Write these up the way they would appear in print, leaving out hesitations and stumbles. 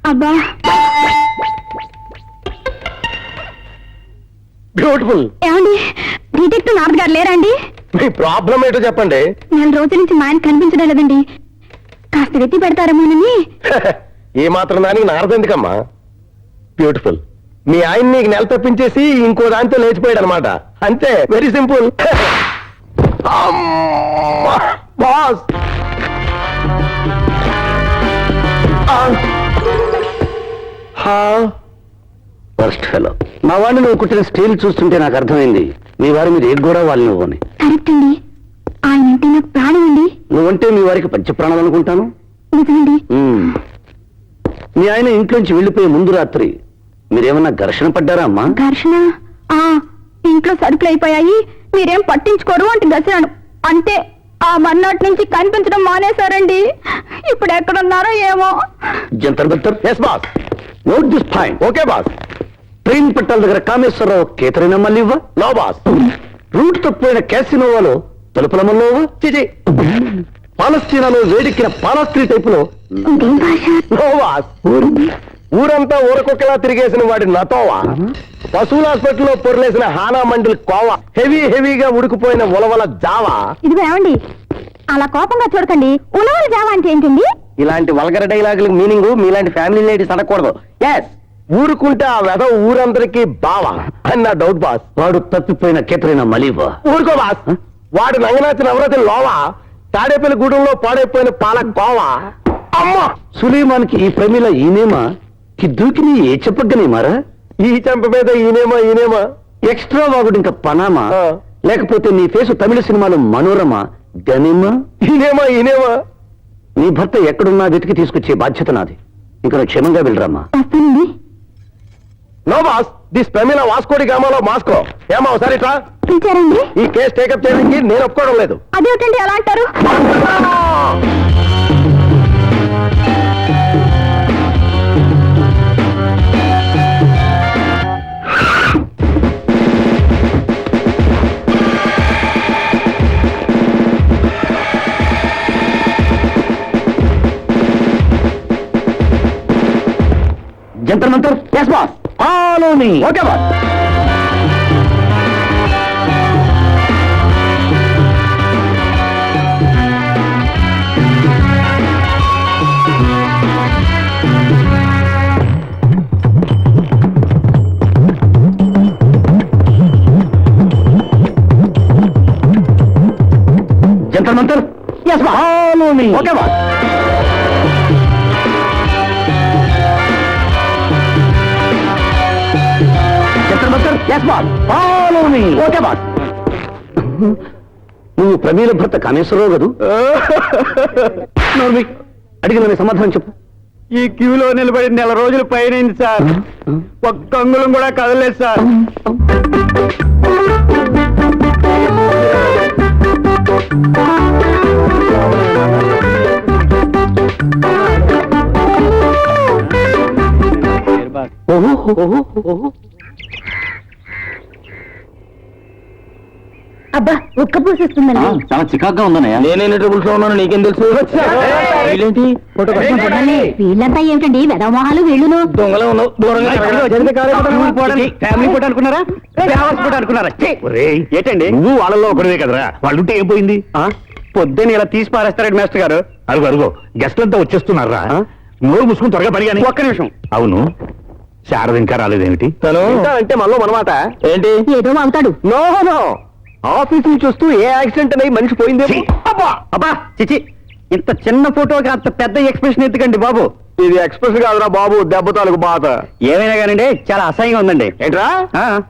అబ్బా బ్యూటిఫుల్. ఏమండి డిటెక్టివ్ నారద్ గారు లేరండి? మీ ప్రాబ్లం ఏంటో చెప్పండి. 4 రోజుల నుంచి మా ఆయన కనిపించడం లేదండి. కాస్త వెతి పెడతారేమోనని. ఏ మాత్రం దానికి నారద ఎందుకమ్మా? బ్యూటిఫుల్. మీ ఆయన నీకు నెల తప్పించేసి ఇంకో దాంతో లేచిపోయాడు అనమాట. అంతే, very simple. Boss first fellow. మా వాడిని నువ్వు కుట్టిన స్టీల్ చూస్తుంటే నాకు అర్థమైంది మీ వారి మీద ఏ కూడా వాళ్ళు నువ్వని. కరెక్ట్ అండి. ఆయన అంటే నాకు ప్రాణం అండి. నువ్వంటే మీ వారికి పంచప్రాణాలు అనుకుంటాను. నిజమండి. మీ ఆయన ఇంట్లోంచి వెళ్ళిపోయే ముందు రాత్రి మీరేమన్నా ఘర్షణ పడ్డారా అమ్మా? ఘర్షణ? ఇంట్లో సరుకులు అయిపోయాయి, మీరేం పట్టించుకోరు అంటే ఘర్షణ అంతే. ఆ మర్నాటి నుంచి కనిపించడం మానేశారండి. ఇప్పుడు ఎక్కడున్నారో ఏమో. జంతర్ మంతర్. Yes boss. Note this point. Okay boss. Train పట్టాల దగ్గర కామేశ్వరరావు కేతరైనా మళ్ళీ ఇవ్వ. No boss. రూట్ తప్పిపోయిన క్యాసినోవాలో తలుపులమల్లో చిచి. పాలస్తీనాలో వేడెక్కిన పాలస్త్రీ టైపులో నో బాస్. ఊరంతా ఊరకొక్కలా తిరిగేసిన వాడి నతోవా, పశువుల హాస్పిటల్లో పొరలేసిన హానా మండలి కోవా, హెవీగా ఉడికిపోయిన ఉలవల జావా. ఇదిగో ఏమండి, అలా కోపంగా చూడకండి. ఉలవల జావా అంటే ఏంటండి? ఇలాంటి వల్గర డైలాగులకు మీనింగ్ మీలాంటి ఫ్యామిలీ లేడీస్ అనకూడదు. ఎస్, ఊరుకుంటే ఆ వెధ ఊరందరికీ బావా అని నా డౌట్ బాస్. వాడు తప్పిపోయిన కేతరైనా మళ్ళీ ఇవ్వ. ఊరుకో బాస్. వాడు నంగనాచి నవరతి లోవా, తాడేపల్లి గూడెంలో పాడైపోయిన పాల కోవా. అమ్మా, సులేమాన్కి ఈ ప్రమిల ఈనేమా, కిద్దుకి నీ ఏ చెప్పగ్గనేమారా? ఈ చెంప మీద ఈనేమా. ఎక్స్ట్రా వాగుడు ఇంకా పనామా? ఆ. లేకపోతే నీ ఫేసు తమిళ సినిమాలో మనోరమ గనిమా? ఈనేమా. నీ భర్త ఎక్కడున్నా వెతికి తీసుకొచ్చే బాధ్యత నాది. ఇంకా నువ్వు క్షేమంగా వెళ్ళరామా. వస్తానండి. నో బాస్, దిస్ ప్రమిల వాస్కోడి గామాలో మాస్కో. ఏమా ఒకసారి ఇట్లా. పిలిచారండి? ఈ కేసు టేకప్ చేయడానికి నేను ఒప్పుకోవడం లేదు. అదేమిటండి అలా అంటారు? జంతర్ మంతర్. Yes boss. Follow me. Okay boss. జంతర్ మంతర్. Yes boss. Follow me. Okay boss. జంతర్ మంతర్. Yes boss. Follow me. Okay boss. నువ్వు ప్రమీల భర్త కామేశ్వరరావు కదూ? నోర్మి, అడిగిన సమాధానం చెప్పు. ఈ క్యూలో నిలబడి 1 రోజులు పైనైంది సార్. ఒక్క అంగుళం కూడా కదలేదు సార్. అబ్బా ఒక్క పూసేస్తుందండి. చాలా చికాగ్గా ఉందన్నయ్య. నేనే ట్రబుల్స్ లో ఉన్నాను, నీకేం తెలుసు? వీళ్ళేంటి ఫోటో కోసం చూడండి. వీళ్ళంతా ఏమిటండి వెదమోహాలు వీళ్ళును? దొంగలో ఉన్నావు, దూరంగా ఫ్యామిలీ ఫోటో అనుకున్నారా? ఫోటో అనుకున్నారా? ఏంటండి నువ్వు వాళ్ళలో ఒకరివే కదరా, వాళ్ళుంటే ఏం పోయింది? పొద్దున్న ఇలా తీసి పారేస్తారండి మాస్టర్ గారు. అరుగు గెస్ట్లంతా వచ్చేస్తున్నారా? నోరు మూసుకుని త్వరగా పని. ఒక్క నిమిషం. అవును, శారద ఇంకా రాలేదేమిటి? తను అంటే మనలో మనమాట ఏంటి? ఏదో అవుతాడు. నో, ఆఫీస్ నుంచి వస్తూ ఏ యాక్సిడెంట్ అనేది మనిషి పోయిందే. అబ్బా చిచి, ఇంత చిన్న ఫోటోకి అంత పెద్ద ఎక్స్ప్రెషన్ ఎందుకండి బాబు? ఇది ఎక్స్ప్రెస్ కాదురా బాబు, దెబ్బ తాలూకు బాధ. ఏమైనా కానండి చాలా అసహ్యంగా ఉందండి. ఏంట్రా,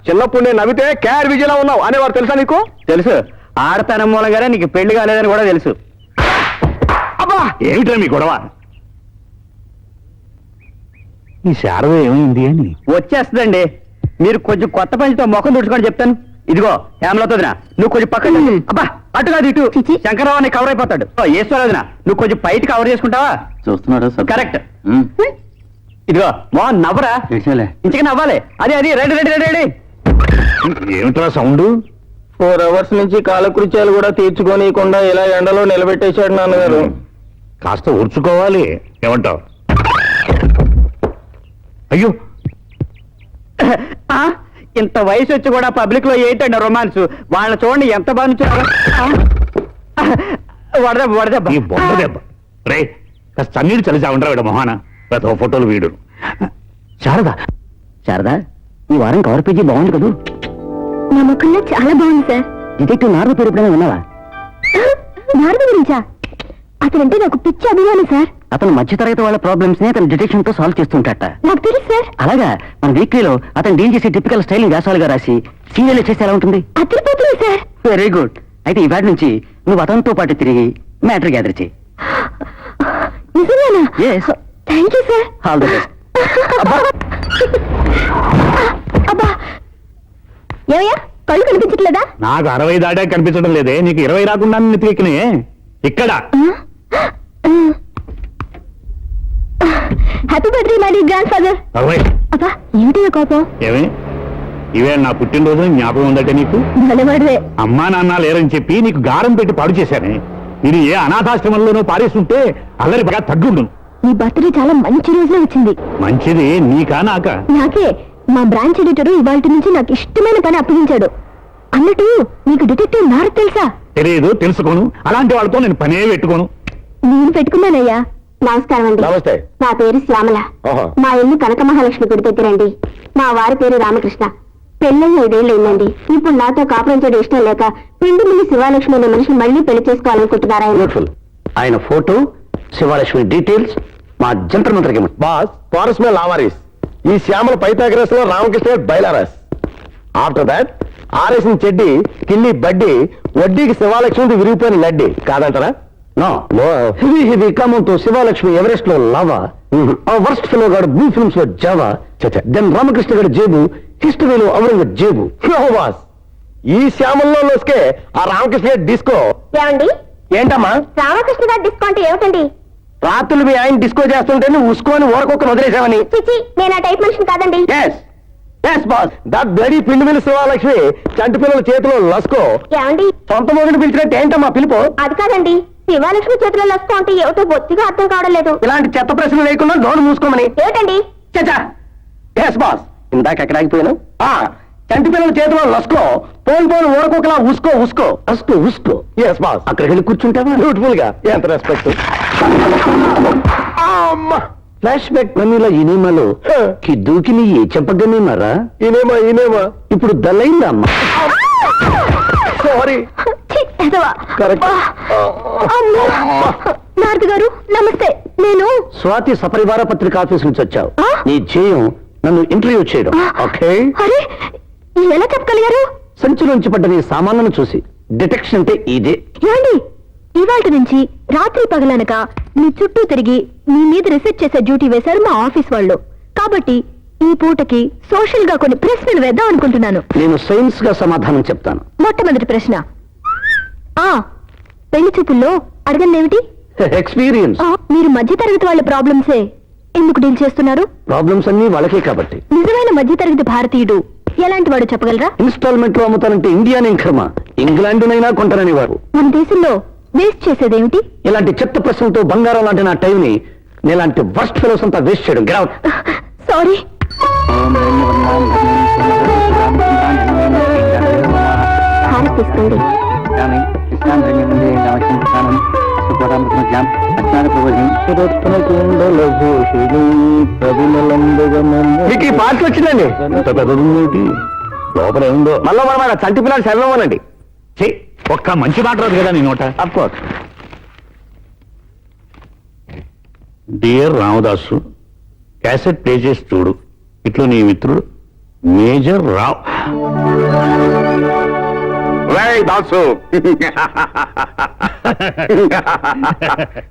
చిన్నప్పుడు నేను నవ్వితే క్యార్ విజయలా ఉన్నావు అనేవారు తెలుసా నీకు? తెలుసు, ఆడతనం మూలంగానే నీకు పెళ్లి కాలేదని కూడా తెలుసు. అబ్బా, ఏమిట్రా మీ గొడవ? ఈ శారద ఏమైంది అని? వచ్చేస్తుందండి. మీరు కొంచెం కొత్త పంచితో ముఖం తుడుచుకొని చెప్తాను. ఇదిగో హేమలతోదినా, నువ్వు కొంచెం పక్కన. అబ్బా అటు కాదు ఇటు. శంకరరావు కవర్ అయిపోతాడు. ఈశ్వరదినా, నువ్వు కొంచెం పైకి కవర్ చేసుకుంటావా? చూస్తున్నాడు. కరెక్ట్. ఇదిగో మోహన్ నవ్వరా, ఇంతకీ నవ్వాలి. అది రెడీ రెడీ రెడీ రెడీ. ఏమిట్రా సౌండ్? 4 hours నుంచి కాలకృత్యాలు కూడా తీర్చుకోనియకుండా ఇలా ఎండలో నిలబెట్టేశాడు నాన్నగారు. కాస్త ఊర్చుకోవాలి. ఏమంటావు? అయ్యో ఆ, ఇంత వయసు వచ్చి కూడా పబ్లిక్ లో ఏంటండి రొమాన్స్? వాళ్ళని చూడండి ఎంత బాగా వడదెబ్బ ఈ బొమ్మ దెబ్బ రే కాస్త చన్నీడు చలిసా ఉండరా వీడ మొహాన పెద్ద ఫోటోలు వీడు శారదా శారదా ఈ వారం కవర్ పేజీ బాగుంది కదూ. నా ముఖంలో చాలా బాగుంది సార్. డిటెక్టివ్ నారద పేరు ఎప్పుడైనా విన్నావా? నారద గురించా? అతనంటే నాకు పిచ్చి అభిమానం సార్. అతను మధ్యతరగతి వాళ్ళ ప్రాబ్లమ్స్ ని అతను డిటెక్షన్ తో సాల్వ్ చేస్తుంటాట. నాకు తెలుసు సార్. అలాగా మన వీక్లీలో అతను డీల్ చేసే టిపికల్ స్టైలింగ్ వ్యాసాలుగా రాసి సీరియల్ చేస్తే ఎలా ఉంటుంది? అదిరిపోతుంది సార్. Very good. అయితే ఈ వాటి నుంచి నువ్వు అతనితో పాటు తిరిగి మ్యాటర్ గ్యాదర్ చేయి. నిజమేనా? Yes. Thank you sir. All the best. అబ్బా ఏమయ్యా, కళ్ళు కనిపించట్లేదా? నాకు 60 దాటా కనిపించడం లేదే, నీకు 20 రాకుండా నెత్తికెక్కినే ఇక్కడ. Happy birthday my grand father. 60 అబ్బా ఏమిటి ఈ కోపం? ఏమే ఇవే నా పుట్టినరోజు జ్ఞాపకం ఉందటే నీకు? భలేవాడివే. అమ్మా నాన్న లేరని చెప్పి నీకు గారం పెట్టి పాడు చేశానే. ఇది ఏ అనాథాశ్రమంలోనో పారేస్తుంటే అల్లరి బాగా తగ్గుండు. నీ బర్త్డే చాలా మంచి రోజున వచ్చింది. మంచిది నీకా నాకా? నాకే. మా బ్రాంచ్ ఎడిటర్ ఇవాళ నుంచి నాకు ఇష్టమైన పని అప్పగించాడు. అన్నట్టు నీకు డిటెక్టివ్ నారద తెలుసా? తెలియదు, తెలుసుకోను. అలాంటి వాళ్ళతో నేను పనే పెట్టుకోను. నేను పెట్టుకున్నానయ్యా. నమస్కారం అండి. నమస్తే. నా పేరు శ్యామల. ఆహా. మా ఇల్లు కనక మహాలక్ష్మి గుడి దగ్గరండి. మా వారి పేరు రామకృష్ణ. పెళ్ళై 5 ఏళ్ళు అయిందండి. ఇప్పుడు నాతో కాపురం చేయడం ఇష్టం లేక పిండి మిల్లి శివాలక్ష్మి అనే మనిషిని మళ్ళీ పెళ్లి చేసుకోవాలనుకుంటున్నారు ఆయన. బ్యూటిఫుల్. ఆయన ఫోటో, శివలక్ష్మి డీటెయిల్స్ మా జంతర్ మంత్రికి ఇవ్వండి. బాస్ పారస్ మే లావారీస్. ఈ శ్యామల పైథాగరస్ లో రామకృష్ణ బైలారస్. ఆఫ్టర్ దాట్ ఆరేసిన చెడ్డి కిల్లి బడ్డి వడ్డీకి శివాలక్ష్మి విరిగిపోయిన నడ్డి కాదంటారా? No no. హెవీ కామంతో శివలక్ష్మి ఎవరెస్ట్ లో లావా, ఆ వర్స్ట్ ఫిలో గాడు బ్లూ ఫిల్మ్స్ లో జావా, దెన్ రామకృష్ణ గారి జేబు హిస్టరీలో ఔరంగ జేబు. నో బాస్, ఈ శ్యామల్లో లోసుకే ఆ రామకృష్ణ డిస్కో. ఏమండి, ఏంటమ్మా రామకృష్ణ గారి డిస్కౌంట్ ఏమిటండి? రాత్రులు మీ ఆయన డిస్కో చేస్తుంటే నువ్వు ఉసుకోని ఊరకొక్కను వదిలేసావని. చిచి, నేను ఆ టైప్ మనిషిని కాదండి. Yes yes boss. That bloody పిండి మిల్లి శివాలక్ష్మి చంటి పిల్లల చేతిలో లస్కో. ఏమండి, సొంత మొగుడిని పిలిచినట్టు ఏంటమ్మా పిలుపు? అది కాదండి. శివాలక్ష్మి చేతిలో లస్కో అంటే ఏమిటో బొత్తిగా అర్థం కావడం లేదు. ఇలాంటి చెత్త ప్రశ్నలు లేకుండా నోరు మూసుకోమని. ఏమిటండి? చచ్చా ఎస్ బాస్. ఇందాక ఎక్కడ ఆగిపోయాను? చంటి పిల్లల చేతిలో లస్కో, పోను పోను ఊరకొకలా ఉసుకో ఉసుకో అస్కో ఉసుకో. Yes boss. అక్కడికి వెళ్ళి కూర్చుంటావా? బ్యూటిఫుల్ గా. ఎంత రెస్పెక్ట్. ఫ్లాష్ బ్యాక్ ప్రమీల ఇనేమాలో కి దూకిని ఏ చెప్పగనేమారా? ఈనేమా ఇప్పుడు దలైందా అమ్మా? సారీ. ఛీ, ఎదవ. కరెక్ట్. అమ్మో. నారద గారు నమస్తే. నేను స్వాతి సపరివార పత్రిక ఆఫీస్ నుంచి వచ్చావు. ఆ? నీ ధ్యేయం నన్ను ఇంటర్వ్యూ చేయడం. ఓకే, అరే ఎలా చెప్పగలిగారు? సంచిలోంచి పడ్డ నీ సామాన్లను చూసి డిటెక్షన్ అంటే ఇదే. ఏమండి, ఇవాళ నుంచి రాత్రి పగలనక మీ చుట్టూ తిరిగి మీ మీద రీసెర్చ్ చేసే డ్యూటీ వేశారు మా ఆఫీస్ వాళ్ళు. కాబట్టి ఈ పూటకి సోషల్ గా కొన్ని ప్రశ్నలు వేద్దాం అనుకుంటున్నాను. నేను సైన్స్ గా సమాధానం చెప్తాను. మొట్టమొదటి ప్రశ్న, పెళ్లి చూపుల్లో అడగండి ఏమిటి? ఎక్స్పీరియన్స్. మీరు మధ్యతరగతి వాళ్ళ ప్రాబ్లమ్సే ఎందుకు డీల్ చేస్తున్నారు? ప్రాబ్లమ్స్ అన్ని వాళ్ళకే కాబట్టి. నిజమైన మధ్యతరగతి భారతీయుడు ఎలాంటి వాడు చెప్పగలరా? ఇన్స్టాల్మెంట్ లో అమ్ముతానంటే ఇండియానే కర్మ, ఇంగ్లాండ్నైనా కొంటానని వారు. మన దేశంలో వేస్ట్ చేసేదేమిటి? ఇలాంటి చెత్త ప్రశ్నలతో బంగారం లాంటి నా టైం ని ఇలాంటి వర్స్ట్ ఫెలోస్ అంతా వేస్ట్ చేయడం. Get out. సారీ. హారతి తీసుకోండి. మీకు ఈ పార్టీ వచ్చిందండి. ఎంత పెద్దది లోపల ఏముందో. మళ్ళా మన చంటి పిల్లలు సెలవునండి. ఛీ, ఒక్క మంచి మాట రాదు కదా నీ నోట. Of course. Dear Ramadasu, cassette play చేసి చూడు. ఇట్లు నీ మిత్రుడు మేజర్ రావ్. దాసు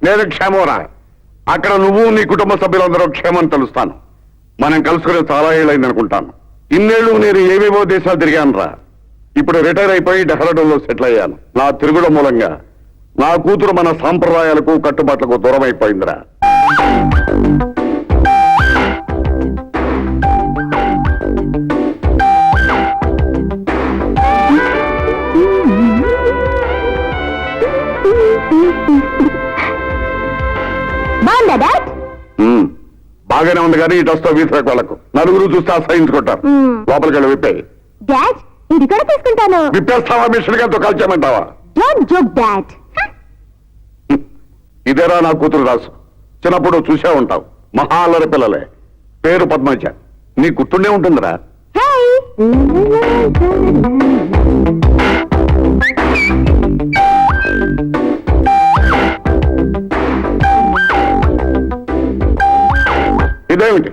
నేను క్షేమరా. అక్కడ నువ్వు నీ కుటుంబ సభ్యులందరూ క్షేమం తెలుస్తాను. మనం కలుసుకునే చాలా ఏళ్ళైంది అనుకుంటాను. ఇన్నేళ్లు నేను ఏవేవో దేశాలు తిరిగాను రా. ఇప్పుడు రిటైర్ అయిపోయి డెహ్రాడూన్లో సెటిల్ అయ్యాను. నా తిరుగుడు మూలంగా నా కూతురు మన సాంప్రదాయాలకు కట్టుబాట్లకు దూరం అయిపోయిందిరా. బాగుందా డాడ్? బాగానే ఉంది కానీ ఈ డ్రెస్ తో వీధిలోకి వాళ్ళకు నలుగురు చూస్తే అసహించుకుంటారు. లోపలికి వెళ్ళి విప్పే. డాడ్ ఇది కూడా తీసుకుంటాను. విప్పేస్తావా మిషన్ గారితో కలిసేమంటావా? Don't joke dad. ఇదేరా నా కూతురు రాసు. చిన్నప్పుడు చూసే ఉంటావు. మహా అల్లరి పిల్లలే. పేరు పద్మజ. నీ గుర్తుండే ఉంటుందిరా. ఇదేమిటి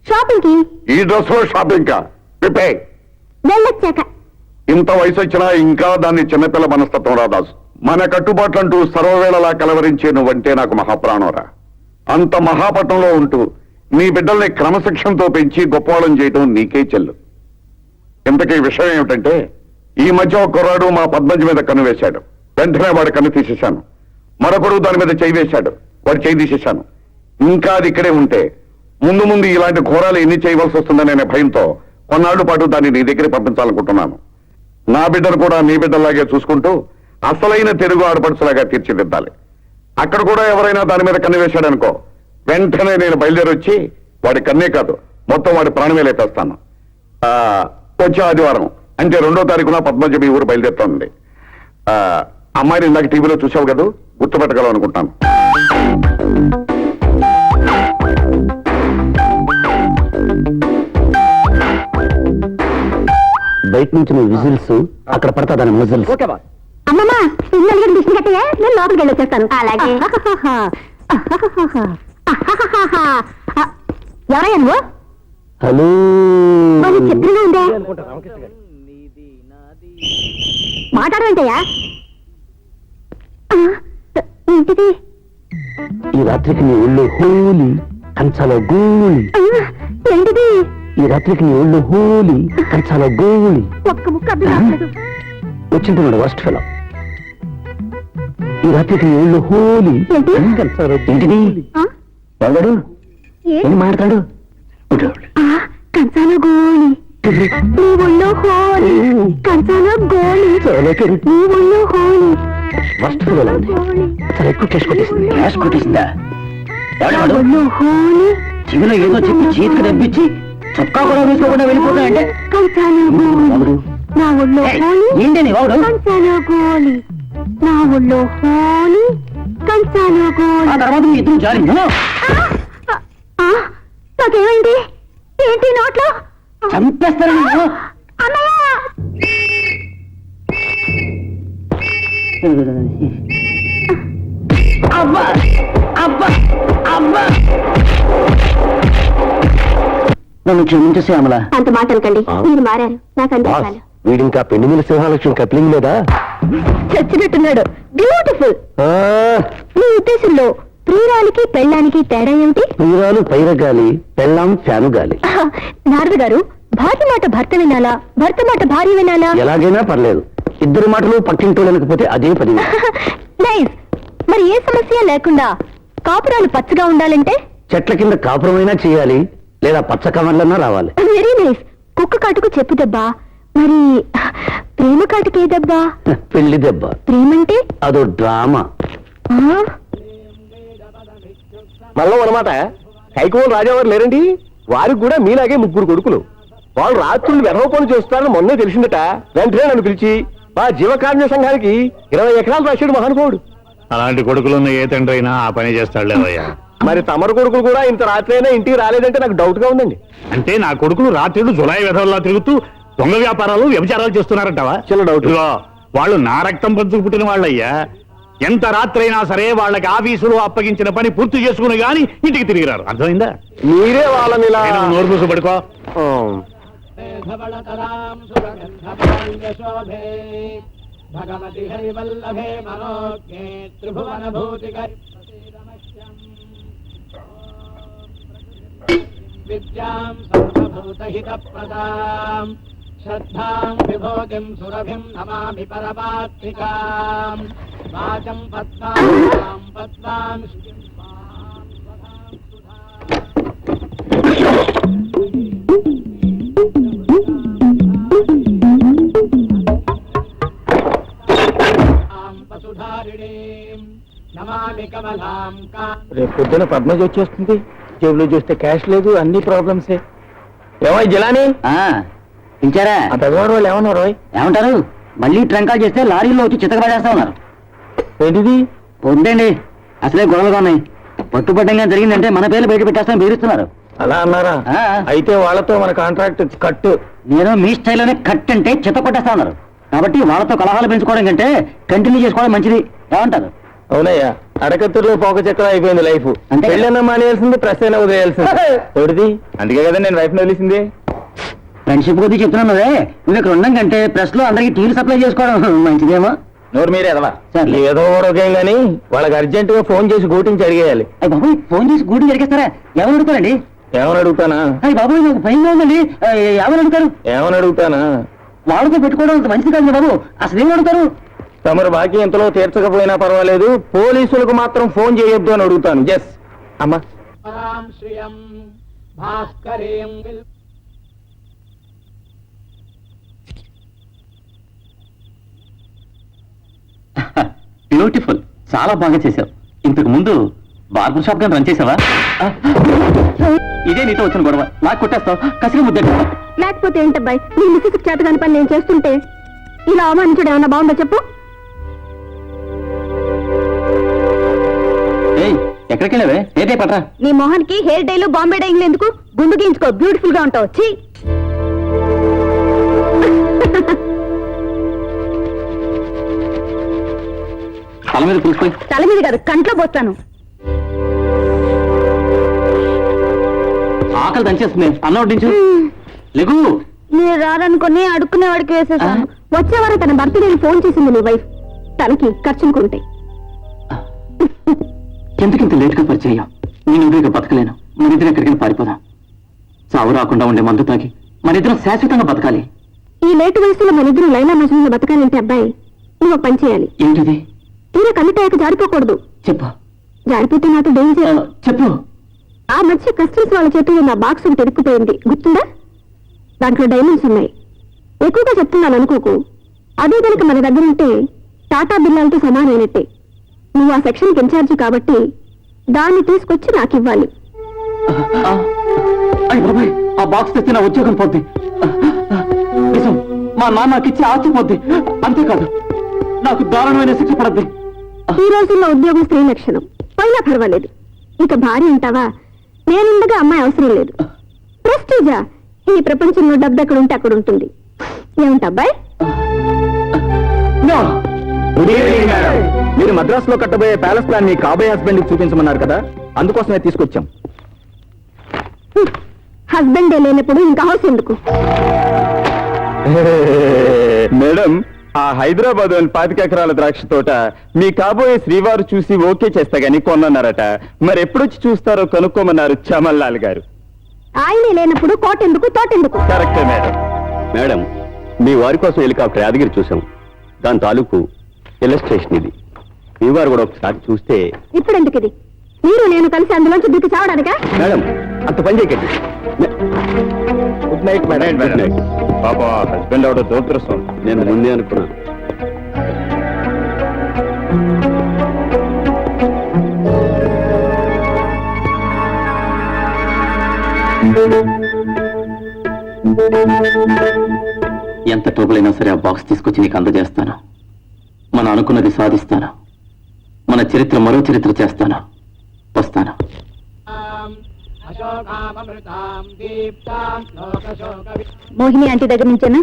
షాపింగ్ కి ఈ డ్రెస్ లో షాపింగ్ కా? విప్పే. వెళ్ళొచ్చాక. ఇంత వయసు వచ్చినా ఇంకా దాన్ని చిన్నపిల్ల మనస్తత్వం రా దాసు. మన కట్టుబాట్లంటూ సర్వవేళలా కలవరించే నువ్వంటే నాకు మహాప్రాణంరా. అంత మహాపట్నంలో ఉంటూ నీ బిడ్డల్ని క్రమశిక్షణతో పెంచి గొప్పవాళ్ళని చేయటం నీకే చెల్లు. ఇంతకీ విషయం ఏమిటంటే ఈ మధ్య ఒక కుర్రాడు మా పద్మజ మీద కన్ను వేశాడు. వెంటనే వాడి కన్ను తీసేశాను. మరొకడు దాని మీద చేయి వేశాడు. వాడి చేయి తీసేశాను. ఇంకా అది ఇక్కడే ఉంటే ముందు ముందు ఇలాంటి ఘోరాలు ఎన్ని చేయవలసి వస్తుందనే భయంతో కొన్నాళ్ల పాటు దాన్ని నీ దగ్గర పంపించాలనుకుంటున్నాను. నా బిడ్డను కూడా నీ బిడ్డలాగే చూసుకుంటూ అసలైన తెలుగు ఆడపడుచులాగా తీర్చిదిద్దాలి. అక్కడ కూడా ఎవరైనా దాని మీద కన్ను వేశాడనుకో, వెంటనే నేను బయలుదేరి వచ్చి వాడి కన్నే కాదు మొత్తం వాడి ప్రాణమే లేపేస్తాను. వచ్చే ఆదివారం అంటే 2వ తారీఖున పద్మజ మీ ఊరు బయలుదేరుతోంది. అమ్మాయిని ఇందాక టీవీలో చూసావు కదా, గుర్తుపెట్టగలవు అనుకుంటాను. బయట నుంచి నువ్వు విజిల్స్, అక్కడ పడతా దాని ముజిల్స్. అమ్మమ్మా సిగ్నల్ గడి డిస్ని కట్టయ్యా, నేను లోపలికి వెళ్ళొచ్చేస్తాను. అలాగే. ఎవరయ్యా నువ్వు? హలో మరి చిత్రంగా ఉందే, మాట్లాడమంటయ్యా? ఏంటిది? ఈ రాత్రికి నీ ఒళ్ళు హోలీ, కంచాలో గోళి. ఏంటిది? ఈ రాత్రికి నీ ఒళ్ళు హోలీ, కంచాలో గోళి. ఒక్క ముక్క అర్థం కావట్లేదు. వచ్చింటున్నాడు వర్స్ట్ ఫెలో. ఈ రాత్రికి నీ ఒళ్ళు హోలీ, కంచాలో ఏంటిది? ఎవడు ఏం మాట్లాడు? కంచాలో గోళి, నీ ఒళ్ళో హోలీ, కంచాలో గోళి, నీ ఒళ్ళో హోలీ. వర్స్ట్ ఫెలో చాలా ఎక్కువ క్యాష్ కొట్టేసింది. క్యాష్ కొట్టేసిందా? ఒళ్ళో హోలీ, చెవిలో ఏదో చెప్పి చేతికి దబ్బిచ్చి చొక్కా కూడా వేసుకోకుండా వెళ్ళిపోతాయంటే కంచాలో గోళి, నా ఒళ్ళో హోలీ, ఏంటని వాడు? కంచాలో గోళి, నా ఒళ్ళో హోలీ, కంచాలో గోళి. ఆ తర్వాత మీ ఇద్దరు జారి నాకేమైంది? ఏంటి నోట్లో? చంపేస్తాను నేను. అన్నయ్య! అబ్బా అబ్బా అబ్బా! నన్ను క్షమించే శ్యామల. అంత మాట అనకండి, మీరు మారారు. నాకు అందించాలి. వీడింకా పెళ్లి మీద సింహాలక్ష్మి కప్లింగ్ లేదా? చచ్చినట్టున్నాడు. బ్యూటిఫుల్. మీ ఉద్దేశంలో ప్రియురాలికి పెళ్ళానికి తేడా ఏమిటి? ప్రియురాలు పైరగాలి, పెళ్ళాం ఫ్యాను గాలి. నారద గారు, భార్య మాట భర్త వినాలా, భర్త మాట భార్య వినాలా? ఎలాగైనా పర్లేదు, ఇద్దరు మాటలు పక్కింటోళ్ళకపోతే అదే పది. నైస్. మరి ఏ సమస్య లేకుండా కాపురాలు పచ్చగా ఉండాలంటే చెట్ల కింద కాపురమైనా చేయాలి, లేదా పచ్చ కవర్లన్నా రావాలి. Very nice. కుక్క కాటుకు చెప్పు దెబ్బ, మరి ప్రేమ కాటుకు ఏ దెబ్బ? పెళ్లి దెబ్బ. ప్రేమంటే అదో డ్రామా. మళ్ళీ అనమాట. కైకోలు రాజావారు లేరండి, వారికి కూడా మీలాగే 3 కొడుకులు. వాళ్ళు రాత్రులు వెధవ పనులు చేస్తారని మొన్నే తెలిసిందట. వెంటనే నన్ను పిలిచి మా జీవకారుణ్య సంఘానికి 20 ఎకరాలు రాశాడు మహానుభావుడు. అలాంటి కొడుకులున్న ఏ తండ్రి అయినా ఆ పని చేస్తాడు లేవయ్యా. మరి తమరు కొడుకులు కూడా ఇంత రాత్రి అయినా ఇంటికి రాలేదంటే నాకు డౌట్ గా ఉందండి. అంటే నా కొడుకులు రాత్రిళ్ళు జులాయి వెధవల్లా తిరుగుతూ దొంగ వ్యాపారాలు వ్యభిచారాలు చేస్తున్నారంటావా? చిన్న డౌట్. ఇదిగో, వాళ్ళు నా రక్తం పంచుకు పుట్టిన వాళ్ళయ్యా. ఎంత రాత్రైనా సరే వాళ్ళకి ఆఫీసులో అప్పగించిన పని పూర్తి చేసుకుని గాని ఇంటికి తిరిగిరారు. అర్థమైందా? మీరే వాళ్ళని ఇలా నోరు మూసు పడుకో. భగవతి హరివల్లభే మనోజ్ఞే త్రిభువన భూతికరి విద్యాం సర్వభూతహితప్రదాం శ్రద్ధాం విభూతిం సురభిం నమామి పరమాత్మికాం వాచం పద్మాం పద్మాం రేపు పొద్దున పద్మజ వచ్చేస్తుంది. జేబులో చూస్తే క్యాష్ లేదు, అన్ని ప్రాబ్లమ్సే. ఏమో జిలాని పిలిచారా? ఆ పెద్దవాడు వాళ్ళు ఏమన్నారు? ఏమంటారు? మళ్ళీ ట్రంకాలు చేస్తే లారీలో వచ్చి చితకబడేస్తా ఉన్నారు. ఏంటిది? వద్దండి, అసలే గొడవలుగా ఉన్నాయి. పట్టుబట్టంగా జరిగిందంటే మన పేర్లు బయట పెట్టేస్తాం బెదిరిస్తున్నారు. అలా అన్నారా? ఆ. అయితే వాళ్ళతో మన కాంట్రాక్ట్ కట్టు. నేను మీ స్టైల్లోనే కట్ అంటే చిత్త కొట్టేస్తా ఉన్నారు. కాబట్టి వాళ్ళతో కలహాలు పెంచుకోవడం కంటే కంటిన్యూ చేసుకోవడం మంచిది. ఏమంటారు? అవునయ్యా, అడకత్తులో పోక చక్రం అయిపోయింది లైఫ్. అంతే. పెళ్ళన్నా మానేయాల్సింది, ప్రెస్ అయినా వదిలేయాల్సింది. ఎవరిది? అందుకే కదా నేను వైఫ్ వదిలేసింది. ఫ్రెండ్షిప్ కొద్ది చెప్తున్నావే, నువ్వు ఇక్కడ ఉండడం కంటే ప్రెస్ లో అందరికి టీలు సప్లై చేసుకోవడం మంచిదేమో. నోరు మీరే ఎదవా. సర్లే. ఏదో ఓడకేం గానీ వాళ్ళకి అర్జెంట్ గా ఫోన్ చేసి గూటించి అడిగేయాలి. అయ్యి బాబు, ఫోన్ చేసి గూడి జరిగేస్తారా? ఎవరు అడుగుతారండి? ఏమని అడుగుతానా? అయ్యి బాబు, నాకు భయంగా ఉందండి. ఎవరు అడుగుతారు? ఏమని అడుగుతానా? వాళ్ళతో పెట్టుకోవడం అంత మంచిది కాదు బాబు. అసలు ఏం అడుగుతారు? తమరు బాకీ ఎంతలో తీర్చకపోయినా పర్వాలేదు, పోలీసులకు మాత్రం ఫోన్ చేయొద్దు అని అడుగుతాను. జస్ అమ్మా. పరాం శ్రియం భాస్కరీం బ్యూటిఫుల్, చాలా బాగా చేసావు. ఇంతకు ముందు బార్బర్ షాప్ కానీ రన్ చేసావా? ఇదే నీతో వచ్చిన గొడవ. నాకు కొట్టేస్తావు, కసిగా ముద్ద. లేకపోతే ఏంటబ్బాయి, నీ మిస్సెస్ చేత కాని పని నేను చేస్తుంటే ఇలా అవమానించడం ఏమన్నా బాగుందో చెప్పు. ఎక్కడికి వెళ్ళావే? ఏదే పట్రా. నీ మొహానికి హెయిర్ డైలు బాంబే డైయింగ్ ఎందుకు? గుండు గీయించుకో, బ్యూటిఫుల్ గా ఉంటావు. ఛీ! తల మీద పులిసిపోయి. తల మీద కాదు, కంట్లో పోస్తాను. ఆకలి దంచేస్తుంది, అన్న వడ్డించు. లెగు. మీరు రారనుకుని అడుక్కునే వాడికి వేసేసాను. వచ్చేవారు తన బర్త్డేకి ఫోన్ చేసింది నీ వైఫ్. తనకి ఖర్చునుకుంటాయి. ఎందుకింత లేటుగా పరిచయం? నేను ఇక బతకలేను. మనిద్దరం ఎక్కడికైనా పారిపోదాం. చావు రాకుండా ఉండే మందు తాగి మనిద్దరం శాశ్వతంగా బతకాలి. ఈ లేటు వయసులో మనిద్దరం లైలా మజనూలో బతకాలంటే అబ్బాయి నువ్వు ఒక పని చేయాలి. ఏంటిది? తీరా కమిటాయకు జారిపోకూడదు. చెప్పు. జారిపోతే నాతో డేంజర్. చెప్పు. ఆ మధ్య కస్టమ్స్ వాళ్ళ చేతిలో నా బాక్స్ ఒకటి ఎరుక్కుపోయింది, గుర్తుందా? దాంట్లో డైమండ్స్ ఉన్నాయి. ఎక్కువగా చెప్తున్నాను అనుకోకు. అదే కనుక మన దగ్గర ఉంటే టాటా బిల్లాలతో సమానమైనట్టే. నువ్వు ఆ సెక్షన్కి ఇన్ఛార్జి కాబట్టి దాన్ని తీసుకొచ్చి నాకు ఇవ్వాలి. అయ్య బాబాయ్, ఆ బాక్స్ తెచ్చి నా ఉద్యోగం పోద్ది. నిజం, మా నాన్న నాకు ఇచ్చి ఆస్తిపోద్ది. అంతేకాదు, నాకు దారుణమైన శిక్ష పడద్ది. ఈ రోజుల్లో ఉద్యోగం స్త్రీ లక్షణం. పోయినా పర్వాలేదు. ఇక భార్య అంటావా? నేనుండగా అమ్మాయి అవసరం లేదు. ప్రెస్టీజా? ఈ ప్రపంచంలో డబ్బు ఎక్కడ ఉంటే అక్కడ ఉంటుంది. ఏమిటబ్బాయి? మీరు మద్రాసులో కట్టబోయే ప్యాలెస్ ప్లాన్ మీ కాబోయే హస్బెండ్ కి చూపించమన్నారు కదా, అందుకోసమే తీసుకొచ్చాం. హస్బెండే లేనప్పుడు ఇంకా హౌస్ ఎందుకు? మేడం, ఆ హైదరాబాద్ 25 ఎకరాల ద్రాక్ష తోట మీ కాబోయే శ్రీవారు చూసి ఓకే చేస్తా గానీ కొన్నారట. మరి ఎప్పుడొచ్చి చూస్తారో కనుక్కోమన్నారు చమల్లాల్ గారు. ఆయనే లేనప్పుడు కోట ఎందుకు, తోట ఎందుకు? కరెక్టే మేడం. మేడం, మీ వారి కోసం హెలికాప్టర్ యాదగిరి చూసాం. దాని తాలూకు ఇలస్ట్రేషన్ ఇది. మీ వారు కూడా ఒకసారి చూస్తే. ఇప్పుడు ఎందుకు ఇది? మీరు నేను కలిసి అందులోంచి దిక్కు చావడానికా? మేడం, అంత పని చేయకండి. Good night madam. Good night. పాపా హస్బెండ్ అవడం దురదృష్టం. నేను ముందే అనుకున్నాను. ఎంత టోపులైనా సరే ఆ బాక్స్ తీసుకొచ్చి నీకు అందజేస్తాను. మనం అనుకున్నది సాధిస్తాను. మన చరిత్ర మరో చరిత్ర చేస్తాను. వస్తాను. అశోకామృతాం దీప్తాం లోకశోక మోహిని ఆంటీ దగ్గర నుంచేనా?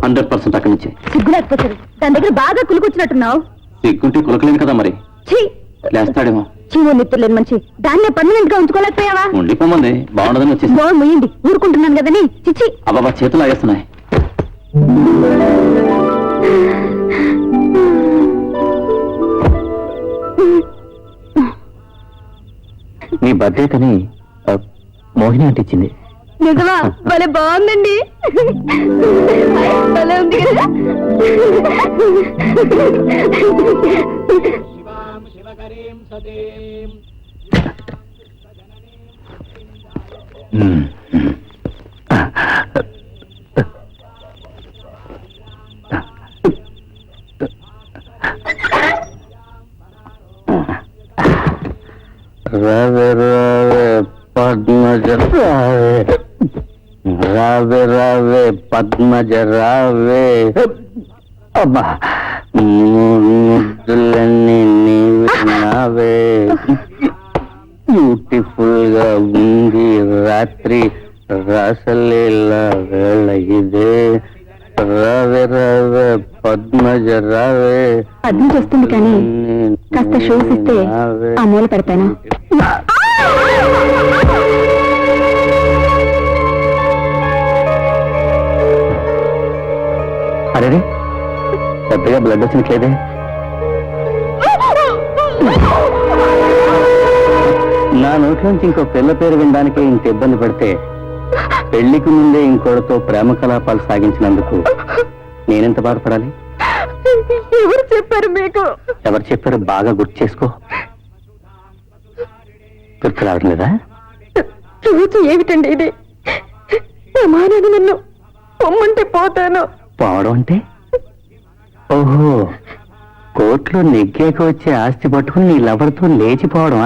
100% అక్కడి నుంచే. సిగ్గు లేకపోతుంది. దాని దగ్గర బాగా కులుకొచ్చినట్టున్నావు. సిగ్గుంటే కులకలేను కదా మరి. ఛీ! లేస్తాడేమో. చీవు నిత్తులేని మంచి దాన్నే పర్మనెంట్ గా ఉంచుకోలేకపోయావా? ఉండిపోమంది, బాగుండదని వచ్చేసి. గోల్ ముయ్యండి, ఊరుకుంటున్నాను కదని. చిచ్చి! అబ్బాబా, చేతులు ఆగేస్తున్నాయి. నీ బర్త్డే కని మోహిని అంటే ఇచ్చింది. నిజమా? భలే బాగుందండి. భలే ఉంది కదా? శివాం శివకరీం సతీం రావే రావే పద్మజ రావే రావే రావే పద్మజ రావే అబ్బా ముద్దులన్నీ నీవే నావే బ్యూటిఫుల్ గా ఉంది రాత్రి రాసలీల వేళ ఇదే రావే రావే పద్మజ రావే పద్మ వస్తుంది కానీ కాస్త షోస్ ఇస్తే ఆ మూల పెడతాను. అరే పెద్దగా బ్లడ్ వచ్చినట్లేదే. నా నోట్లోంచి ఇంకో పిల్ల పేరు వినడానికే ఇంత ఇబ్బంది పడితే పెళ్లికి ముందే ఇంకోటితో ప్రేమ కలాపాలు సాగించినందుకు నేనెంత బాధపడాలి? ఎవరు చెప్పారు మీకు? ఎవరు చెప్పారు బాగా గుర్తు చేసుకో. గుర్తు రావడం లేదా? రోజు ఏమిటండి ఇది? సమానాన్ని నన్ను పొమ్మంటే పోతాను. పోవడం అంటే ఓహో కోర్టులో నెగ్గాక వచ్చే ఆస్తి పట్టుకుని నీ లవర్తో లేచిపోవడం.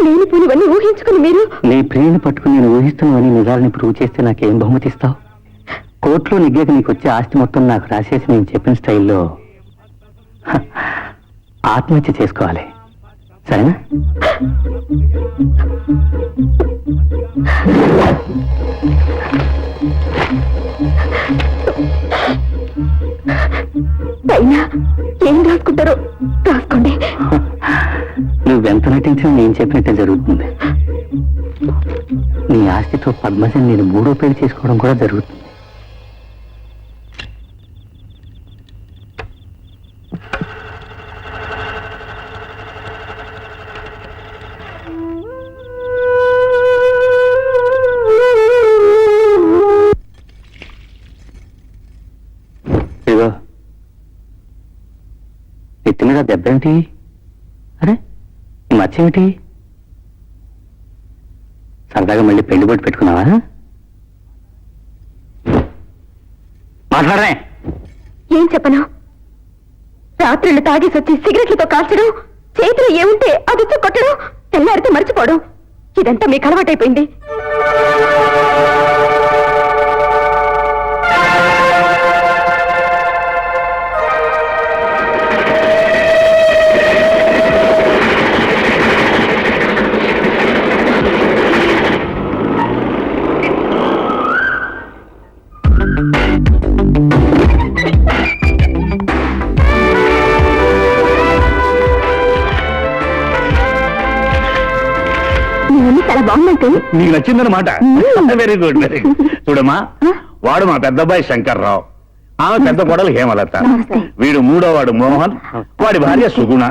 లేని పూనివన్నీ ఊహించుకుని మీరు నీ ప్రియుని పట్టుకుని నేను ఊహిస్తున్నావని నిజాలని ప్రూవ్ చేస్తే నాకేం బహుమతి ఇస్తావు? కోర్టులో నెగ్గాక నీకు వచ్చే ఆస్తి మొత్తం నాకు రాసేసి నేను చెప్పిన స్టైల్లో ఆత్మహత్య చేసుకోవాలి, సరేనా? అయినా ఏం రాసుకుంటారో రాసుకోండి. నువ్వెంత నటించినా నేను చెప్పినట్టే జరుగుతుంది. నీ ఆస్తితో పద్మజని నేను 3వ పెళ్లి చేసుకోవడం కూడా జరుగుతుంది. ఇదిగో ఎత్తి మీద దెబ్బ ఏమిటి? అరే ఈ మచ్చ ఏమిటి? సరదాగా మళ్ళీ పెళ్లి బొట్టు పెట్టుకున్నావా? మాట్లాడరే. ఏం చెప్పను? రాత్రులు తాగేసి వచ్చి సిగరెట్లతో కాల్చడం, చేతిలో ఏముంటే అది కొట్టడం, తెల్లారితో మర్చిపోవడం, ఇదంతా మీకు అలవాటైపోయింది. చాలా బాగుందంటే నీకు నచ్చిందనమాట. Very good very good. చూడమ్మా, వాడు మా పెద్దబ్బాయి శంకర్రావు, ఆమె పెద్ద కోడలు హేమలత, వీడు 3వ వాడు మోహన్, వాడి భార్య సుగుణ,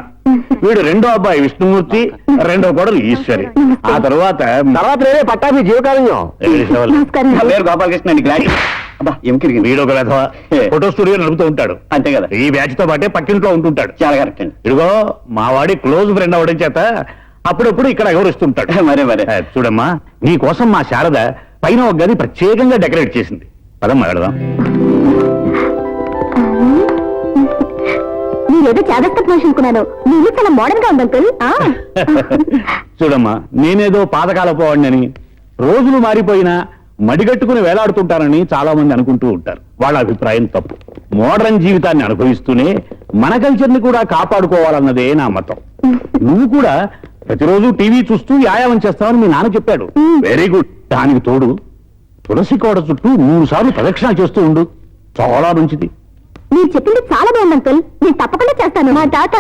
వీడు 2వ అబ్బాయి విష్ణుమూర్తి, 2వ కోడలు ఈశ్వరి. ఆ తర్వాత నేనే పట్టాభి జీవకారుణ్యం. పేరు గోపాలకృష్ణ. వీడు ఒక విధవ ఫోటో స్టూడియో నడుపుతూ ఉంటాడు. అంతే కదా. ఈ బ్యాచ్ తో పాటే పక్కింట్లో ఉంటుంటాడు. చాలా కరెక్ట్ అండి. ఇదిగో మా వాడి క్లోజ్ ఫ్రెండ్ అవడం చేత అప్పుడప్పుడు ఇక్కడ ఎవరిస్తుంటాడు. మరే మరే. చూడమ్మా, నీ కోసం మా శారద పైన ఒక గది ప్రత్యేకంగా డెకరేట్ చేసింది. పదమ్మా వెళదాం. మీరేదో చేదస్త మనిషి అనుకున్నాను, మీరు చాలా మోడర్న్ గా ఉంది అంకుల్. చూడమ్మా, నేనేదో పాతకాలపు వాడినని, రోజులు మారిపోయినా మడిగట్టుకుని వేలాడుతుంటానని చాలా మంది అనుకుంటూ ఉంటారు. వాళ్ళ అభిప్రాయం తప్పు. మోడర్న్ జీవితాన్ని అనుభవిస్తూనే మన కల్చర్ ని కూడా కాపాడుకోవాలన్నదే నా మతం. నువ్వు కూడా ప్రతిరోజు టీవీ చూస్తూ వ్యాయామం చేస్తావని మీ నాన్న చెప్పాడు. Very good. దానికి తోడు తులసి కోట చుట్టూ 3 సార్లు ప్రదక్షిణ చేస్తూ ఉండు, చాలా మంచిది. మీరు చెప్పింది చాలా బాగుంది అంకుల్, నేను తప్పకుండా చేస్తాను. మా తాత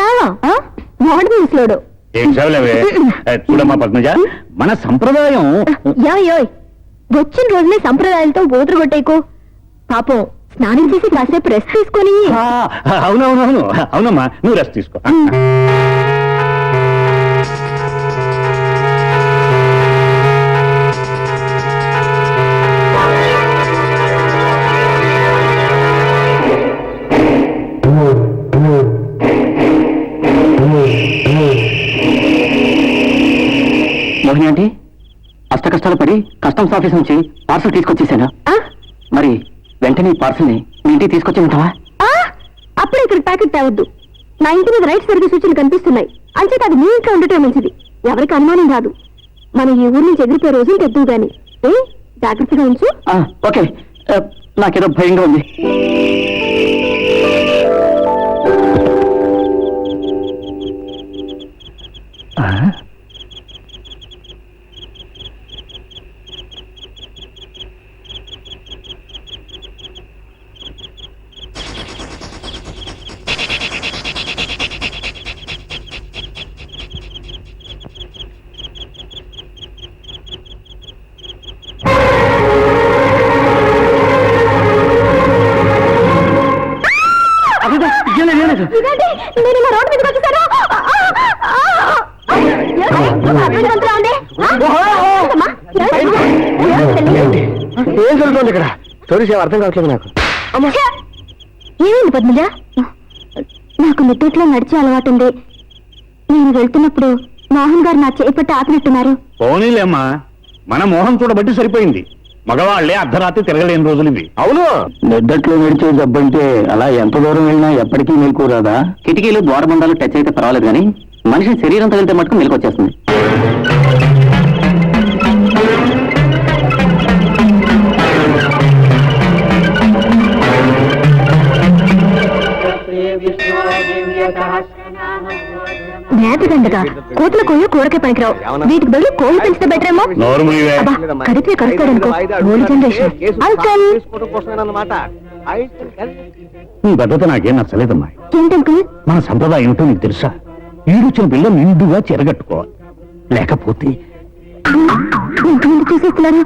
మోడర్న్ ముసలోడు. ఏం చదవలేవే. చూడమ్మా పద్మజ, మన సంప్రదాయం. యోయ్ వచ్చిన రోజునే సంప్రదాయాలతో బోతులు కొట్టేకు. పాపం స్నానం చేసి కాసేపు రెస్ట్ తీసుకొని. అవునవునవును, అవునమ్మా, నువ్వు రెస్ట్ తీసుకో. మోహిని ఆంటీ, అష్ట కష్టాలు పడి కస్టమ్స్ ఆఫీస్ నుంచి పార్సల్ తీసుకొచ్చేసాను. మరి వెంటనే ఈ పార్సల్ని మీ ఇంటికి తీసుకొచ్చేమంటావా? అప్పుడే ఇక్కడ ప్యాకెట్ తేవద్దు. నా ఇంటి మీద రైట్ సరిగ్గా సూచనలు కనిపిస్తున్నాయి, అంచేత అది మీ ఇంట్లో ఉండటం మంచిది. ఎవరికి అనుమానం రాదు. మనం ఈ ఊరి నుంచి ఎగిరిపోయే రోజులు తెద్దు గాని జాగ్రత్తగా ఉంచు. ఓకే, నాకేదో భయంగా ఉంది. ఇదేంటి? నేను ఇలా రోడ్డు మీదకి వచ్చేసాను. అర్థవంతంగా ఉంది. అమ్మా, ఏం జరుగుతుంది ఇక్కడ? స్టోరీ సేవ అర్థం కావట్లేదు నాకు. ఏమైంది పద్మజ? నాకు నిద్దట్లో నడిచే అలవాటు ఉంది. నేను వెళ్తున్నప్పుడు మోహన్ గారు నా చేపట్టి ఆపినట్టున్నారు. పోనీలేమ్మా, మన మోహం చూడబట్టి సరిపోయింది. మగవాళ్లే అర్ధరాత్రి తిరగలేని రోజులు ఇవి. అవును, నిద్దట్లో నడిచే జబ్బంటే అలా ఎంత దూరం వెళ్ళినా ఎప్పటికీ మెలకు రాదా? కిటికీలు ద్వారబంధాలు టచ్ అయితే పర్వాలేదు కానీ మనిషి శరీరం తగిలితే మటుకు మెలకు వచ్చేస్తుంది. మేతగండగా కోతుల కొయ్య కూరకే పనికిరావు. వీటికి బదులు కోళ్ళు పెంచితే బెటర్ ఏమో. నోరు మూయవే. కరిపే కరుస్తాడనుకో. Old generation. అంకల్ నీ భద్రత నాకేం నచ్చలేదమ్మా. ఏంటంకుల్? మన సంప్రదాయం ఏమిటో నీకు తెలుసా? ఈడొచ్చిన పిల్ల నిండుగా చెరగట్టుకోవాలి, లేకపోతే ఇంతమంది చూసేస్తున్నారు.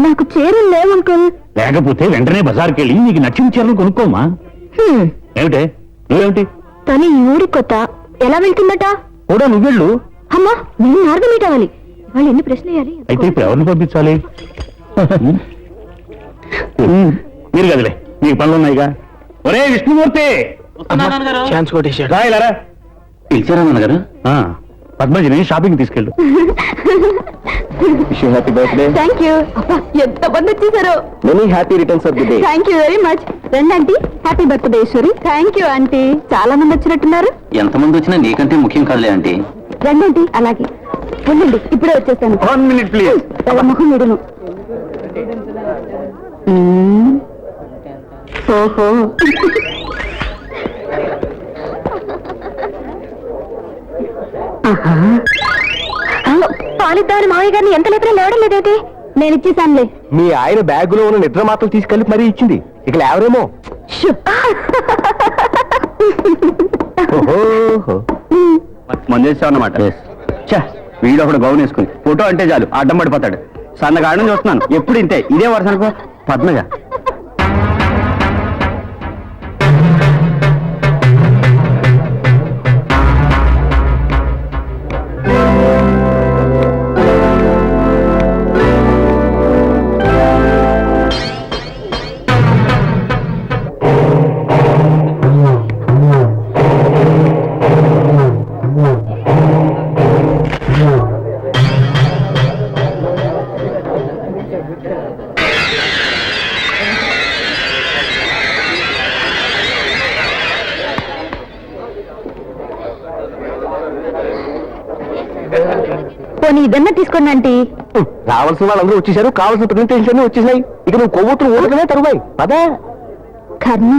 నాకు చీరలు లేవు అంకుల్. లేకపోతే వెంటనే బజార్కి వెళ్ళి నీకు నచ్చిన చీరలు కొనుక్కోమా. ఏమిటే నువ్వేమిటి? కానీ ఈ ఊరికి కొత్త. ఎలా వెళ్తుందట? కూడా నువ్వెళ్ళు. అమ్మా, నేను మార్గం మీట్ అవ్వాలి. వాళ్ళు ఎన్ని ప్రశ్నలు వేయాలి? అయితే ఇప్పుడు ఎవరిని పంపించాలి? మీరు కదలే, నీకు పనులు ఉన్నాయిగా. ఒరే విష్ణుమూర్తి, ఛాన్స్ కొట్టేశాడు. రాయలారా. పిలిచారా నాన్నగారు? పద్మజిని షాపింగ్ తీసుకెళ్ళు. Happy birthday. Thank you. ఎంత మంది వచ్చేసారు. Many happy returns of the day. Thank you very much. రండి aunty. Happy birthday Eshwari. Thank you aunty. చాలా మంది వచ్చినట్టున్నారు. ఎంతమంది వచ్చినా నీకంటే ముఖ్యం కాదులే ఆంటీ. రండి ఆంటీ. అలాగే ఉండండి, ఇప్పుడే వచ్చేసాను. 1 minute ప్లీజ్. ముఖం విడును. ఓహో, పాలిద్దామని మావయ్య గారిని ఎంత లేపినా లేవడం లేదేంటి? నేను ఇచ్చేసానులే. మీ ఆయన బ్యాగ్ లో ఉన్న నిద్ర మాత్రం తీసుకెళ్ళి మరీ ఇచ్చింది. ఇక లేవరేమో. మందేస్తావు అన్నమాట. వీడు ఒకడు గౌన్ వేసుకుని ఫోటో అంటే చాలు అడ్డం పడిపోతాడు. సన్నగాడని చూస్తున్నాను ఎప్పుడు ఇంతే. ఇదే వరుస అనుకో. పద్మజ పోనీ ఇదన్నా తీసుకోండి ఆంటీ. రావాల్సిన వాళ్ళందరూ వచ్చేసారు, కావాల్సిన ప్రెజెంటేషన్ అన్ని వచ్చేసాయి. ఇక నువ్వు కొవ్వొత్తులు ఊరకనే తరువాయి పదా. కర్మ.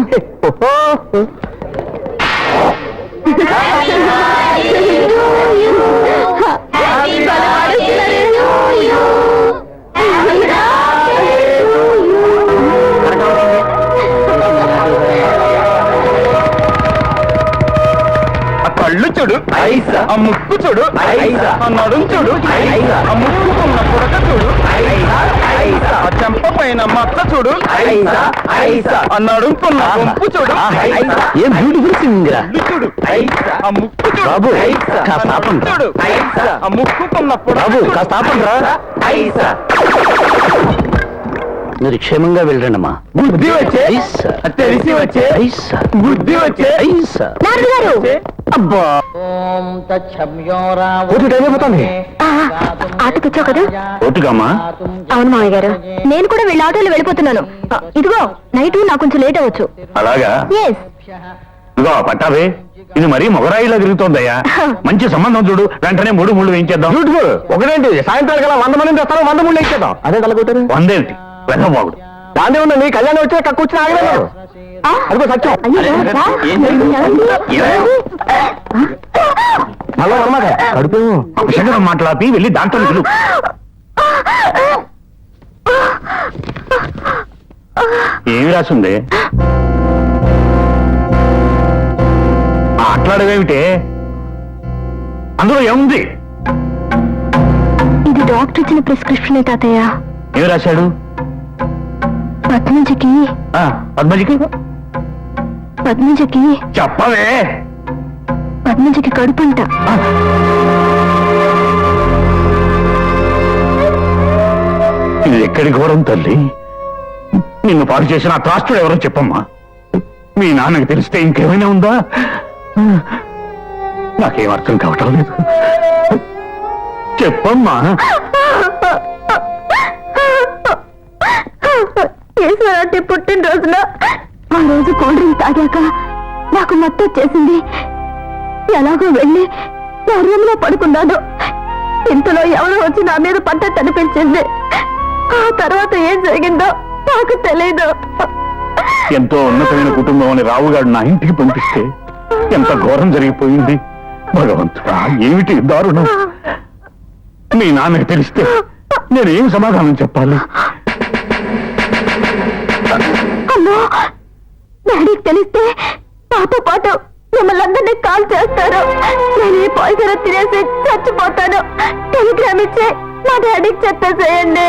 కళ్ళు చూడు, ఆ ముక్కు చూడు, ఆ నడుం చూడు, ఆ ముక్కుకున్న పుడక చూడు, ఆ చెంప పైన మచ్చ చూడు, ఆ నడుంకున్న గుంపు చూడు. ఏం బ్యూటిఫుల్ సింగింగ్ రా. చూడు, ఆ ముక్కు చూడు, బాబు, ఆ కాస్త నడుం ఆపండి. చూడు, ఆ ముక్కుకున్న పుడక బాబు, చూడు. కాస్త ఆపండి రా. మీరు క్షేమంగా వెళ్ళండమ్మా. బుద్ధి వచ్చే, తెలిసి వచ్చే, బుద్ధి వచ్చే. నారదు గారు. అబ్బా, ఓటు టైం అయిపోతుంది. ఆటకొచ్చావు కదా? ఓటుకమ్మా. అవును మామయ్య గారు, నేను కూడా వీళ్ళ ఆటోలో వెళ్ళిపోతున్నాను. ఇదిగో నైట్ నాకు కొంచెం లేట్ అవ్వచ్చు. అలాగా? ఎస్. ఇదిగో పట్టాభి, ఇది మరీ మొగరాయిలా తిరుగుతోందయ్యా. మంచి సంబంధం చూడు, వెంటనే 3 ముళ్ళు వేయించేద్దాం. బ్యూటిఫుల్. ఒకటేంటి సాయంత్రానికి అలా 100 మందిని తెస్తాను, 100 ముళ్ళు ఇచ్చేద్దాం. అదే తలకొట్టారు. 100 ఏంటి వెదవాగుడు. దాన్ని ఉందండి, కళ్యాణం వచ్చే కక్కు వచ్చిన ఆగలేదు. అదిగో సత్యం. మళ్ళీ అన్నమాట కడుపు శంకరం మాట్లాపి వెళ్ళి డాక్టర్ని పిలువు. ఏమి రాసింది? మాట్లాడవేమిటే? అందులో ఏముంది? ఇది డాక్టర్ ఇచ్చిన ప్రిస్క్రిప్షన్ తాతయ్య. ఏమి రాశాడు? పద్మజకి పద్మజకి పద్మజకి చెప్పవే. పద్మజకి కడుపంట. ఇది ఎక్కడి ఘోరం తల్లి. నిన్ను పాడు చేసిన ఆ త్రాష్టుడు ఎవరో చెప్పమ్మా. మీ నాన్నకి తెలిస్తే ఇంకేమైనా ఉందా? నాకేం అర్థం కావటం లేదు. చెప్పమ్మా. కేశవరావు పుట్టినరోజున ఆ రోజు కూల్ డ్రింక్ తాగాక నాకు మత్తు వచ్చేసింది. ఎలాగో వెళ్ళి నా రూమ్ లో పడుకున్నాను. ఇంతలో ఎవరో వచ్చి నా మీద పట్టట్టు అనిపించింది. ఆ తర్వాత ఏం జరిగిందో నాకు తెలీదు. ఎంతో ఉన్నతమైన కుటుంబం అని రావుగాడు నా ఇంటికి పంపిస్తే ఎంత ఘోరం జరిగిపోయింది. భగవంతుడా, ఏమిటి దారుణం. మీ నాన్నకి తెలిస్తే నేనేం సమాధానం చెప్పాలి? అమ్మో, డాడీకి తెలిస్తే నాతో పాటు మిమ్మల్ని అందరినీ కాల్ చేస్తారు. నేను ఈ పాయిజన్ తినేసి చచ్చిపోతాను. టెలిగ్రామ్ ఇచ్చి మా డాడీకి చెప్పేసేయండి.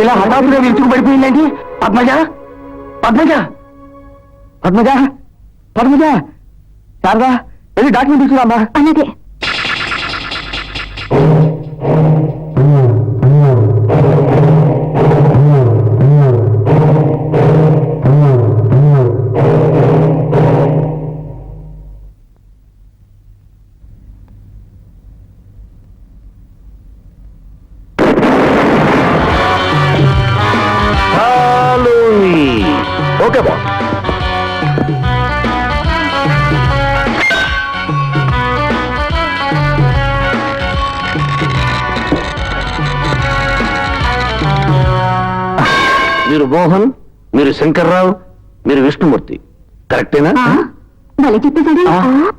ఇలా హఠాత్తుగా విరుచుకు పడిపోయిందండి. పద్మజ పద్మజ పద్మజ పద్మజ శారదా వెళ్ళి డాక్యుమెంట్ తీసుకురామ్మా. అలాగే. Okay boss. మీరు మోహన్, మీరు శంకర్రావు, మీరు విష్ణుమూర్తి, కరెక్టేనా? భలే చెప్పేశాడే.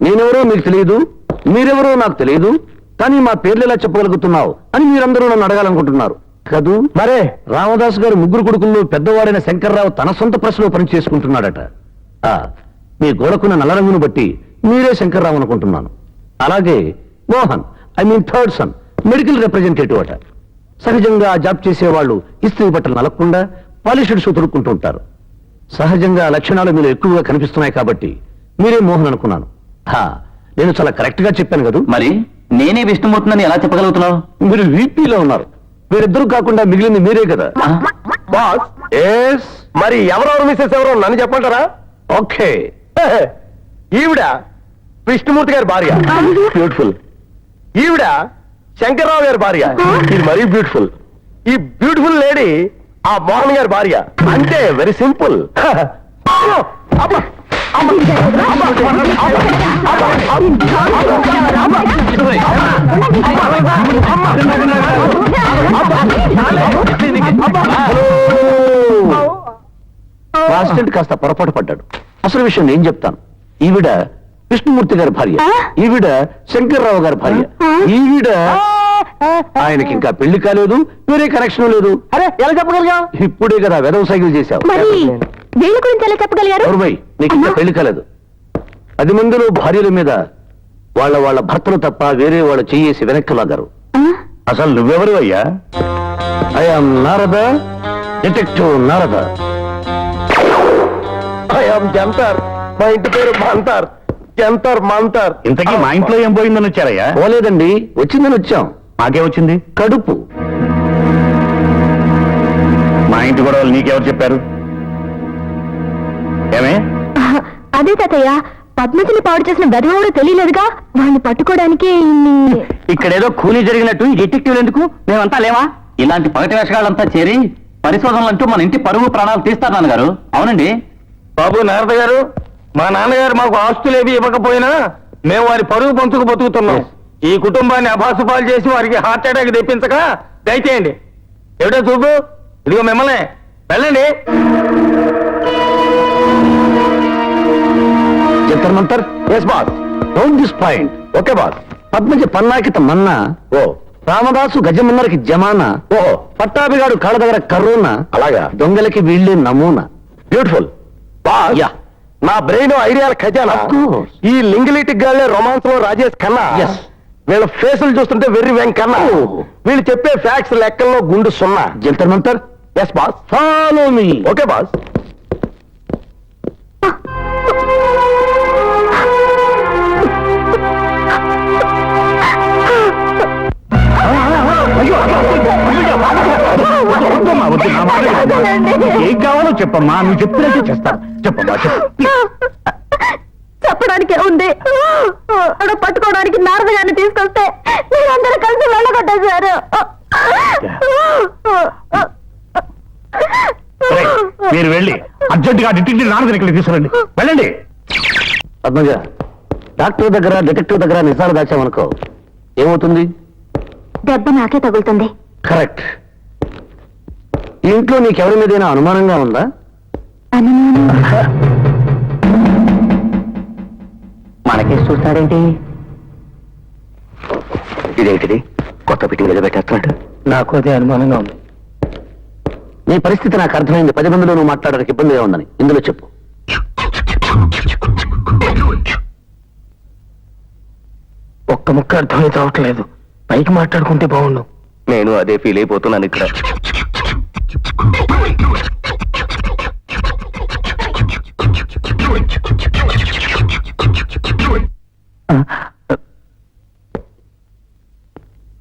నేనెవరో మీకు తెలియదు, మీరెవరో నాకు తెలియదు, కానీ మా పేర్లు ఎలా చెప్పగలుగుతున్నావు అని మీరందరూ నన్ను అడగాలనుకుంటున్నారు కదూ. మరే రామదాస్ గారు 3 కొడుకుల్లో పెద్దవాడైన శంకర్రావు తన సొంత ప్రెస్లో పని చేసుకుంటున్నాడట. మీ గోడకున్న నల్ల రంగును బట్టి మీరే శంకర్రావు అనుకుంటున్నాను. అలాగే Mohan, I mean third son, medical representative అట. సహజంగా ఆ జాబ్ చేసేవాళ్ళు ఇస్త్రీ బట్టలు నలగకుండా పాలిష్డ్ షూ తొడుక్కుంటూ ఉంటారు. సహజంగా ఆ లక్షణాలు మీలో ఎక్కువగా కనిపిస్తున్నాయి కాబట్టి మీరే మోహన్ అనుకున్నాను. నేను చాలా కరెక్ట్ గా చెప్పాను కదా. మరి నేనే విష్ణుమూర్తిని ఎలా చెప్పగలుగుతున్నావు? మీరు వీపీలో ఉన్నారు, వీరిద్దరూ కాకుండా మిగిలింది మీరే కదా. Boss yes. మరి ఎవరెవరు మిస్సెస్ ఎవరో నన్ను చెప్పంటారా? ఓకే. ఈవిడ విష్ణుమూర్తి గారి భార్య, బ్యూటిఫుల్. ఈవిడ శంకర్రావు గారి భార్య, ఇది మరీ బ్యూటిఫుల్. ఈ బ్యూటిఫుల్ లేడీ ఆ మోహన్ గారి భార్య. అంటే వెరీ సింపుల్. అసిస్టెంట్ కాస్త పొరపాటు పడ్డాడు. అసలు విషయం నేను చెప్తాను. ఈవిడ విష్ణుమూర్తి గారి భార్య, ఈవిడ శంకర్రావు గారి భార్య. ఈవిడ ఆయనకి ఇంకా పెళ్లి కాలేదు, వేరే కనెక్షన్ లేదు. అరే ఎలా చెప్పగలిగా? ఇప్పుడే కదా వెదవ సైకిల్ చేశావు. మరి వీళ్ళ గురించి ఎలా చెప్పగలిగారు? ఎవరుమై నీకు ఇంకా పెళ్లి కాలేదు. 10 మందిలో భార్యల మీద వాళ్ళ భర్తలు తప్ప వేరే వాళ్ళు చెయ్యేసి వెనక్కి లాగారు. అసలు నువ్వెవరు అయ్యా? I'm Narada, detective Narada. I'm Jantar, మా ఇంటి పేరు మంతర్. జంతర్ మంతర్. ఇంతకీ మా ఇంట్లో ఏం పోయిందని వచ్చారయ్యా? పోలేదండి, వచ్చిందని వచ్చాం. మాకే వచ్చింది? కడుపు. మా ఇంటి గొడవలు నీకెవరు చెప్పారు? ఏమే? అదే తాతయ్య, పద్మజని పాడు చేసిన వెధవడు తెలియలేదుగా, వాడిని పట్టుకోవడానికి ఇక్కడేదో కూలీ జరిగినట్టు ఈ డిటెక్టివ్లు ఎందుకు? మేమంతా లేవా? ఇలాంటి పగటి వేషగాళ్ళంతా చేరి పరిశోధనలంటూ మన ఇంటి పరువు ప్రాణాలు తీస్తారు నాన్నగారు. అవునండి బాబు. నారద గారు, మా నాన్నగారు మాకు ఆస్తులేవి ఇవ్వకపోయినా మేము వారి పరువు పంచుకు బతుకుతున్నాం. ఈ కుటుంబాన్ని అభాసుపాలు చేసి వారికి హార్ట్ అటాక్ తెప్పించక దయచేయండి. ఎవడో చూపు, ఇదిగో మిమ్మల్ని. వెళ్ళండి. జంతర్ yes boss. Don't this point. Okay boss. Padmaja పన్నాకిత మన్నా. ఓ. రామదాసు గజమున్నరికి జమానా. ఓహో. పట్టాభిగాడు కాళ్ళ దగ్గర కరోనా. అలాగా. దొంగలకి వీళ్ళే నమూనా. Beautiful boss. యా. నా బ్రెయిన్ ఐడియాల ఖజానా. ఈ లింగిలిటిక్ గాళ్ళే రొమాన్స్ లో రాజేష్ ఖన్నా. వీళ్ళ ఫేసులు చూస్తుంటే వెర్రి వెంకన్నా. వీళ్ళు చెప్పే ఫ్యాక్ట్స్ లెక్కల్లో గుండు సున్నా. జంతర్ మంతర్. Yes boss. Follow me. Okay boss. ఏం కావాలో చెప్పమ్మా, నువ్వు చెప్పినట్టే చేస్తాను. చెప్పమ్మా చెప్పడానికి ఉంది. పట్టుకోవడానికి నారద గారిని తీసుకొస్తే మీరందరూ కలిసి వెళ్ళగొట్టేశారు. మీరు వెళ్ళి అర్జెంటుగా డిటెక్టివ్ నాన్న దగ్గరికి తీసుకురండి. వెళ్ళండి. పద్మజ, డాక్టర్ దగ్గర డిటెక్టివ్ దగ్గర నిజాలు దాచామనుకో ఏమవుతుంది? దెబ్బ నాకే తగులుతుంది. కరెక్ట్. ఇంట్లో నీకెవరి మీదైనా అనుమానంగా ఉందా? మనకేసి చూస్తాడేంటి? ఇదేంటిది? కొత్త పిటింగ్ మీద పెట్టేస్తున్నట్టు. నాకు అదే అనుమానంగా ఉంది. నీ పరిస్థితి నాకు అర్థమైంది. 10 మందిలో నువ్వు మాట్లాడడానికి ఇబ్బందిగా ఉందని. ఇందులో చెప్పు. ఒక్క ముక్క అర్థమై రావట్లేదు. పైకి మాట్లాడుకుంటే బాగుండు. నేను అదే ఫీల్ అయిపోతున్నాను ఇక్కడ.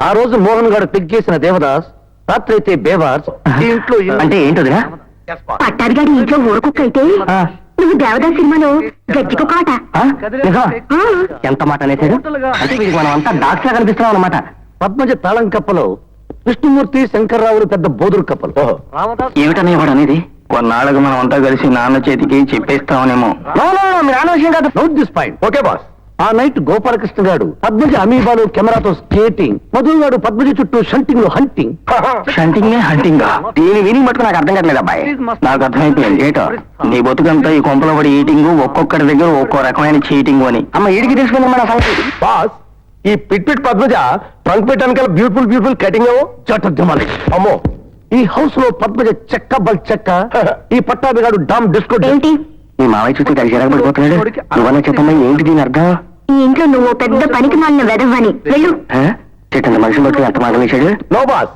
ఆ రోజు మోహన్ గారు పిక్ చేసిన దేవదాస్, రాత్రి అయితే బేవార్స్. ఈ ఇంట్లో అంటే ఏంటదిరా? పట్టారిగాడి ఇంట్లో ఊరకుక్క అయితే నువ్వు దేవదాస్ సినిమాలో గజ్జికొక ఆట. ఎంత మాట అనేసాడు? అంటే వీడికి మనం అంతా డాక్స్ లా కనిపిస్తున్నాం అన్నమాట. పద్మజ తాళం కప్పలో విష్ణుమూర్తి శంకర్రావులు పెద్ద బోదురు కప్పలు. ఏమిటనే వాడు అనేది? కొన్నాళ్ళకు మనం అంతా కలిసి నాన్న చేతికి చెప్పేస్తామనేమో. మీరు నాన్న విషయం కాదు. Note this point. Okay boss. ఆ నైట్ గోపాలకృష్ణ గారు పద్మజ అమీబాలు కెమెరాతో స్కేటింగ్, మధు గారు పద్మజ చుట్టూ షంటింగ్ లో హంటింగ్. షంటింగ్ హంటింగ్ దీని విని మటుకు నాకు అర్థం కావట్లేదు అబ్బాయి. నాకు అర్థమైపోయింది. ఏటో నీ బతుకంతా ఈ కొంపలో పడి ఈటింగ్, ఒక్కొక్కరి దగ్గర ఒక్కో రకమైన చీటింగ్ అని. అమ్మ ఈడికి తెలుసుకుందాం మన సంగతి. బాస్, ఈ పిట్ పిట్ పద్మజ ట్రంక్ పెట్టానికల్ బ్యూటిఫుల్ బ్యూటిఫుల్ కటింగ్ చట్టుద్యమాలి. అమ్మో, ఈ హౌస్ లో పద్మజ చెక్క బల్ చెక్క, ఈ పట్టాభిగాడు డామ్ డిస్కో. ఏంటి నీ మావయ్య చూస్తే దానికి జరగబడిపోతున్నాడు. నువ్వన్నా చెప్పమ్మా, ఏంటి దీని అర్థం? ఈ ఇంట్లో నువ్వు పెద్ద పనికి మాలిన వెదవ్వని. వెళ్ళు. చెట్టంత మనిషి బట్టి ఎంత మాగలేశాడు? నో బాస్,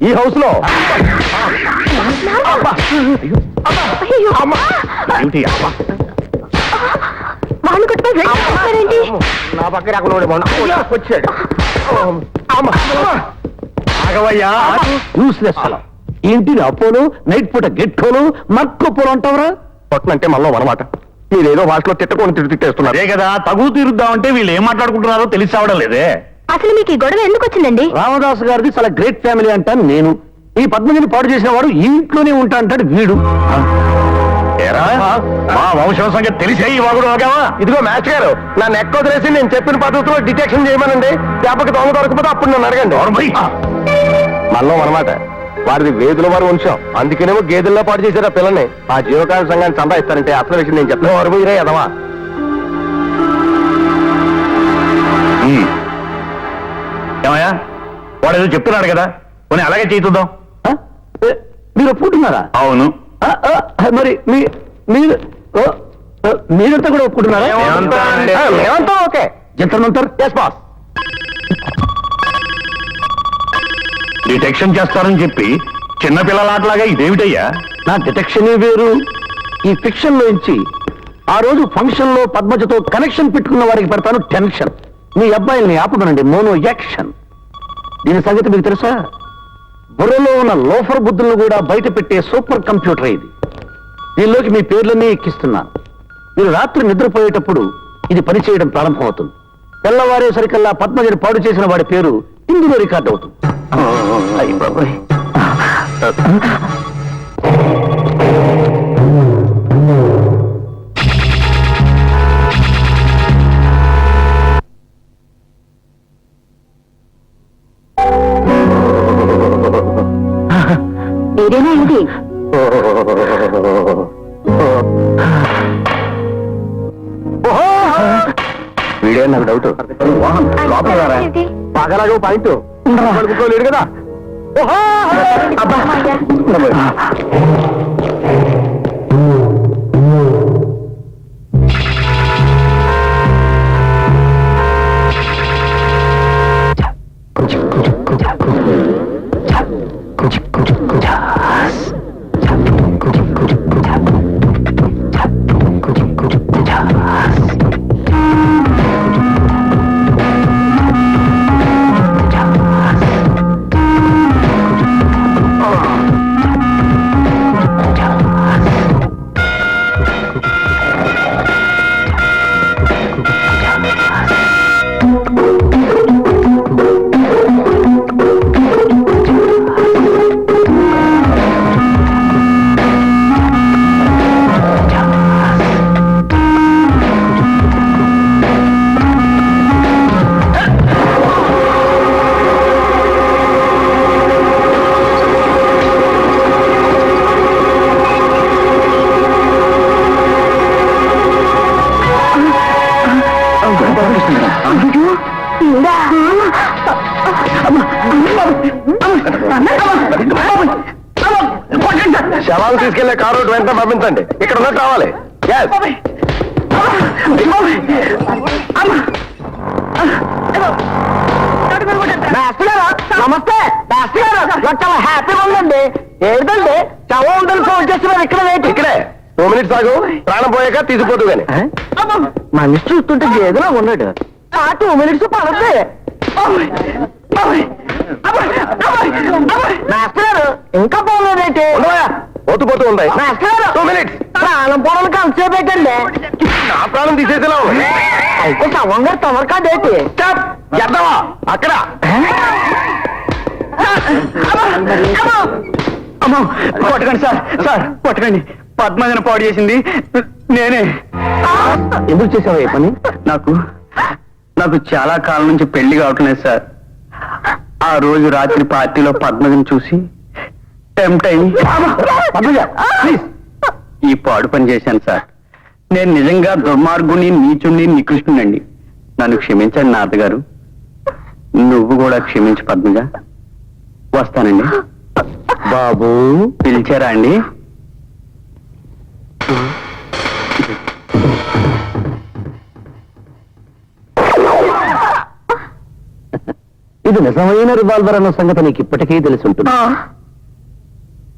ఈ హౌస్ లో వాళ్ళు కొట్టుకోండి. నా పక్కన అక్కడ వచ్చాడు. ఏంటి అపోలో నైట్ పూట గెట్టోలు మక్కుపోలు అంటావరా? పొట్టనంటే మళ్ళీ అనమాట. మీరేదో భాషలో తిట్టకొని తిట్టేస్తున్నారు. అదే కదా, తగు తీరుద్దామంటే వీళ్ళు ఏం మాట్లాడుకుంటున్నారో తెలిసి అవడం లేదే. అసలు మీకు ఈ గొడవ ఎందుకు వచ్చిందండి? రామదాస్ గారిది చాలా గ్రేట్ ఫ్యామిలీ అంటాను నేను. ఈ పద్మజని పాడు చేసిన వాడు ఈ ఇంట్లోనే ఉంటా అంటాడు వీడు. మా వంశం సంగతి తెలిసే ఈ వాగుడు ఓకేవా? ఇదిగో మ్యాచ్ గారు, నన్ను ఎక్కువ వదిలేసి నేను చెప్పిన పద్ధతిలో డిటెక్షన్ చేయమనండి. దెబ్బకి దొంగ దొరకపోతే అప్పుడు నన్ను అడగండి. మళ్ళీ అనమాట. వారిది వేదుల వారు వంశం, అందుకేనేమో గేదెల్లో పాటు చేశారు ఆ పిల్లని. ఆ జీవకాల సంఘాన్ని సంపాదిస్తారంటే అసలు విషయం నేను చెప్పిన వారు మీరే ఎదవా. ఏమయ్యా, వాడు ఏదో చెప్తున్నాడు కదా, పోనీ అలాగే చేద్దాం. మీరు ఒప్పుకుంటున్నారా? అవును. మరి మీరు మీరంతా కూడా ఒప్పుకుంటున్నారా? మేమంతా ఓకే. జంతర్ ఎస్ బాస్. డిటెక్షన్ చేస్తారని చెప్పి చిన్నపిల్లలాట్లాగా ఇదేమిటయ్యా? నా డిటెక్షన్ వేరు. ఈ ఫిక్షన్ లోంచి ఆ రోజు ఫంక్షన్ లో పద్మజతో కనెక్షన్ పెట్టుకున్న వారికి పెడతాను టెన్షన్. మీ అబ్బాయిల్ని ఆపమనండి, మోనో యాక్షన్. దీని సంగతి మీకు తెలుసా? బుర్రలో ఉన్న లోఫర్ బుద్ధులను కూడా బయట పెట్టే సూపర్ కంప్యూటర్ ఇది. దీనిలోకి మీ పేర్లన్నీ ఎక్కిస్తున్నాను. మీరు రాత్రి నిద్రపోయేటప్పుడు ఇది పనిచేయడం ప్రారంభమవుతుంది. తెల్లవారేసరికల్లా పద్మజని పాడు చేసిన వాడి పేరు ఇందులో రికార్డ్ అవుతుంది. అయ్య బాబోయ్. ఏదైనా ఇది వీడే నాకు డౌట్. బాగాలాగో పాయింట్ లేడు కదా. శవాలు తీసుకెళ్లే కారు వెంటనే పంపించండి. ఇక్కడ ఉన్నట్టు రావాలి. నమస్తే చాలా హ్యాపీగా ఉందండి. ఏంటండి శవం ఉంటుంది ఫోన్ చేస్తున్నారు. ఇక్కడ వెయిట్. ఇక్కడే 2 minutes ఆగు. ప్రాణం పోయాక తీసిపోతూ గాని. మనిషి చూస్తుంటే ఏదైనా ఉన్నాడు. 2 minutes పడద్ది. ఇంకా పోలేదేంటి? పోతూ ఉంటాయి. 2 minutes. ప్రాణం పోవడానికి అంతే పెట్టండి. నా ప్రాణం తీసేసేలా అయితే శవం గారు తమరు కాదేంటి? ఎద్దవా అక్కడ కొట్టకండి సార్, సార్ కొట్టకండి. పద్మజన పాడు చేసింది నేనే. ఎందుకు చేసావు ఏ పని? నాకు చాలా కాలం నుంచి పెళ్లి కావట్లేదు సార్. ఆ రోజు రాత్రి పార్టీలో పద్మజను చూసి టెంప్ట్ అయ్యి ఈ పాడు పని చేశాను సార్. నేను నిజంగా దుర్మార్గుని, నీచుణ్ణి, నికృష్ణునండి. నన్ను క్షమించండి నాన్నగారు. నువ్వు కూడా క్షమించు పద్మజ. వస్తానండి. బాబు పిలిచారా అండి? ఇది నిజమైన రివాల్వర్ అన్న సంగతి నీకు ఇప్పటికీ తెలిసి ఉంటుంది.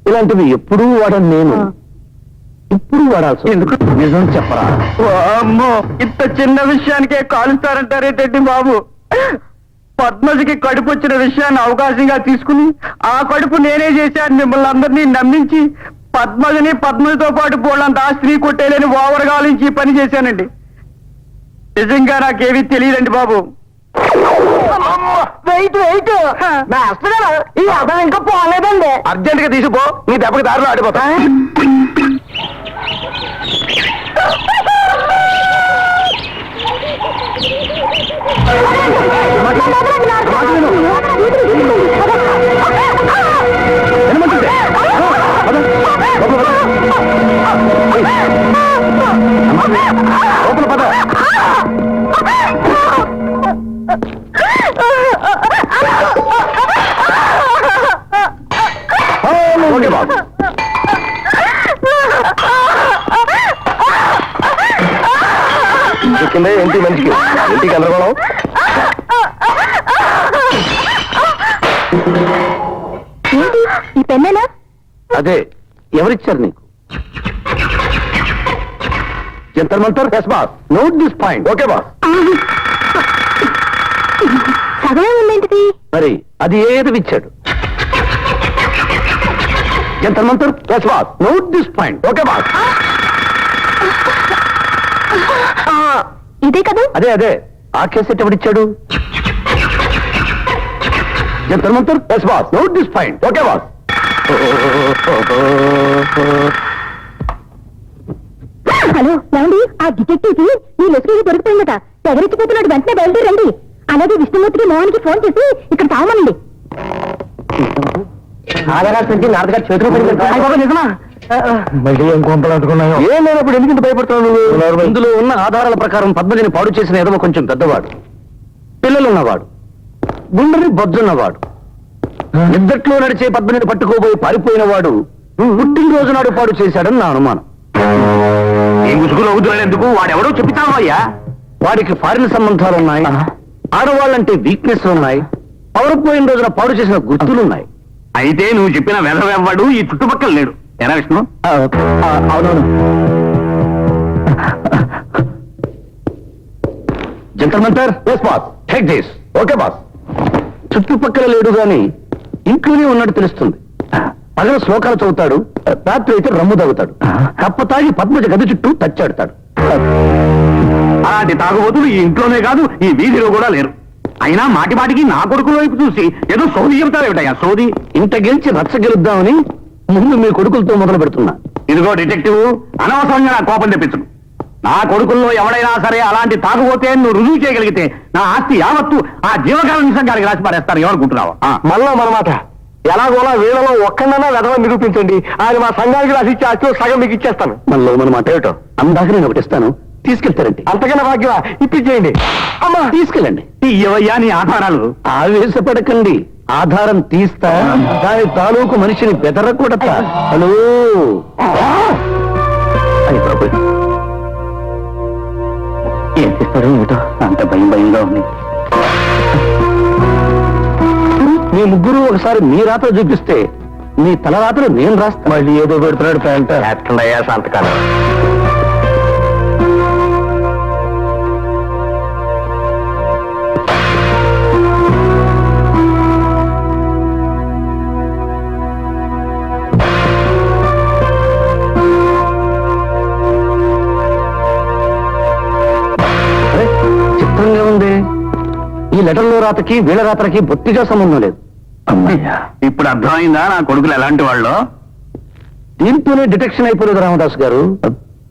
ఇలాంటివి ఎప్పుడూ వాడను నేను. ఇప్పుడు వాడాల్సి ఎందుకు? నిజం చెప్పరా? అమ్మో, ఇంత చిన్న విషయానికే కాలుస్తారంటారేంటండి బాబు? పద్మజకి కడుపు వచ్చిన విషయాన్ని అవకాశంగా తీసుకుని ఆ కడుపు నేనే చేశాను మిమ్మల్ని అందరినీ నమ్మించి పద్మజతో పాటు పోలంత ఆ స్త్రీ కొట్టేలేని ఓవర్గా ఆలోచించి పని చేశానండి. నిజంగా నాకేమీ తెలియదండి బాబు. వెయిట్ ఈ అర్థం ఇంకా పోలేదండి. అర్జెంట్ గా తీసిపో. నీ దెబ్బకి దారిలో ఆడిపోతా. ఓకే బాబు. కింద ఏంటి మనిషికి ఇంటికి అందరగోళం. ఈ పెన్నేనా? అదే ఎవరిచ్చారు నీకు? జంతర్ మంతర్. Yes boss. Note this point. Okay boss. సగమే ఉందేంటిది? మరి అది ఏది ఇచ్చాడు? జంతర్ మంతర్. Yes boss. Note this point. Okay boss. ఇదే కదా? అదే అదే ఆ కేసెట్ ఎవడిచ్చాడు? జంతర్ మంతర్. Yes boss. Note this point. Okay boss. Hello ఏమండి, ఆ డిటెక్టివ్ కి మీ లెస్కీ దొరికిపోయిందట. ఎగరెత్తిపోతున్నాడు, వెంటనే బయలుదేరండి. అలాగే విష్ణుమూర్తికి మోహన్కి ఫోన్ చేసి ఇక్కడ తావమనండి. ఆధారాలు పెంచి నాటగారు చేతులు నిజమా? మళ్ళీ ఏం కొంపలంటుకున్నాయో. ఏం లేనప్పుడు ఎందుకు భయపడుతున్నావు? ఇందులో ఉన్న ఆధారాల ప్రకారం పద్మజని పాడు చేసిన ఎదవ కొంచెం పెద్దవాడు, పిల్లలున్నవాడు, గుండెని బొజ్జున్నవాడు, నిద్దట్లో నడిచే పద్మజని పట్టుకోబోయి పారిపోయిన వాడు పుట్టినరోజు నాడు పాడు చేశాడని నా అనుమానం. ఈ ముసుగులో అవుతున్నాడెందుకు? వాడెవడో చెప్తావయ్యా. వాడికి ఫారిన్ సంబంధాలున్నాయి, ఆడవాళ్ళంటే వీక్నెస్ ఉన్నాయి, పవరపోయిన రోజున పాడు చేసిన గుర్తులున్నాయి. అయితే నువ్వు చెప్పిన వెధవెవ్వడు ఈ చుట్టుపక్కల లేడు. ఎరా విష్ణు? అవునవును. జంతర్ మంతర్. Yes boss. Take this. Okay boss. చుట్టుపక్కల లేడు గాని ఇంట్లోనే ఉన్నట్టు తెలుస్తుంది. పగల శ్లోకాలు చదువుతాడు, రాత్రి అయితే రమ్ము తాగుతాడు. కప్ప తాగి పద్మజ గది చుట్టూ తచ్చాడుతాడు. అలాంటి తాగుబోతులు ఈ ఇంట్లోనే కాదు ఈ వీధిలో కూడా లేరు. అయినా మాటి మాటికి నా కొడుకుల వైపు చూసి ఏదో సోది చెప్తారేమిటయ్యా సోది? ఇంత గెలిచి రచ్చ గెలుద్దామని ముందు మీ కొడుకులతో మొదలు పెడుతున్నా. ఇదిగో డిటెక్టివ్, అనవసరంగా నా కోపం తెప్పించు. నా కొడుకుల్లో ఎవడైనా సరే అలాంటి తాగుబోతే నువ్వు రుజువు చేయగలిగితే నా ఆస్తి యావత్తు ఆ జీవకాల నిజంగానికి రాసి పారేస్తాను. ఏమనుకుంటున్నావా? మళ్ళా మనమాట ఎలాగోలా వీళ్ళలో ఒక్కడన్నా వెధవ నిరూపించండి. ఆయన మా సంఘానికి రాసిచ్చి ఆస్తిలో సగం మీకు ఇచ్చేస్తాను. మనలో మనమాట ఏమిటో అందాక నేను ఒకటి ఇస్తాను, తీసుకెళ్తారండి. అంతకన్నా భాగ్యమా? ఇప్పించేయండి. అమ్మా తీసుకెళ్ళండి. ఇయ్యవయ్యా నీ ఆధారాలు. ఆవేశపడకండి, ఆధారం తీస్తా, దాని తాలూకు మనిషిని బెదరకూడతా. హలో అని బాబు ఏం చేస్తారో ఏమిటో అంత భయంగా ఉంది. మీ ముగ్గురు ఒకసారి మీ రాత్ర చూపిస్తే మీ తల రాత్ర నేను రాస్తా. మళ్ళీ ఏదో పెడుతున్నాడు ప్యాంట్. అయ్యా సంతకాలం. చిత్రంగా ఉంది. ఈ లెటర్లో రాతకి వీళ్ళ రాత్రకి బొత్తిగా సంబంధం లేదు. అమ్మయ్యా, ఇప్పుడు అర్థమైందా నా కొడుకులు ఎలాంటి వాళ్ళు? దీంతోనే డిటెక్షన్ అయిపోలేదు రామదాస్ గారు.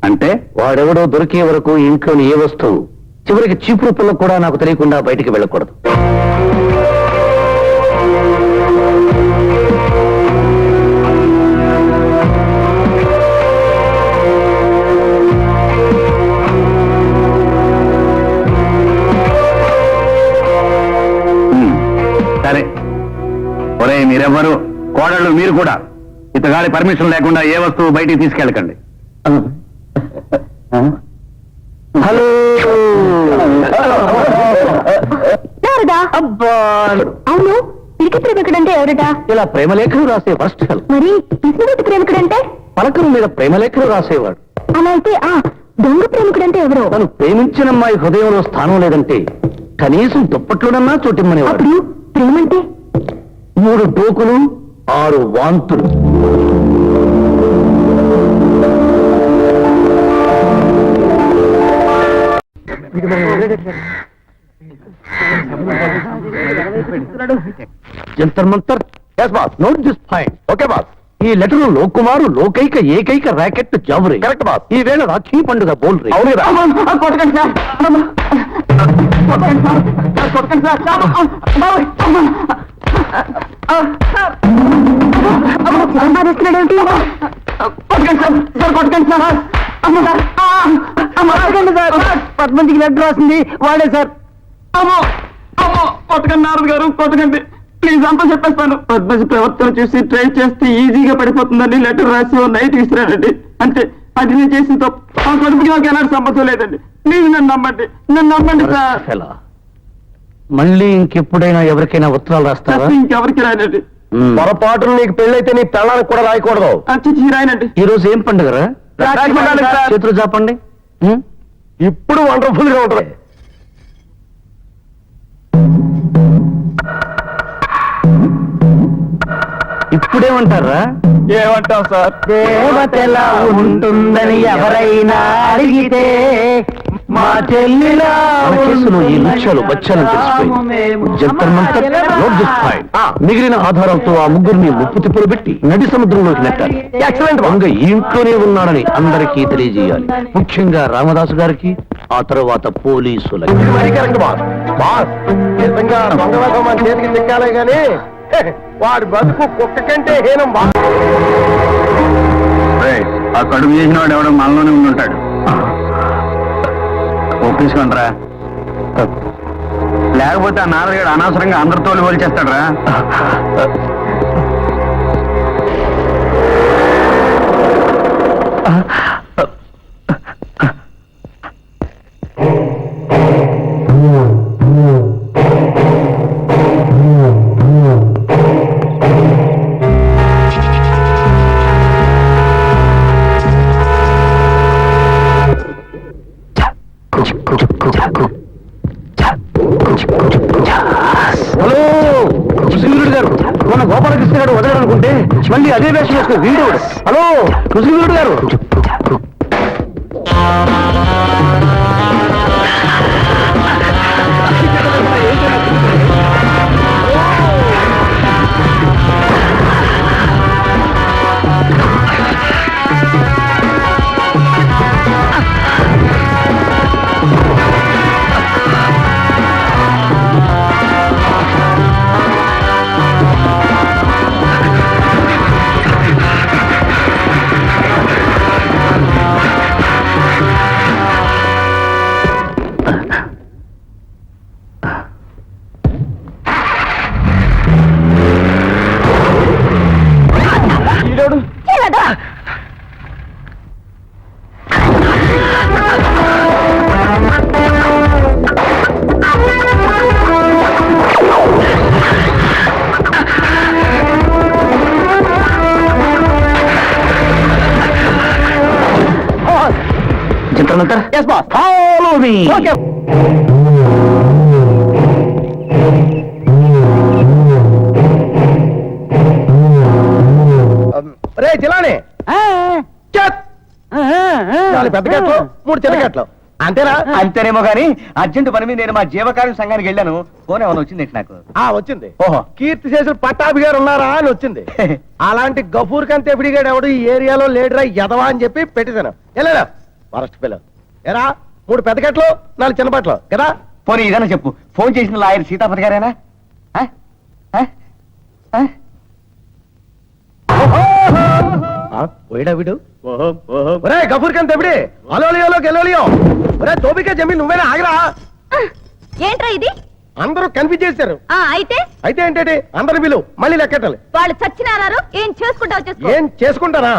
అంటే వాడెవడో దొరికే వరకు ఇంట్లోని ఏ వస్తువు చివరికి చీపురు పుల్ల కూడా నాకు తెలియకుండా బయటికి వెళ్ళకూడదు. సరే, ఒరే మీరెవ్వరు కోడళ్ళు మీరు కూడా ఇతగాడి పర్మిషన్ లేకుండా ఏ వస్తువు బయటికి తీసుకెళ్ళకండి. హలో అబ్బా, అవును పిరికి ప్రేమికుడంటే ఎవరడా? ఇలా ప్రేమలేఖలు రాసే ఫస్ట్ హెల్. మరి విష్ణుమూర్తి ప్రేమికుడంటే? పలకల మీద ప్రేమలేఖలు రాసేవాడు. అలా అయితే ఆ దొంగ ప్రేమికుడంటే ఎవరో? తను ప్రేమించిన అమ్మాయి హృదయంలో స్థానం లేదంటే కనీసం దుప్పట్లోనన్నా చోటిమ్మనేవాడు. అప్పుడు ప్రేమంటే 3 డోకులు 6 వాంతులు. జంతర్ మంతర్. Yes boss. Note this point. Okay boss. ఈ లెటర్ లోకుమారు లోకైక ఏకైక ర్యాకెట్ జాబరీ. Correct boss. ఈ వేళ రాఖీ పండుగ బోల్రీ. అవును కదా? పద్మంతికి లెటర్ రాసింది వాడే సార్. అమ్మో అమ్మో, కొట్టకండి నారదు గారు, కొట్టకండి ప్లీజ్. అంతా చెప్పేస్తాను. పద్మజ ప్రవర్తన చూసి ట్రై చేస్తే ఈజీగా పడిపోతుందని లెటర్ రాసి నైట్ ఇస్తున్నానండి. అంటే అది నేను చేసిన తప్పు. ఆ కడుపుకి నాకు ఎలాంటి సంబంధం లేదండి. ప్లీజ్ నన్ను నమ్మండి, నన్ను నమ్మండి సార్. మళ్ళీ ఇంకెప్పుడైనా ఎవరికైనా ఉత్తరాలు రాస్తావా? ఇంకెవరికి రాయనండి. పొరపాటును నీకు పెళ్ళైతే నీ పెళ్ళానికి కూడా రాయకూడదు. అచ్చి రాయనండి. ఈ రోజు ఏం పండుగరా? రాఖీ పండుగ సార్. చేతులు చాపండి. ఇప్పుడు వండర్ఫుల్ గా ఉంటుంది. ఇప్పుడేమంటారా? ఏమంటావు సార్? దేవతలా ఉంటుందని ఎవరైనా అడిగితే మన కేసులో ఈ లక్ష్యాలు బచ్చాలని తెలిసిపోయింది. Jantar Mantar, note this point. మిగిలిన ఆధారాలతో ఆ ముగ్గురిని ముప్పు తిప్పులు పెట్టి నడి సముద్రంలోకి నెట్టాలి. ఎక్సలెంట్. వంగ ఈ ఇంట్లోనే ఉన్నాడని అందరికీ తెలియజేయాలి, ముఖ్యంగా రామదాసు గారికి, ఆ తర్వాత పోలీసులకి. నిజంగా దొంగవేషం మన చేతికి చిక్కాలే గాని వాడి బతుకు కుక్క కంటే హీనం. ఆ కడుపు చేసిన వాడు ఎవడో మనలోనే ఉండుంటాడు. ఒప్పించుకోండిరా, లేకపోతే ఆ నాన్నగారు అనవసరంగా అందరితో పోల్చేస్తాడరా. హలో కృష్ణవీరుడు గారు, మన గోపాలకృష్ణ గారు వదలనుకుంటే మళ్ళీ అదే వేషం వేసుకుని వీడు. హలో కృష్ణవీరుడు గారు. Yes, boss. Follow me. Okay. రే జిలాని, పెద్ద గట్లు 3 చిన్న గట్లు అంతేనా? అంతేనేమో గానీ అర్జెంట్ పని మీద నేను మా జీవకార్య సంఘానికి వెళ్ళాను. ఫోన్ ఏమైనా వచ్చింది నాకు? వచ్చింది. ఓహో. కీర్తి శేషులు పట్టాభి గారు ఉన్నారా అని వచ్చింది. అలాంటి గఫూర్ కంతే ఎపిడిగాడు ఎవడు ఈ ఏరియాలో లేడురా ఎదవా అని చెప్పి పెట్టేశాను. వెళ్ళరా ఫారెస్ట్ పిల్ల. ఎరా 3 పెద్ద గట్లు 4 చిన్న బట్టలు కదా. పోనీ ఇదన్నా చెప్పు, ఫోన్ చేసిన లాయర్ సీతాపతి గారేనా? పోయిడా వీడు? ఒరే గఫూర్ కంతే ఎపిడి అలోలియోలో గెలోలియో. ఒరే తోబికే జమీన్ నువ్వేనా? ఆగరా. ఏంట్రా ఇది? అందరూ కన్ఫ్యూజ్ చేశారు. అయితే అయితే ఏంటంటే అందరు వీళ్ళు మళ్ళీ లెక్కటాలి. వాళ్ళు చచ్చినారు. ఏం చేసుకుంటావు? ఏం చేసుకుంటారా?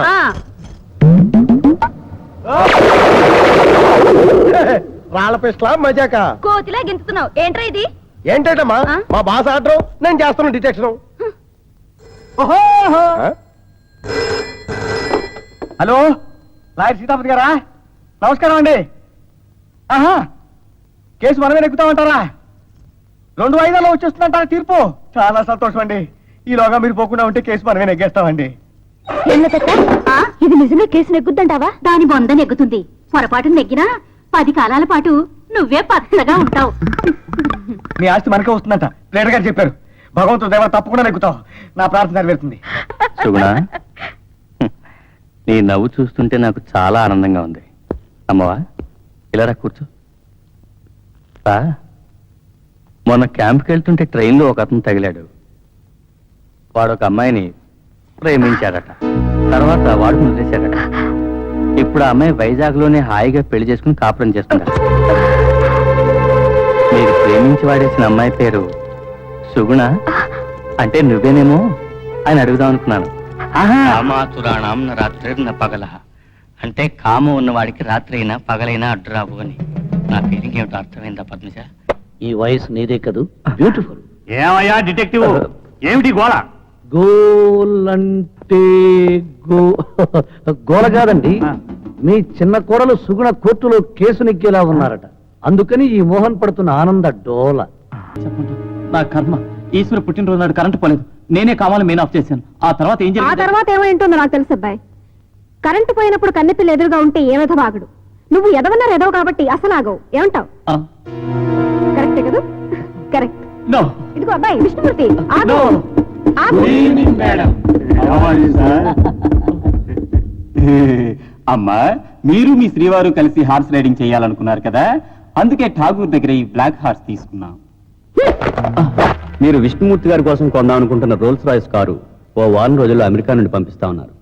రాళ్ళ పిస్టలా మజాక? కోతిలా గింతుతున్నావు. ఏంట్రా ఇది? ఏంటమ్మా మా బాస్ ఆర్డర్, నేను చేస్తున్నా డిటెక్షన్. హలో, లాయర్ సీతాపతి గారా? నమస్కారం అండి. కేసు మనమే నెక్కుతామంటారా? 2 వాయిదాల్లో వచ్చేస్తుందంటారా తీర్పు? చాలా సంతోషం అండి. ఈలోగా మీరు పోకుండా ఉంటే కేసు మనమే నెగ్గేస్తామండి. ఇది నిజమే కేసు నెగ్గుద్దంటావా? దాని బొంద నెగ్గుతుంది. పొరపాటు నెగ్గినా 10 కాలాల పాటు నువ్వే పచ్చగా ఉంటావు. మీ ఆస్తి మనకే వస్తుందంట ప్లేటర్ గారు చెప్పారు. భగవంతుడు దేవ తప్పకుండా నెగ్గుతావు. నా ప్రార్థన నెరవేరుతుంది. సుగుణ, నీ నవ్వు చూస్తుంటే నాకు చాలా ఆనందంగా ఉంది. అమ్మవా, ఇలా రా, కూర్చో. మొన్న క్యాంప్కి వెళ్తుంటే ట్రైన్లో ఒక అతను తగిలాడు. వాడు ఒక అమ్మాయిని ప్రేమించాడట. తర్వాత వాడు వదిలేశాడట. ఇప్పుడు ఆ అమ్మాయి వైజాగ్లోనే హాయిగా పెళ్లి చేసుకుని కాపురం చేస్తున్నాడు. మీరు ప్రేమించి వాడేసిన అమ్మాయి పేరు సుగుణ అంటే నువ్వేనేమో అని అడుగుదాం అనుకున్నాను. కామాతురాణం రాత్రి పగల అంటే కామం ఉన్నవాడికి రాత్రి అయినా పగలైనా అడ్డురావు అని. నా ఫీలింగ్ ఏమిటో అర్థమైందా పద్మజ? ఈ వాయిస్ నీదే కదూ? బ్యూటిఫుల్. ఏమయ్యా డిటెక్టివ్, ఏమిటి గోళ? గోలంటే గోల కాదండి. మీ చిన్న కోడలు సుగుణ కోర్టులో కేసు నెగ్గేలా ఉన్నారట. అందుకని ఈ మోహన్ పడుతున్న ఆనంద డోల. నా కర్మ, ఈశ్వర పుట్టినరోజు నాడు కరెంటు పోలేదు. నేనే కావాలి మెయిన్ ఆఫ్ చేశాను. ఆ తర్వాత ఏం ఆ తర్వాత ఏమైంటుందో నాకు తెలుసు అబ్బాయి. కరెంటు పోయినప్పుడు కన్నెపిల్ల ఎదురుగా ఉంటే ఏ విధ వాగడు. నువ్వు ఎదవన్నారు ఎదవ కాబట్టి అసలు ఆగవు. ఏమంటావు? కరెక్టే కదా? కరెక్ట్. నో ఇదిగో అబ్బాయి విష్ణుమూర్తి ఆగు. నో ఆగు. మేడం అమ్మా, మీరు మీ శ్రీవారు కలిసి హార్స్ రైడింగ్ చేయాలనుకున్నారు కదా, అందుకే ఠాగూర్ దగ్గర ఈ బ్లాక్ హార్స్ తీసుకున్నాం. మీరు విష్ణుమూర్తి గారి కోసం కొందాం అనుకుంటున్న రోల్స్ రాయ్స్ కారు ఓ వారం రోజుల్లో అమెరికా నుండి పంపిస్తా ఉన్నారు.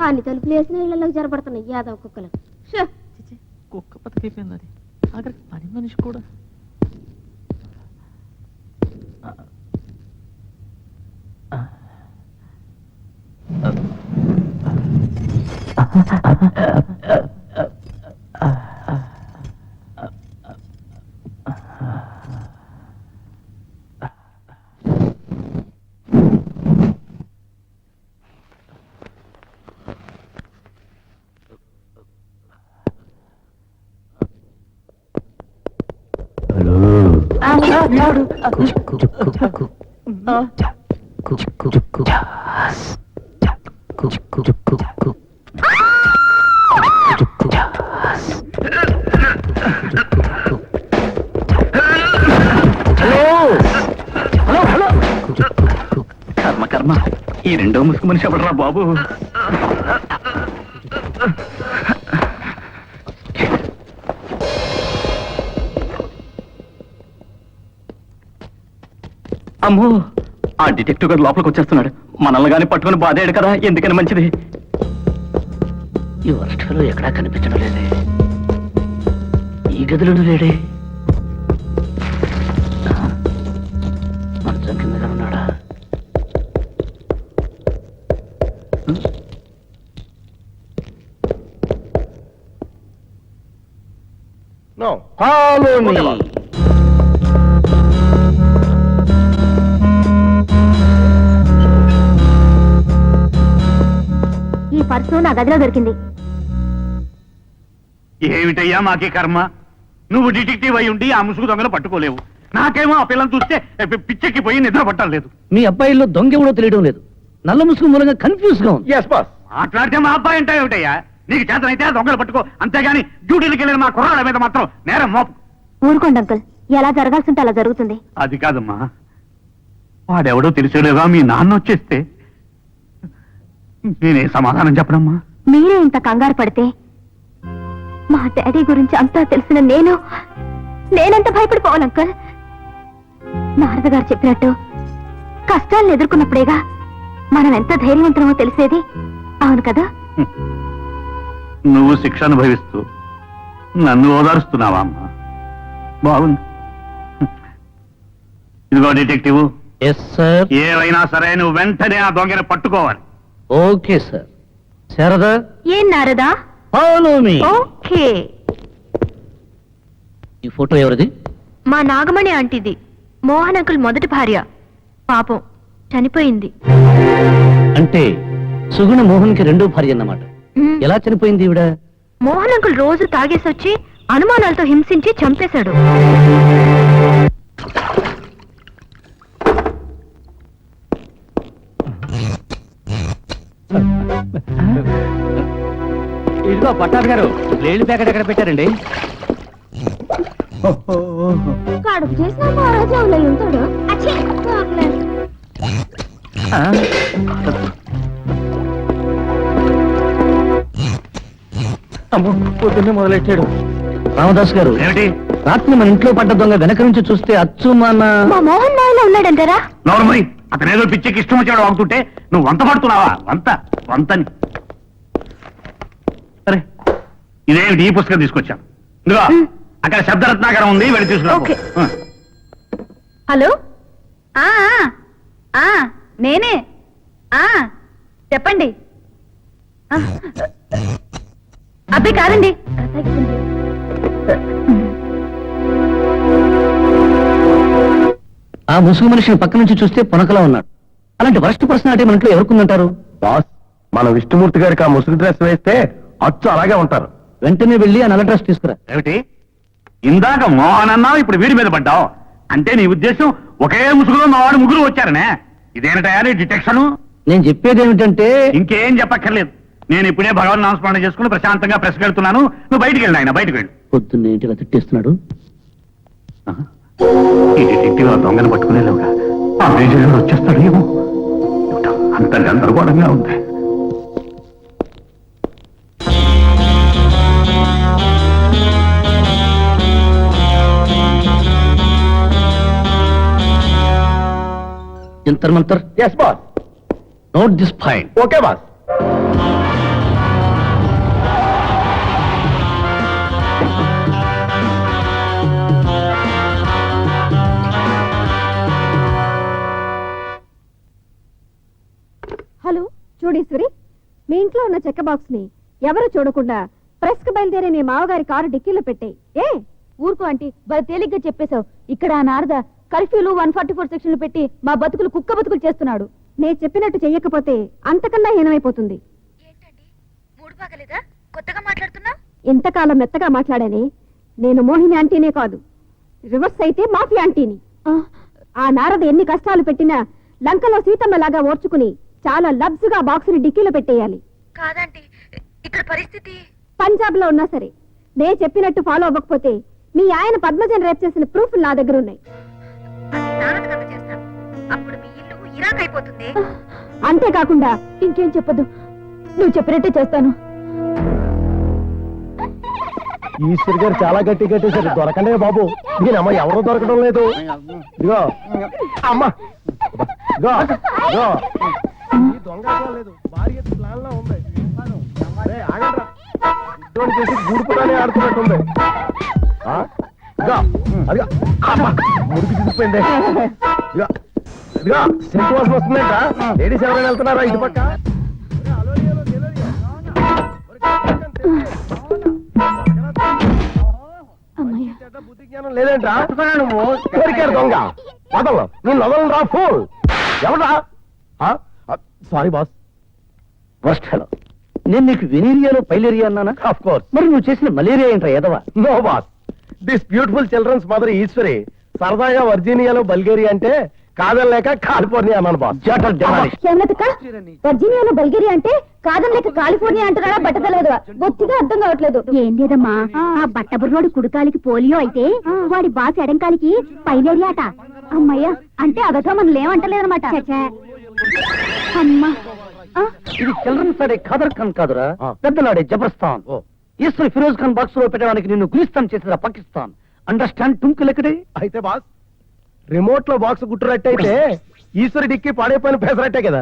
అన్ని తలుపులు వేసిన ఇళ్లలోకి జరపడుతున్నాయి యాదవ్ కుక్కలు. కుక్క బతికైపోయింది. అది ఆఖరికి పని మనిషి కూడా. కర్మ కర్మ, ఈ రెండో ముసుగు మనిషి ఎవడరా బాబు? అమ్మో, ఆ డిటెక్టివ్ గారు లోపలికి వచ్చేస్తున్నాడు. మనల్ని గాని పట్టుకుని బాధేడు కదా, ఎందుకని మంచిది. ఈ వర్షంలో ఎక్కడా కనిపించడం లేదే, ఈ గదిలోనూ లేడే. మంచం కిందగా ఉన్నాడా? No follow me. ఈ పర్సు నా గదిలో దొరికింది. ఏమిటయ్యా మాకే కర్మ? నువ్వు డిటెక్టివ్ అయి ఉండి ఆ ముసుగు దొంగలు పట్టుకోలేవు. నాకేమో ఆ పిల్లని చూస్తే పిచ్చెక్కిపోయి నిద్ర పట్టడం లేదు. మీ అబ్బాయిలో దొంగ ఎవడో తెలియడం లేదు. నల్ల ముసుగు మూలంగా కన్ఫ్యూజ్ గా ఉంది. Yes boss. మాట్లాడితే మా అబ్బాయి అంటే ఏమిటయ్యా? నీకు చేతనైతే ఆ దొంగలు పట్టుకో, అంతేగాని డ్యూటీలకు వెళ్ళిన మా కుర్రాళ్ళ మీద మాత్రం నేరం మోపు. ఊరుకోండి అంకుల్, ఎలా జరగాల్సి ఉంటే అలా జరుగుతుంది. అది కాదమ్మా, వాడెవడో తెలిసేలేగా మీ నాన్న వచ్చేస్తే నేనే సమాధానం చెప్పడమ్మా? మీరే ఇంత కంగారు పడితే మా డాడీ గురించి అంతా తెలిసిన నేనెంత భయపడిపోవాలి అంకుల్? నారద గారు చెప్పినట్టు కష్టాలను ఎదుర్కొన్నప్పుడేగా మనం ఎంత ధైర్యవంతమో తెలిసేది. అవును కదా? నువ్వు శిక్ష అనుభవిస్తూ నన్ను ఓదారుస్తున్నావా అమ్మా? బాగుంది. ఇదిగో డిటెక్టివ్, ఎస్ సార్. ఏవైనా సరే నువ్వు వెంటనే ఆ దొంగని పట్టుకోవాలి. Okay sir. శారదా, ఏం నారదా? Follow me. ఓకే. ఈ ఫోటో ఎవరిది? మా నాగమణి ఆంటీది. మోహన్ అంకుల్ మొదటి భార్య. పాపం చనిపోయింది. అంటే సుగుణ మోహన్ కి రెండో భార్య అన్నమాట. ఎలా చనిపోయింది ఈవిడ? మోహన్ అంకుల్ రోజు తాగేసొచ్చి అనుమానాలతో హింసించి చంపేశాడు. ఇదిగో పట్టాభి గారు, లేడీ ప్యాకెట్ ఎక్కడ పెట్టారండి? కడుపు చేసిన మహారాజా ఉంటాడు. పొద్దున్నే మొదలెట్టాడు. రామదాస్ గారు, ఏమిటి? రాత్రి మన ఇంట్లో పడ్డ దొంగ వెనక నుంచి చూస్తే అచ్చు మన మా మోహన్ నాయన ఉన్నాడంటారా? నోర్మై, అతనేదో పిచ్చికి ఇష్టం వచ్చాడు వాగుతుంటే నువ్వు వంత పడుతున్నావా? వంతని. సరే, ఇదేమిటి? ఈ పుస్తకం తీసుకొచ్చాను. ఇదిగో అక్కడ శబ్దరత్నాకరం ఉంది, వెళ్ళి తీసుకురా. ఓకే. హలో, నేనే. చెప్పండి. అబ్బాయి కాదండి. ఆ ముసుగు మనిషిని పక్క నుంచి చూస్తే పొనకలా ఉన్నాడు. అలాంటి వరస్ట్ పర్సనాలిటీ మన ఇంట్లో ఎవరుకుందంటారు? బాస్, మన విష్ణుమూర్తి గారికి ఆ ముసుగు డ్రెస్ వేస్తే అచ్చు అలాగే ఉంటారు. వెంటనే వెళ్ళి ఆ నల్ల డ్రెస్ తీసుకురా. ఏమిటి? ఇందాక మోహన్ అన్నావు, ఇప్పుడు వీడి మీద పడ్డావు. అంటే నీ ఉద్దేశం ఒకే ముసుగులో మా వాడు ముగ్గురు వచ్చారనే? ఇదేనటయా నీ డిటెక్షన్? నేను చెప్పేది ఏమిటంటే ఇంకేం చెప్పక్కర్లేదు. నేను ఇప్పుడే భగవన్ నామస్మరణ చేసుకుని ప్రశాంతంగా ప్రెస్ వెళ్తున్నాను. నువ్వు బయటికి వెళ్ళి ఆయన బయటకు వెళ్ళు. పొద్దున్న ఇంటిగా తిట్టేస్తున్నాడు. ఈ డిటెక్టివ్ ఆ దొంగను పట్టుకునేలోగా ఆ మేజర్ వచ్చేస్తాడు ఏమో. ఏమిటో అంత గందరగోళంగా ఉంది. జంతర్ మంతర్. Yes boss. Note this point. Okay boss. Hello చూడీశ్వరి, మీ ఇంట్లో ఉన్న చెక్క బాక్స్ ని ఎవరు చూడకుండా ప్రెస్ కు బయలుదేరే మీ మావగారి కారు డిక్కీలో పెట్టాయి. ఏ ఊరుకో ఆంటీ, బాగా తేలిగ్గా చెప్పేశావు. ఇక్కడ ఆ నారద కర్ఫ్యూలు 144 సెక్షన్లు పెట్టి మా బతుకులు కుక్క బతుకులు చేస్తున్నాడు. నేను చెప్పినట్టు చెయ్యకపోతే అంతకన్నా హీనమైపోతుంది. ఇంతకాలం మెత్తగా మాట్లాడానే. నేను మోహిని ఆంటీనే కాదు, రివర్స్ అయితే మాఫీ ఆంటీని. ఆ నారద ఎన్ని కష్టాలు పెట్టినా లంకలో సీతమ్మలాగా ఓర్చుకుని చాలా లబ్స్గా బాక్సుని డిక్కీలో పెట్టేయాలి. కాదండి, ఇక్కడ పరిస్థితి పంజాబ్ లో ఉన్నా సరే నే చెప్పినట్టు ఫాలో అవ్వకపోతే మీ ఆయన పద్మజన్ రేప్ చేసిన ప్రూఫ్ నా దగ్గర ఉన్నాయి. చేస్తాను, అప్పుడు మీ ఇల్లు ఇరాక్ అయిపోతుంది. అంతేకాకుండా ఇంకేం చెప్పదు, నువ్వు చెప్పినట్టే చేస్తాను. ఈశ్వర్ గారు చాలా గట్టి కట్టేశారు. దొరకండే బాబు. దీనమ్మ ఎవరో దొరకడం లేదు. ఇదిగో అమ్మా, ఇదిగో ఇదిగో. ఈ దొంగ లేదు, భార్య ప్లాన్ లా ఉంది. ఏయ్, ఆగండ్రా. ఉద్యోగం చేసి గూడుపుగానే ఆడుతున్నట్టుంది. ఇదిగో అదిగో అమ్మా, మురికి చూసిపోయింది. ఇదిగో ఇదిగో సెంటు వాసన వస్తుందంట. లేడీస్ ఎవరైనా వెళ్తున్నారా ఇటు పక్క? బుద్ధి జ్ఞానం లేదేంట్రా? దొరికారు దొంగ. వదలను, నేను వదలను రా ఫోన్. ఎవరా? Sorry boss. ఫస్ట్ హలో, నేను నీకు వెనీరియాలో పైలేరియా అన్నానా? Of course. మరి నువ్వు చేసిన మలేరియా ఏంట్రా ఎదవా? No boss. This beautiful children's mother Eshwari సరదాగా వర్జీనియాలో బల్గేరియా అంటే కాదనలేక కాలిఫోర్నియా అన్నాను బాస్. వర్జీనియాలో బల్గేరియా అంటే కాదనలేక కాలిఫోర్నియా అంటున్నాడా? బట్టతలేదు, బొత్తిగా అర్థం కావట్లేదు. ఏం లేదమ్మా, ఆ బట్టబుర్రోడు కుడికాలికి పోలియో అయితే వాడి బాస్ ఎడంకాలికి పైలేరియా అట. అమ్మయ్య, అంటే అదతో మనం ఏమంటలేదన్నమాట. అమ్మా, ఇది చిల్డ్రన్స్ ఆడే ఖాదర్ ఖాన్ కాదురా, పెద్దలాడే జబర్స్తాన్. ఈశ్వరి ఫిరోజ్ ఖాన్ బాక్స్ లో పెట్టడానికి నిన్ను గులిస్తాన్ చేసిన పాకిస్తాన్. అండర్స్టాండ్? టుంకులెక్కడే. అయితే బాస్, రిమోట్ లో బాక్స్ గుట్టురట్టయితే ఈశ్వరి డిక్కి పాడైపోయిన పేసరట్టే కదా.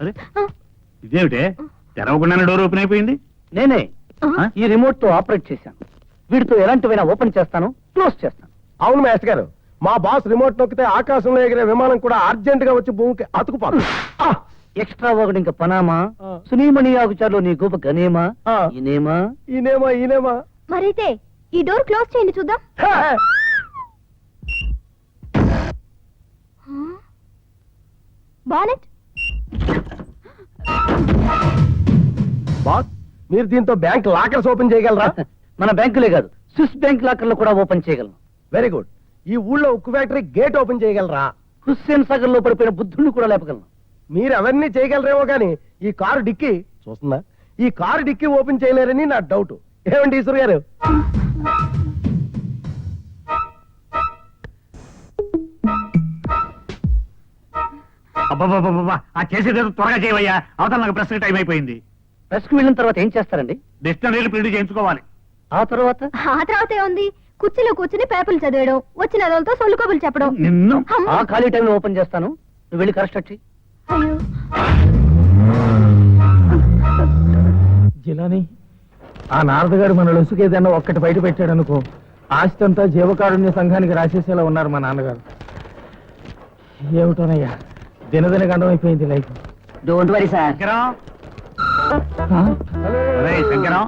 అరే ఇదేమిటే, తెరవకుండానే డోర్ ఓపెన్ అయిపోయింది? నేనే ఈ రిమోట్ తో ఆపరేట్ చేశాను. వీటితో ఎలాంటివైనా ఓపెన్ చేస్తాను, క్లోజ్ చేస్తాను. అవును మేస్టర్ గారు, మా బాస్ రిమోట్ నొక్కితే ఆకాశంలో ఎగిరే విమానం కూడా అర్జెంట్ గా వచ్చి భూమికి అతుకుపోతుంది. ఎక్స్ట్రా ఒకటి ఇంకా పనామా, సునీమణి ఆకుచారులో నీ గోప గనేమా, ఈనేమా ఈనేమా ఈనేమా. మరైతే ఈ డోర్ క్లోజ్ చేయండి చూద్దాం. బానెట్. బాస్, మీరు దీంతో బ్యాంక్ లాకర్స్ ఓపెన్ చేయగలరా? మన బ్యాంకులే కాదు, స్విస్ బ్యాంక్ లాకర్లు కూడా ఓపెన్ చేయగలను. Very good. ఈ ఊళ్ళో ఉక్కు ఫ్యాక్టరీ గేట్ ఓపెన్ చేయగలరా? హుస్సేన్ సాగర్ లో పడిపోయిన బుద్ధుడిని కూడా లేపగలను. మీరు అవన్నీ చేయగలరేమో కానీ ఈ కారు డిక్కి చూస్తుందా, ఈ కారు డిక్కి ఓపెన్ చేయలేరని నా డౌట్. ఏమండి ఈశ్వర్ గారు? అబ్బా, ఆ చేసేదేదో త్వరగా చేయవయ్యా. అవతల నాకు ప్రెస్ టైం అయిపోయింది. ప్రెస్ కు వెళ్ళిన తర్వాత ఏం చేస్తారండి? డిక్షనరీలు ప్రింట్ చేయించుకోవాలి. ఆ తర్వాత ఏముంది, కుర్చీలో కూర్చుని పేపర్లు చదివేయడం, వచ్చిన రోజులతో సొల్లు కబుర్లు చెప్పడం. నిన్ను ఆ ఖాళీ టైంలో ఓపెన్ చేస్తాను, నువ్వు వెళ్ళి కరెక్ట్ వచ్చి. జిలాని, ఆ నారద గారు మన లొసుకు ఏదైనా ఒక్కటి బయట పెట్టాడు అనుకో, ఆస్తి అంతా జీవకారుణ్య సంఘానికి రాసేసేలా ఉన్నారు మా నాన్నగారు. ఏమిటోనయ్యా, దినదిన గండం అయిపోయింది life. Don't worry sir. Shankaram,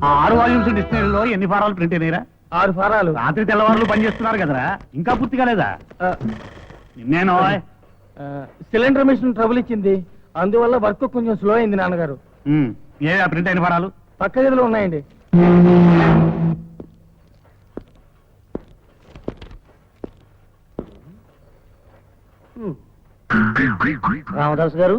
ఆ 6 వాల్యూమ్స్ డిక్షనరీలో ఎన్ని ఫారాలు ప్రింట్ అయినాయిరా? 6 ఫారాలు. రాత్రి తెల్లవారులు పనిచేస్తున్నారు కదరా, ఇంకా పూర్తి కాలేదా? నిన్నేనో సిలిండర్ మిషన్ ట్రబుల్ ఇచ్చింది, అందువల్ల వర్క్ కొంచెం స్లో అయింది నాన్నగారు. ఏ ప్రింట్ అయిన ఫారాలు? పక్క గదిలో ఉన్నాయండి. రామదాస్ గారు,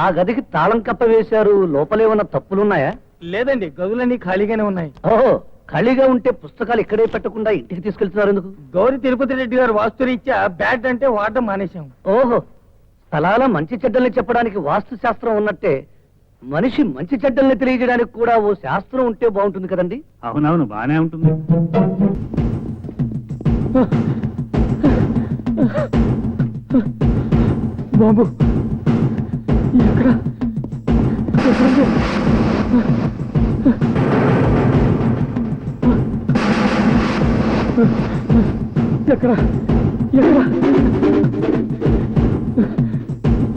ఆ గదికి తాళం కప్ప వేశారు, లోపలేమన్నా తప్పులున్నాయా? లేదండి, గదులన్నీ ఖాళీగానే ఉన్నాయి. ఓహో, ఖాళీగా ఉంటే పుస్తకాలు ఇక్కడే పెట్టకుండా ఇంటికి తీసుకెళ్తున్నారు ఎందుకు? గౌరీ తిరుపతి రెడ్డి గారు వాస్తురీత్యా బ్యాట్ అంటే వాడడం మానేశాం. ఓహో, స్థలాల మంచి చెడ్డల్ని చెప్పడానికి వాస్తు శాస్త్రం ఉన్నట్టే మనిషి మంచి చెడ్డల్ని తెలియజేయడానికి కూడా ఓ శాస్త్రం ఉంటే బాగుంటుంది కదండి. అవునవును, బానే ఉంటుంది. బాబు ఎక్కడ ఎక్కడ ఎక్కడ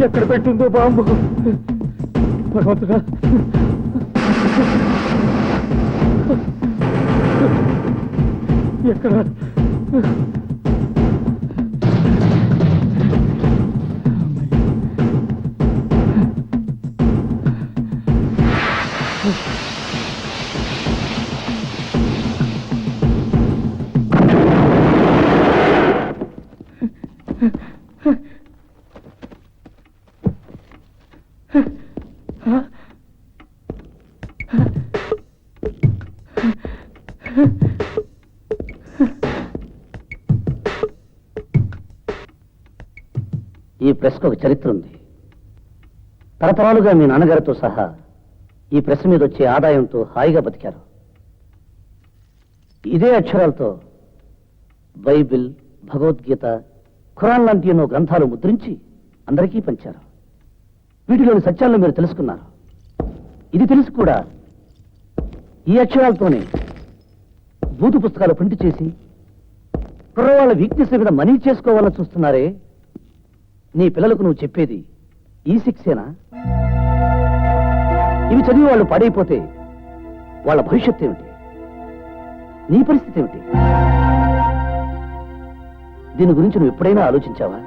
ఎక్కడ పెట్టుందో బాంబు? భగవంతుడా, ఎక్కడ? ఈ ప్రెస్కు ఒక చరిత్ర ఉంది. తరతరాలుగా మీ నాన్నగారితో సహా ఈ ప్రెస్ మీద వచ్చే ఆదాయంతో హాయిగా బతికారు. ఇదే అక్షరాలతో బైబిల్, భగవద్గీత, ఖురాన్ లాంటి ఎన్నో గ్రంథాలు ముద్రించి అందరికీ పంచారు. వీటిలోని సత్యాలను మీరు తెలుసుకున్నారు. ఇది తెలిసి కూడా ఈ అక్షరాలతోనే బూతు పుస్తకాలు ప్రింట్ చేసి కుర్రవాళ్ళ వీక్నెస్ మీద మనీ చేసుకోవాలని చూస్తున్నారే. నీ పిల్లలకు నువ్వు చెప్పేది ఈ శిక్షేనా? ఇవి చదివి వాళ్ళు పాడైపోతే వాళ్ళ భవిష్యత్తు ఏమిటి? నీ పరిస్థితి ఏమిటి? దీని గురించి నువ్వు ఎప్పుడైనా ఆలోచించావా?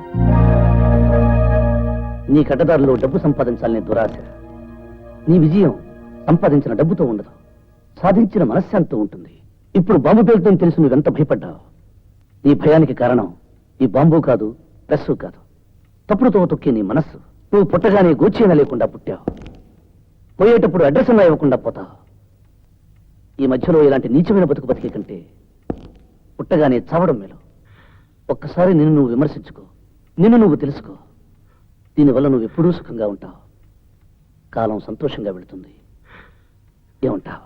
నీ కట్టదారులో డబ్బు సంపాదించాలనే దురాశ. నీ విజయం సంపాదించిన డబ్బుతో ఉండదు, సాధించిన మనశ్శాంతితో ఉంటుంది. ఇప్పుడు బాంబు పేలుతుందని తెలిసి నువ్వెంత భయపడ్డావు? నీ భయానికి కారణం ఈ బాంబు కాదు, ప్రెస్సు కాదు, తప్పుడుతో తొక్కే నీ మనస్సు. నువ్వు పుట్టగానే గోచైనా లేకుండా పుట్టావు, పోయేటప్పుడు అడ్రస్ అన్నా ఇవ్వకుండా పోతావు. ఈ మధ్యలో ఇలాంటి నీచమైన బతుకు బతికే కంటే పుట్టగానే చావడం మేలు. ఒక్కసారి నిన్ను నువ్వు విమర్శించుకో, నిన్ను నువ్వు తెలుసుకో. దీనివల్ల నువ్వు ఎప్పుడూ సుఖంగా ఉంటావు, కాలం సంతోషంగా వెళుతుంది. ఏమంటావు?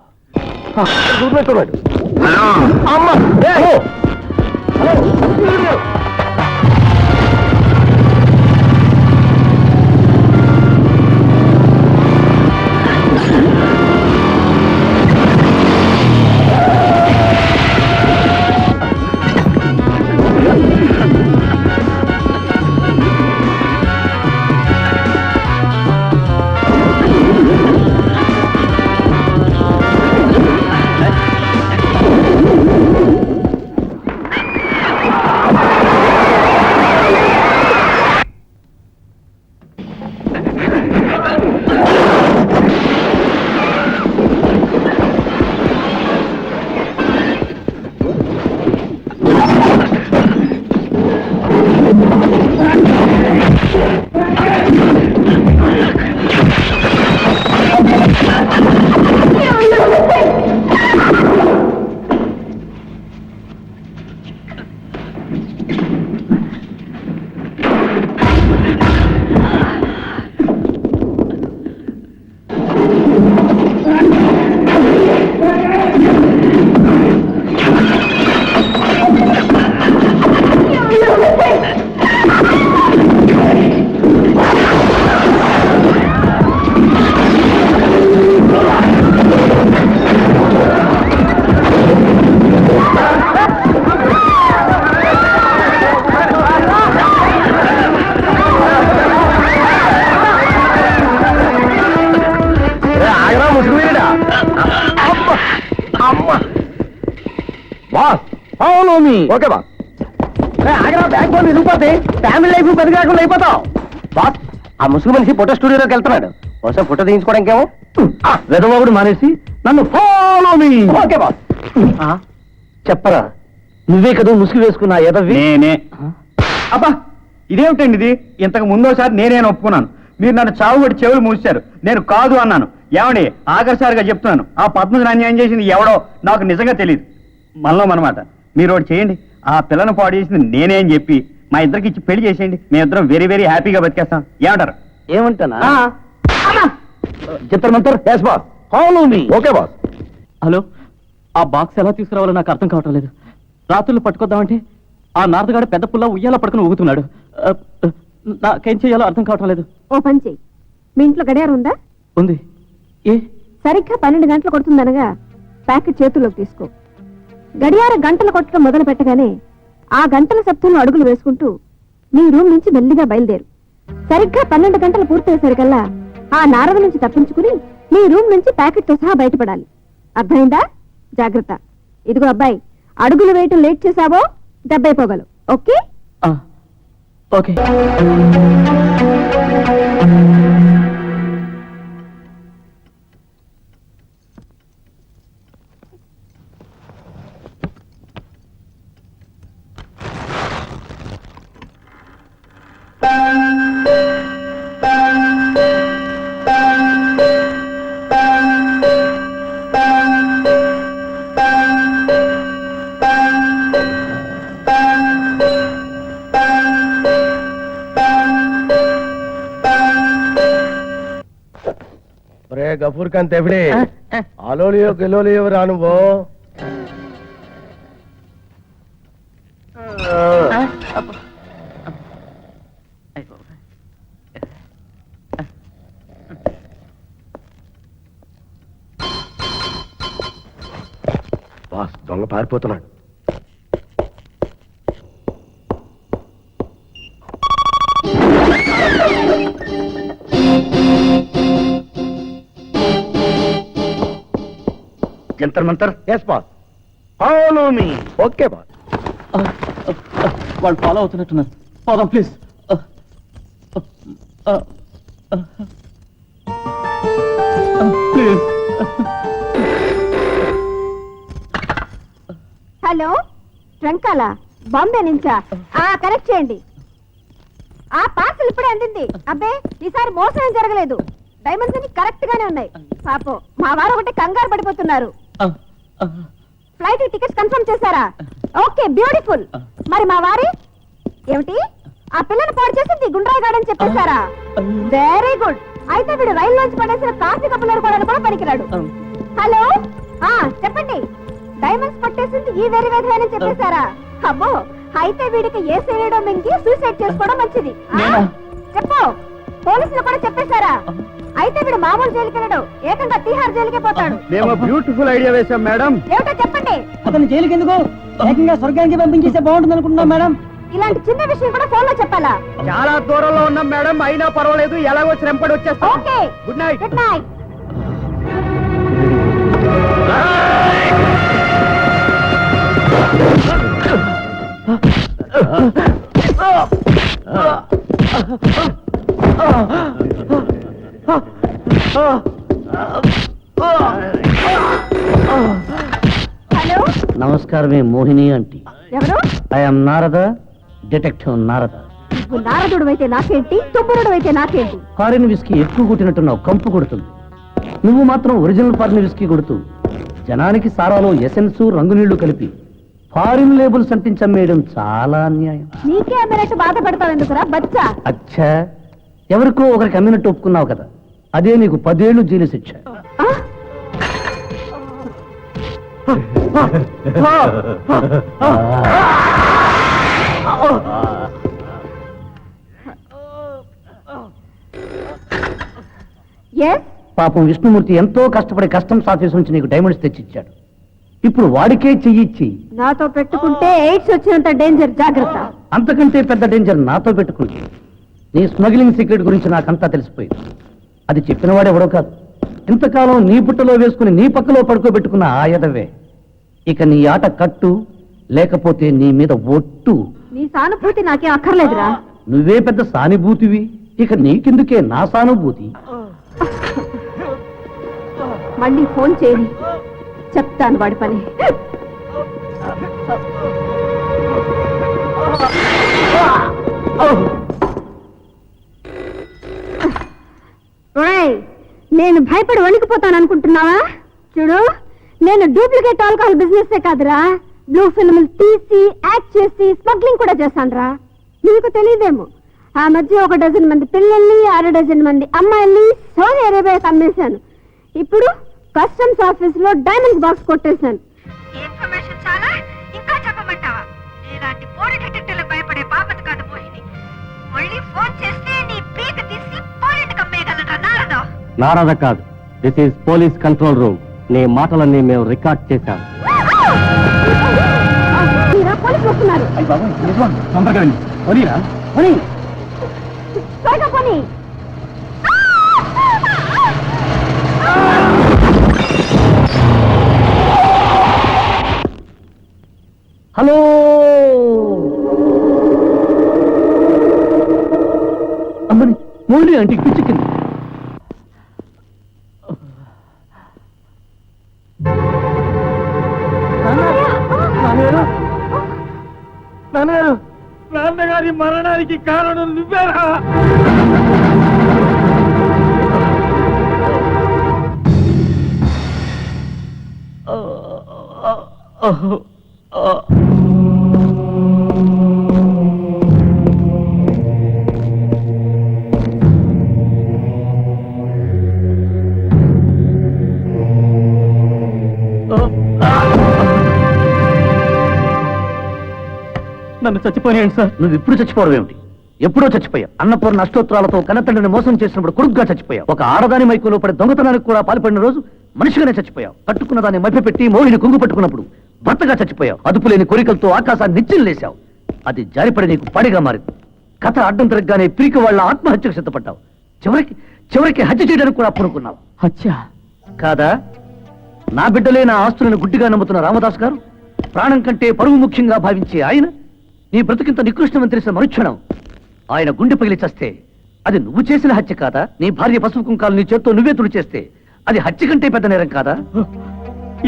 ఓకే బా, ఆగరా, బ్యాక్ బోన్ విరిగిపోతే ఫ్యామిలీ లైఫ్ పెద్దగా అయిపోతావు. బాస్, ఆ ముసుగు మనిషి ఫోటో స్టూడియోలోకి వెళ్తున్నాడు. బహుశా ఫోటో తీయించుకోవడానికేమో. వెదవాగుడు మానేసి నన్ను ఫాలో మీ. Okay boss. చెప్పరా, నువ్వే కదా ముసుగు వేసుకున్నా ఎదవి? నేనే. అబ్బా ఇదేమిటండి ఇది? ఇంతకు ముందోసారి నేనే ఒప్పుకున్నాను, మీరు నన్ను చావుగొట్టి చెవులు మూసారు, నేను కాదు అన్నాను. ఏమండి ఆఖరిసారిగా చెప్తున్నాను, ఆ పద్మజని అన్యాయం చేసింది ఎవడో నాకు నిజంగా తెలియదు. మనలో అనమాట. మీరు ఒకటి చేయండి, ఆ పిల్లను పాడు చేసింది నేనే అని చెప్పి మా ఇద్దరికి ఇచ్చి పెళ్లి చేసేయండి. మేమిద్దరం వెరీ వెరీ హ్యాపీగా బతికేస్తాం. ఏమంటారు? ఏమంటానా? చిత్ర మంతర్ yes boss, follow me. Okay boss. Hello, ఆ బాక్స్ ఎలా తీసుకురావాలో నాకు అర్థం కావటం లేదు. రాత్రులు పట్టుకొద్దామంటే ఆ నారదగాడు పెద్ద పుల్ల ఉయ్యాల పట్టుకుని ఊగుతున్నాడు. నాకేం చేయాలో అర్థం కావటం లేదు. ఓ పని చెయ్యి, మీ ఇంట్లో గడియారం ఉందా? ఉంది. ఏ? సరిగ్గా 12 గంటలు కొడుతుందనగా ప్యాకెట్ చేతుల్లోకి తీసుకో. గడియారం గంటలు కొట్టడం మొదలు పెట్టగానే ఆ గంటల శబ్దంలో అడుగులు వేసుకుంటూ నీ రూమ్ నుంచి మెల్లిగా బయలుదేరు. సరిగ్గా 12 గంటలు పూర్తయ్యేసరికల్లా ఆ నారద నుంచి తప్పించుకుని నీ రూమ్ నుంచి ప్యాకెట్ తో సహా బయటపడాలి. అర్థమైందా? జాగ్రత్త. ఇదిగో అబ్బాయి, అడుగులు వేయటం లేట్ చేశావో దెబ్బైపోగలవు. ఓకే? ఓకే. గఫూర్ ఖాన్ తెవిడే అలోలియో గెలోలియో రా నువ్వు. బాస్ దొంగ పారిపోతున్నాడు. జంతర్ మంతర్ yes boss. Follow me. Okay boss. వాళ్ళు ఫాలో అవుతున్నట్టున్నారు. పోదాం ప్లీజ్. ప్లీజ్. హలో, ట్రంకాల బాంబే నుంచా? కనెక్ట్ చేయండి. ఆ పార్సల్ ఇప్పుడే అందింది. అబ్బే, ఈసారి మోసం ఏం జరగలేదు. డైమండ్స్ అన్ని కరెక్ట్ గానే ఉన్నాయి. పాపం మా వారు ఒకటి కంగారు పడిపోతున్నారు. ఫ్లైట్ టికెట్స్ కన్ఫర్మ్ చేశారా? Okay, beautiful. మరి మా వారి ఏమిటి? ఆ పిల్లని పాడు చేసింది గుండ్రాయి గాడని చెప్పేశారా? Very good. అయితే వీడు రైల్లోంచి పడేసిన కాఫీ కప్పులు కూడా పనికిరాడు. హలో, చెప్పండి. డైమండ్స్ పట్టేసింది ఈ వెరీ వెరీ అని చెప్పేశారా? అబ్బో, అయితే వీడికి ఏ శరీరం మింగి సూసైడ్ చేసుకోవడం మంచిది. చెప్పు, పోలీసులు కూడా చెప్పేశారా? అయితే వీడు మామూలు జైలుకి వెళ్ళడు, ఏకంగా తీహార్ జైలుకే పోతాడు. మేము బ్యూటిఫుల్ ఐడియా వేశాం మేడం. ఏమిటో చెప్పండి. అతను జైలుకి ఎందుకు? ఏకంగా స్వర్గానికి పంపించేస్తే బాగుంటుంది అనుకుంటున్నాం మేడం. ఇలాంటి చిన్న విషయం కూడా ఫోన్ లో చెప్పాలా? చాలా దూరంలో ఉన్నాం మేడం, అయినా పర్వాలేదు, ఎలాగో శ్రమపడి వచ్చేస్తాం. Okay, good night. Good night. Hello, నమస్కారమే మోహిని ఆంటీ. ఎవరు? I'm Narada, detective Narada. నువ్వు నారదుడు అయితే నాకేంటి, తుమ్మురుడు అయితే నాకేంటి? ఫారిన్ విస్కీ ఎక్కువ కొట్టినట్టున్నావు, కంపు కొడుతుంది. నువ్వు మాత్రం ఒరిజినల్ ఫారిన్ విస్కీ కొడుతూ జనానికి సారాలో ఎసెన్స్ రంగునీళ్లు కలిపి ఫారిన్ లేబుల్స్ అంటించమ్మేయడం చాలా అన్యాయం. నీకే అమ్మినట్టు బాధపడతావు ఎందుకురా బచ్చా? అచ్చా, ఎవరికో ఒకరికి అమ్మినట్టు ఒప్పుకున్నావు కదా, అదే నీకు 10 ఏళ్ళు జైలు శిక్ష. పాపం విష్ణుమూర్తి ఎంతో కష్టపడి కస్టమ్స్ ఆఫీస్ నుంచి నీకు డైమండ్స్ తెచ్చిచ్చాడు. ఇప్పుడు వాడికే చెయ్యిచ్చి నాతో పెట్టుకుంటే ఎయిడ్స్ వచ్చినంత డేంజర్, జాగ్రత్త. అంతకంటే పెద్ద డేంజర్ నాతో పెట్టుకుంటే. నీ స్మగ్లింగ్ సీక్రెట్ గురించి నాకంతా తెలిసిపోయింది. అది చెప్పినవాడు ఎవడో కాదు, ఇంతకాలం నీ పుట్టలో వేసుకుని నీ పక్కలో పడుకోబెట్టుకున్న ఆయదవే. ఇక నీ ఆట కట్టు, లేకపోతే నీ మీద ఒట్టు. నీ సానుభూతి నాకేం అక్కర్లేదురా. నువ్వే పెద్ద సానుభూతివి, ఇక నీకెందుకే నా సానుభూతి. మళ్ళీ ఫోన్ చేయని చెప్తాను వాడి పని. ఒరేయ్, నేను భయపడి వణికిపోతాను అనుకుంటున్నావా? చూడు, నేను డూప్లికేట్ ఆల్కహాల్ బిజినెస్ కాదురా, బ్లూ ఫిల్మ్లు తీసి యాక్ట్ చేసి స్మగ్లింగ్ కూడా చేశానురా. నీకు తెలియదేమో, ఆ మధ్య 1 డజన్ మంది పిల్లల్ని 6 డజన్ మంది అమ్మాయిల్ని సౌదీ అరేబియాకి అమ్మేశాను. ఇప్పుడు కస్టమ్స్ ఆఫీస్ లో డైమండ్ బాక్స్ కొట్టేశాను. ఇన్ఫర్మేషన్ చాలా ఇంకా చెప్పమంటావా? ఇలాంటి పోటీ డిటెక్టివ్లకు భయపడే బాపత కాదు మోహిని. మళ్ళీ ఫోన్ చేస్తే నీ పీక తీసి పోలీట్ కమ్మేయగలరా నారదా? నారద కాదు, this is police control room. నీ మాటలన్నీ మేము రికార్డ్ చేశాం. పోలీసులు వస్తున్నారు. తొందరగా వెళ్ళి పోనీరా, పోనీ. త్వరగా పోనీ. హలో, అమ్మని మోడీ అంటే పిచ్చికింది. నాన్నగారి మరణానికి కారణం నువ్వేరా? నన్ను చచ్చిపోయాను సార్. నువ్వు ఇప్పుడు చచ్చిపోవడం ఏమిటి? ఎప్పుడో చచ్చిపోయావు. అన్నపూర్ణ అష్టోత్తరాలతో కన్నతండ్రిని మోసం చేసినప్పుడు కొడుకుగా చచ్చిపోయావు. ఒక ఆడదాని మైకులో పడి దొంగతనానికి కూడా పాల్పడిన రోజు మనిషిగానే చచ్చిపోయావు. కట్టుకున్న దాన్ని మభ్యపెట్టి మోహిని కుంగు పట్టుకున్నప్పుడు భర్తగా చచ్చిపోయావు. అదుపులేని కోరికలతో ఆకాశాన్ని నిచ్చిలేశావు. అది జారిపడి నీకు పడిగా మారింది. కథ అడ్డం తిరగగానే పిరికి వాళ్ళ ఆత్మహత్యకు సిద్ధపడ్డావు. చివరికి హత్య చేయడానికి కూడా పూనుకున్నావు. హత్య కాదా? నా బిడ్డలే నా ఆస్తులను గుడ్డిగా నమ్ముతున్న రామదాస్ గారు, ప్రాణం కంటే పరువు ముఖ్యంగా భావించే ఆయన, నీ బ్రతికింత నికృష్టమని తెలిసిన మరుక్షణం ఆయన గుండె పగిలి చస్తే అది నువ్వు చేసిన హత్య కాదా? నీ భార్య పసుపు కుంకాలు నీ చేత్తో నువ్వే తుడి చేస్తే అది హత్య కంటే పెద్ద నేరం కాదా?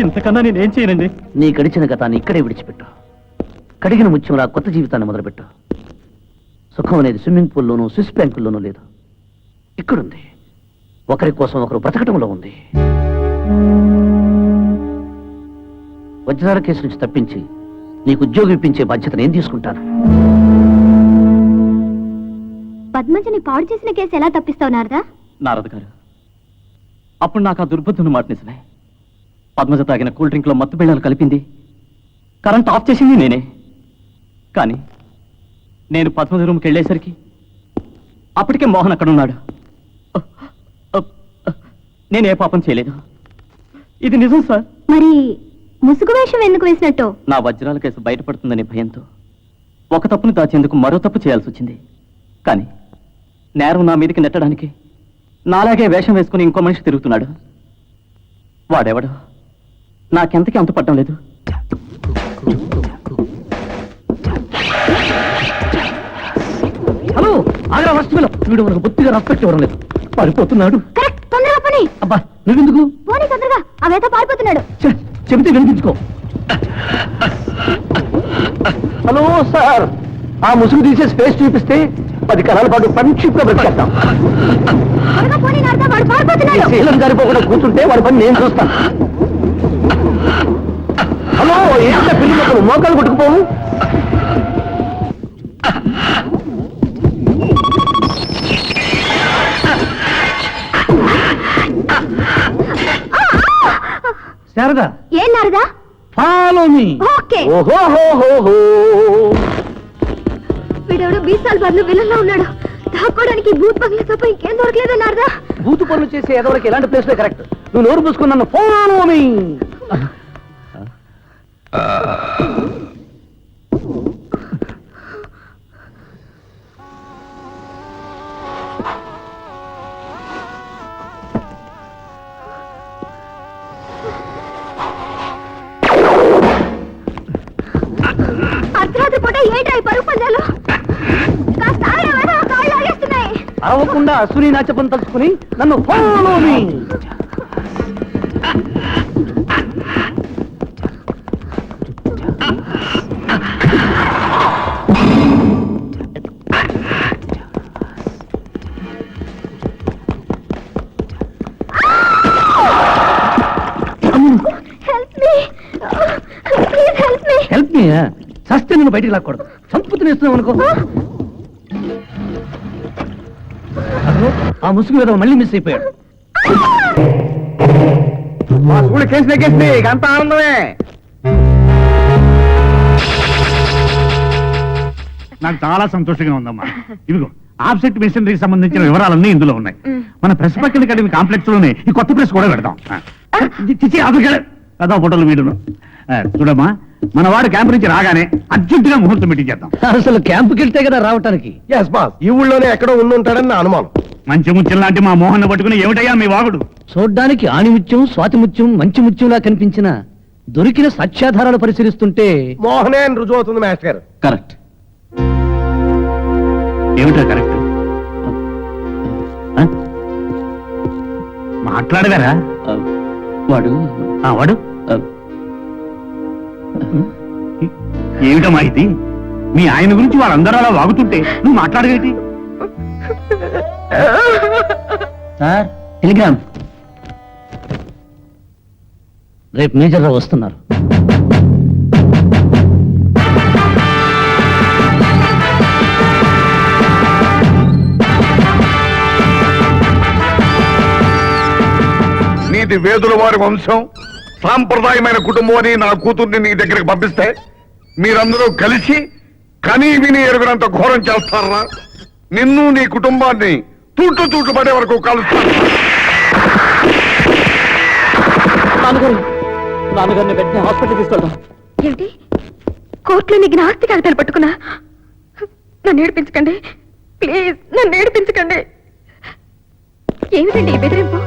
ఇంతకన్నా నేనేం చేయనండి. నీ గడిచిన గతాన్ని ఇక్కడే విడిచిపెట్టు. కడిగిన ముత్యంలా కొత్త జీవితాన్ని మొదలుపెట్టు. సుఖం అనేది స్విమ్మింగ్ పూల్లోనూ స్విస్ బ్యాంకుల్లోనూ లేదు, ఇక్కడుంది. ఒకరి కోసం ఒకరు బ్రతకటంలో ఉంది. వజ్రాల కేసు నుంచి తప్పించి నీకు ఉద్యోగం ఇప్పించే బాధ్యత నేను తీసుకుంటాను. పద్మజని పాడు చేసిన కేసు ఎలా తప్పిస్తావు నారదా? నారద గారు, అప్పుడు నాకు ఆ దుర్బుద్ధుని మాట నిజమే. పద్మజ తాగిన కూల్ డ్రింక్ లో మత్తు బిళ్ళలు కలిపింది, కరెంట్ ఆఫ్ చేసింది నేనే. కానీ నేను పద్మజ రూమ్కి వెళ్ళేసరికి అప్పటికే మోహన్ అక్కడ ఉన్నాడు. నేనే పాపం చేయలేదు. ఇది నిజం సార్. మరి ముసుగు వేషం ఎందుకు వేసినట్టు? నా వజ్రాల కేసు బయటపడుతుందనే భయంతో ఒక తప్పును దాచేందుకు మరో తప్పు చేయాల్సి వచ్చింది. కానీ నేరం నా మీదకి నెట్టడానికి నాలాగే వేషం వేసుకుని ఇంకో మనిషి తిరుగుతున్నాడు. వాడెవడు నాకెంతకీ అంత పట్టం లేదు. హలో, ఆగ్రా వస్తువులు వీడు మనకు బొత్తిగా రెస్పెక్ట్ ఇవ్వడం లేదు. పారిపోతున్నాడు. తొందరగా పని. అబ్బా, నువ్వెందుకు? పోనీ తొందరగా, అవేతో పారిపోతున్నాడు. చెబితే వినిపించుకో. హలో సార్, ఆ ముసుగు తీసే స్పేస్ చూపిస్తే 10 కాలాల పాటు ఫ్రెండ్షిప్ గా బ్రతికేద్దాం. పోనీ నారదా, వాడు పారిపోతున్నాడు. శీలం జారిపోకుండా కూర్చుంటే వాడి పని నేను చూస్తాను. హలో, ఏంటో పిల్లలు మోకాలు కొట్టుకుపోవు. శారదా, ఏం నారదా? Follow me. ఓకే. ఓహో, వీడెవడో బీసాల్ బార్లో విలన్లా ఉన్నాడు. దాక్కోడానికి బూత్ బంగ్లా తప్ప ఇంకేం దొరకలేదా నారదా? బూతు పనులు చేసే ఎదవరికి ఎలాంటి ప్లేస్ కరెక్ట్. నువ్వు నోరు పూసుకుని నన్ను ఫాలో మీ. అర్ధరాత్రి పూట ఏంట్రా ఈ పరుగు పందాలు? కాస్త ఆగలేవా? కాళ్ళు లాగేస్తున్నాయి. అరవకుండా అసూరి నాచపం తలుచుకుని నన్ను ఫాలో మీ. హెల్ప్ మీ సస్తే నేను బయటికి లాక్కూడదు సంపుతుని ఇస్తున్నావు అనుకో అదిగో, ఆ ముసుగు మీద మళ్ళీ మిస్ అయిపోయాడు. మా స్కూల్ కేసు నెగ్గేసింది ఇక అంతా ఆనందమే. నాకు చాలా సంతోషంగా ఉందమ్మా. ఇదిగో ఆఫ్సెట్ మిషనరీకి సంబంధించిన వివరాలన్నీ ఇందులో ఉన్నాయి. మన ప్రెస్ పక్కన అకాడమీ కాంప్లెక్స్ లోనే ఈ కొత్త ప్రెస్ కూడా పెడదాం. అదో ఫోటోలు మీడును. చూడమ్మా, మన వాడు క్యాంప్ నుంచి రాగానే అర్జెంట్ గా ముహూర్తం పెట్టించేద్దాం. అసలు క్యాంపుకి వెళ్తే కదా రావటానికి. ఎస్ బాస్, ఈ ఊళ్ళోనే ఎక్కడో ఉండి ఉంటాడని నా అనుమానం. మంచి ముత్యం లాంటి మా మోహన్ పట్టుకుని ఏమిటయ్యా మీ వాగుడు? చూడ్డానికి ఆణిముత్యం, స్వాతిముత్యం, మంచి ముత్యంలా కనిపించిన దొరికిన సాక్ష్యాధారాలు పరిశీలిస్తుంటే మోహనే అని రుజువు అవుతుంది మాస్టర్ గారు. కరెక్ట్. ఏమిటో కరెక్ట్ మాట్లాడగారా? వాడు వాడు ఏమిటమ్మా ఇది? మీ ఆయన గురించి వాళ్ళందరూ అలా వాగుతుంటే నువ్వు మాట్లాడగేటి? Sir telegram. రేపు మేజర్ రావు వస్తున్నారు. నీది వేదుల వారి వంశం, సాంప్రదాయమైన కుటుంబం అని నా కూతుర్ని నీ దగ్గరికి పంపిస్తే మీరందరూ కలిసి కనీ విని ఎరుగునంత ఘోరం చేస్తారా? నిన్ను నీ కుటుంబాన్ని తూట్లు పడే వరకు కలుస్తారు. నాన్నగారిని వెంటనే హాస్పిటల్ తీసుకెళ్తాం. ఏమిటి కోర్టులో నీకు ఆస్తి కాగితాలు పట్టుకున్నా? నన్ను ఏడిపించకండి ప్లీజ్, నన్ను ఏడిపించకండి. ఏమిటండి ఈ బెదిరింపు?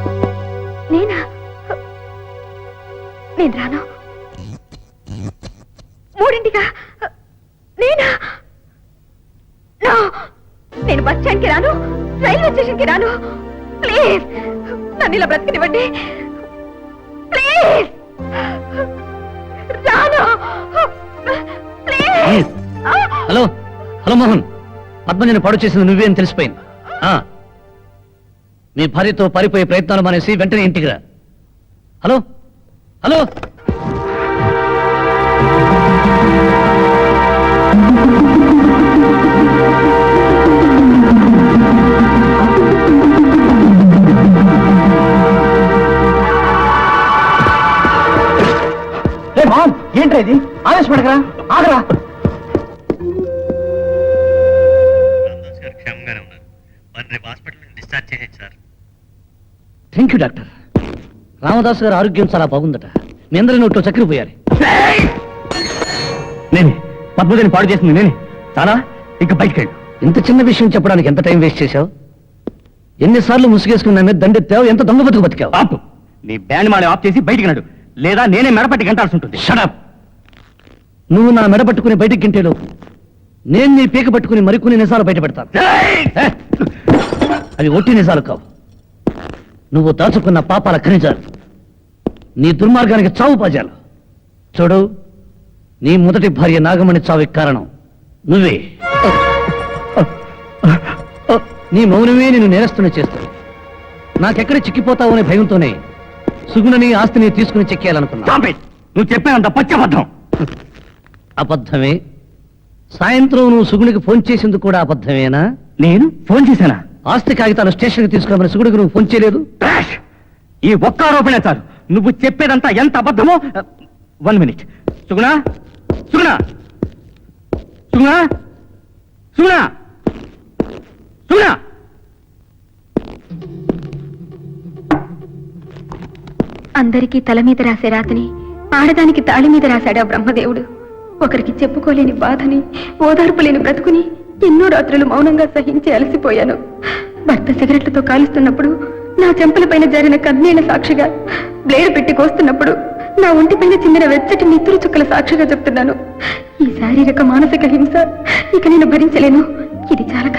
నేనా? నేను రాను. 3ంటిగా నేనా? No! నేను బస్ స్టాండ్కి రాను, రైల్వే స్టేషన్కి రాను. ప్లీజ్ నన్ను ఇలా బ్రతికినివ్వండి ప్లీజ్. రాను ప్లీజ్. హలో హలో మోహన్, పద్మజని పాడు చేసింది నువ్వే అని తెలిసిపోయింది. మీ భార్యతో పారిపోయే ప్రయత్నాలు మానేసి వెంటనే ఇంటికి రా. హలో హలో ఏంట్రా ఇది? ఆవేశపడకరా, ఆగరా. Thank you doctor. రామదాస్ గారి ఆరోగ్యం చాలా బాగుందట. మీ అందరి నోట్లో చక్కెర పోయాలి. నేనే పద్మజని పాడు చేసింది నేనే. చాలా ఇక బయటికి వెళ్ళు. ఇంత చిన్న విషయం చెప్పడానికి ఎంత టైం వేస్ట్ చేశావు? ఎన్నిసార్లు ముసుగేసుకుని నా మీద దండెత్తావు? ఎంత దొంగ బతుకు బతికావు? ఆపు. నీ బ్యాండ్ మాడ ఆఫ్ చేసి బయటికి నడు, లేదా నేనే మెడపట్టి గంటాల్సి ఉంటుంది. షడప్. నువ్వు నా మెడ పట్టుకుని బయటికి గింటేలో నేను నీ పీక పట్టుకుని మరికొన్ని నిజాలు బయట పెడతాను. అవి ఒట్టి నిజాలు కావు, నువ్వు దాచుకున్న పాపాల ఖనిజాలు, నీ దుర్మార్గానికి చావు పాజాలు. చూడు, నీ మొదటి భార్య నాగమణి చావుకి కారణం నువ్వే. నీ మౌనమే నిన్ను నేరస్తుని చేస్తావు. నాకెక్కడ చిక్కిపోతావు అనే భయంతోనే సుగుణని ఆస్తిని తీసుకుని చెక్కేయాలనుకున్నా. నువ్వు చెప్పేంత పచ్చబద్ధం. అబద్ధమే. సాయంత్రం నువ్వు సుగుణికి ఫోన్ చేసింది కూడా అబద్ధమేనా? నేను ఫోన్ చేశానా? ఆస్తి కాగితాలు స్టేషన్కి తీసుకురామని సుగుడికి నువ్వు ఫోన్ చేయలేదు. ఈ ఒక్క ఆరోపణ చాలు. నువ్వు చెప్పేదంతా ఎంత అబద్ధమో. 1 minute. సుగుణ సుగుణ సుగుణ సుగుణ సుగుణ. అందరికీ తల మీద రాసే రాతని ఆడదానికి తాళి మీద రాశాడా బ్రహ్మదేవుడు. ఒకరికి చెప్పుకోలేని బాధని, ఓదార్పు లేని బ్రతుకుని ఎన్నో రాత్రులు మౌనంగా సహించి అలసిపోయాను. భర్త సిగరెట్లతో కాలుస్తున్నప్పుడు నా చెంపలపైన జారిన కన్నీళ్ల సాక్షిగా, బ్లేడు పెట్టి కోస్తున్నప్పుడు నా ఒంటిపైన చిందిన వెచ్చటి నిత్తురు చుక్కల సాక్షిగా చెప్తున్నాను. ఈ శారీరక మానసిక హింస ఇక నేను భరించలేను. ఇది చాలక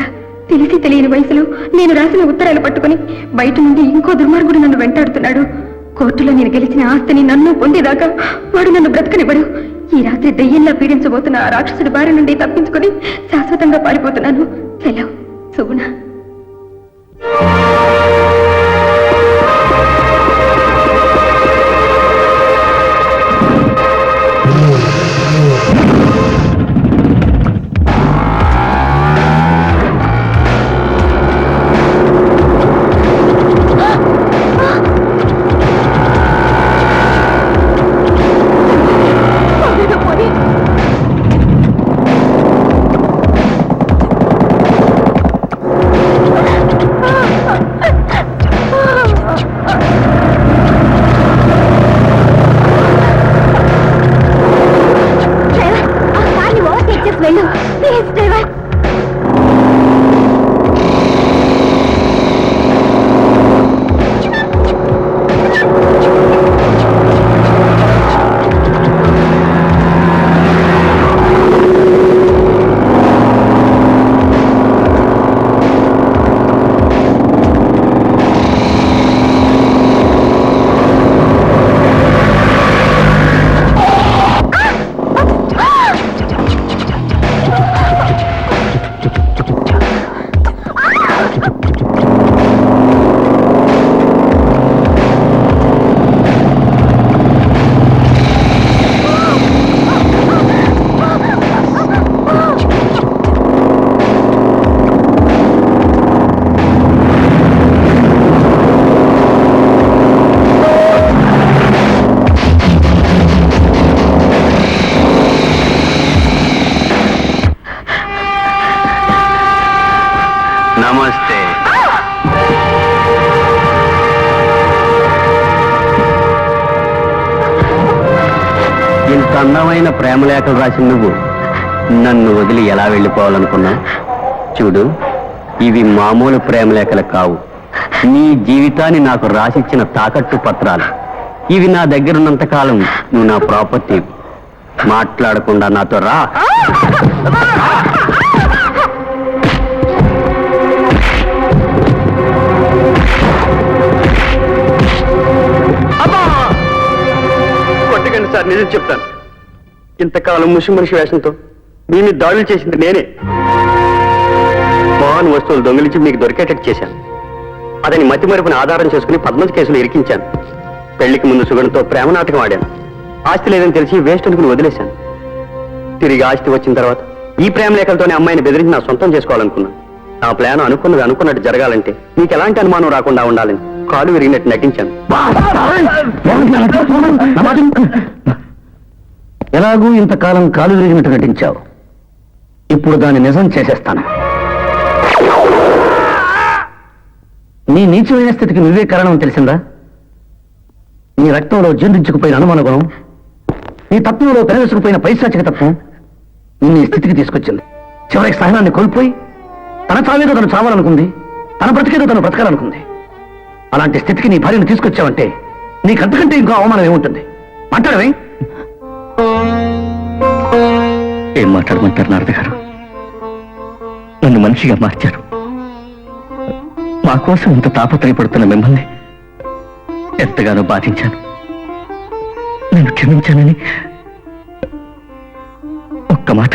తెలిసి తెలియని వయసులో నేను రాసిన ఉత్తరాలు పట్టుకుని బయట నుండి ఇంకో దుర్మార్గుడు నన్ను వెంటాడుతున్నాడు. కోర్టు కోర్టులో నేను గెలిచిన ఆస్తిని నన్ను పొందేదాకా వాడు నన్ను బ్రతకనివ్వడు. ఈ రాత్రి దెయ్యంలా పీడించబోతున్న ఆ రాక్షసుడి బారి నుండి తప్పించుకుని శాశ్వతంగా పారిపోతున్నాను. సెలవు, సుగుణ. నమస్తే. ఇంత అందమైన ప్రేమలేఖలు రాసిన నువ్వు నన్ను వదిలి ఎలా వెళ్ళిపోవాలనుకున్నావు? చూడు, ఇవి మామూలు ప్రేమలేఖలు కావు. నీ జీవితాన్ని నాకు రాసిచ్చిన తాకట్టు పత్రాలు. ఇవి నా దగ్గర ఉన్నంత కాలం నువ్వు నా ప్రాపర్టీ. మాట్లాడకుండా నాతో రా. కొట్టకండి సార్, నిజం చెప్తాను. ఇంతకాలం ముషి మనిషి వేషంతో మీ మీద దాడులు చేసింది నేనే. మహాన్ వస్తువులు దొంగిలించి మీకు దొరికేటట్టు చేశాను. అదని మతి మరుపుని ఆధారం చేసుకుని పద్మజ కేసులు ఇరికించాను. పెళ్లికి ముందు సుగణతో ప్రేమ నాటకం ఆడాను. ఆస్తి లేదని తెలిసి వేస్ట్ అనుకుని వదిలేశాను. తిరిగి ఆస్తి వచ్చిన తర్వాత ఈ ప్రేమ లేఖలతోనే అమ్మాయిని బెదిరించి నా సొంతం చేసుకోవాలనుకున్నాను. నా ప్లాన్ అనుకున్నది అనుకున్నట్టు జరగాలంటే మీకు ఎలాంటి అనుమానం రాకుండా ఉండాలని కాలు విరిగినట్టు నటించాను. ఎలాగూ ఇంతకాలం కాలు విరిగినట్టు నటించావు. ఇప్పుడు దాన్ని నిజం చేసేస్తాను. నీ నీచమైన స్థితికి నువ్వే కారణం తెలిసిందా? నీ రక్తంలో జీర్ణించుకుపోయిన అనుమాన గుణం, నీ తత్వంలో పెనవేసుకుపోయిన పైశాచిక తత్వం నిన్ను ఈ స్థితికి తీసుకొచ్చింది. చివరికి సహనాన్ని కోల్పోయి తన చావేదో తను చావాలనుకుంది, తన బ్రతికేదో తను బ్రతకాలనుకుంది. అలాంటి స్థితికి నీ భార్యను తీసుకొచ్చావంటే నీకంతకంటే ఇంకో అవమానం ఏముంటుంది? మాట్లాడవే. ఏం మాట్లాడమంటారు నారద గారు? నన్ను మనిషిగా మార్చారు. మా కోసం ఇంత తాపత్రయపడుతున్న మిమ్మల్ని ఎంతగానో బాధించాను. నేను క్షమించానని ఒక్క మాట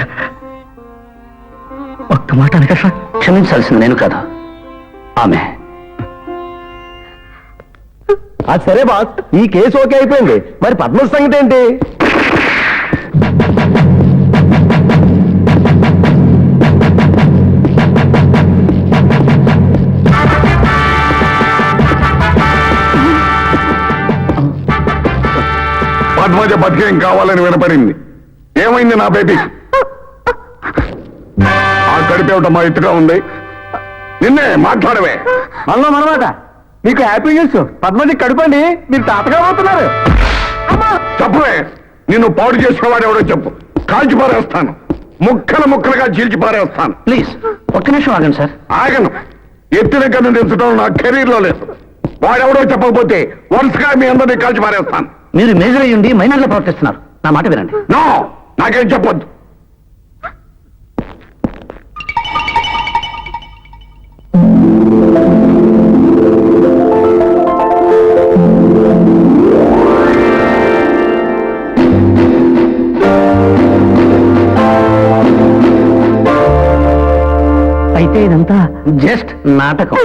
అనగా సార్. క్షమించాల్సింది నేను కాదు, ఆమె. అది సరే బాస్, ఈ కేసు ఓకే అయిపోయింది. మరి పద్మజ సంగతి ఏంటి? పద్మజ బతికేం కావాలని వినపడింది. ఏమైంది నా బేబీ? ఆ కడిపేవట మా ఎత్తుగా ఉంది. నిన్నే మాట్లాడవే. అన్నా మనమాట మీకు హ్యాపీ న్యూస్. పద్మజ కడుపండి, మీరు తాతగా పోతున్నారు. చెప్పవే, నిన్ను పాడు చేసేవాడు ఎవడో చెప్పు. కాల్చి పారేస్తాను, ముక్కలుగా చీల్చి పారేస్తాను. ప్లీజ్ ఒక్క నిమిషం ఆగండి సార్. ఆగను. ఎత్తిన కన్ను తెచ్చడం నా కెరీర్ లో లేదు. వాడెవడో చెప్పకపోతే వరుసగా మీ అందరినీ కాల్చి పారేస్తాను. మీరు మేజర్ అయ్యుండి మైనర్గా ప్రవర్తిస్తున్నారు. నా మాట వినండి. నో, నాకేం చెప్పొద్దు. ఏమిటంటే ఇదంతా జస్ట్ నాటకం.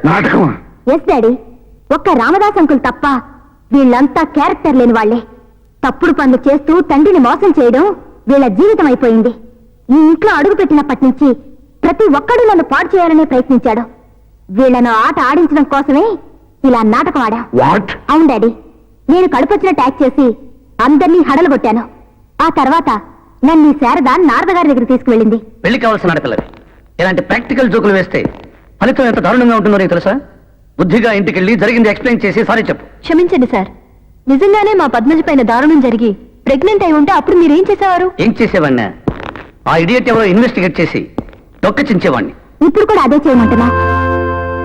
నాటకమా? ఎస్ డాడీ, ఒక్క రామదాస్ అంకుల్ తప్ప వీళ్ళంతా క్యారెక్టర్ లేని వాళ్లే. తప్పుడు పనులు చేస్తూ తండ్రిని మోసం చేయడం వీళ్ళ జీవితం అయిపోయింది. ఈ ఇంట్లో అడుగు పెట్టినప్పటి నుంచి ప్రతి ఒక్కడూ నన్ను పాడు చేయాలనే ప్రయత్నించాడు. వీళ్ళను ఆట ఆడించడం కోసమే ఇలా నాటకం ఆడా. వాట్? అవును డాడీ, నేను కడుపొచ్చిన ట్యాక్ చేసి అందరినీ హడలగొట్టాను. ఆ తర్వాత నన్ను ఈ శారద నారద గారి దగ్గర తీసుకువెళ్ళింది. పెళ్లి కావాల్సిన ఆడపిల్లవి ఇలాంటి ప్రాక్టికల్ జోకులు వేస్తే ఫలితం ఎంత దారుణంగా ఉంటుందో నీకు తెలుసా? బుద్ధిగా ఇంటికెళ్ళి జరిగింది ఎక్స్ప్లెయిన్ చేసి సారీ చెప్పు. క్షమించండి సార్, నిజంగానే మా పద్మజ పైన దారుణం జరిగి ప్రెగ్నెంట్ అయి ఉంటే అప్పుడు మీరేం చేసేవారు? ఏం చేసేవాడినా? ఆ ఇడియట్ ఎవరో ఇన్వెస్టిగేట్ చేసి డొక్కచించేవాడిని. ఇప్పుడు కూడా అదే చేయమంటున్నా.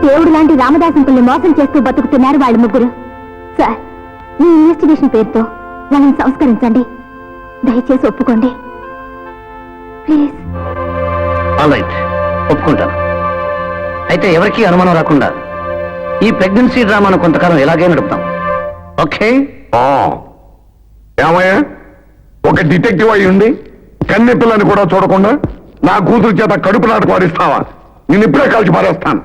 దేవుడు లాంటి రామదాస్ అంకుల్ని మోసం చేస్తూ బతుకుతున్నారు వాళ్ళు ముగ్గురు. సార్, మీ ఇన్వెస్టిగేషన్ పేరుతో వాళ్ళని సంస్కరించండి. దయచేసి ఒప్పుకోండి ప్లీజ్. ఆల్ రైట్, ఒప్పుకుంటాను. అయితే ఎవరికీ అనుమానం రాకుండా ఈ ప్రెగ్నెన్సీ డ్రామాను కొంతకాలం ఎలాగే నడుపుతాం. ఓకే? ఏమయ్యా, ఒక డిటెక్టివ్ అయి ఉండి కన్నె పిల్లని కూడా చూడకుండా నా కూతురు చేత కడుపు నాటకం ఆడిస్తావా? నేను ఇప్పుడే కలిసి పారేస్తాను.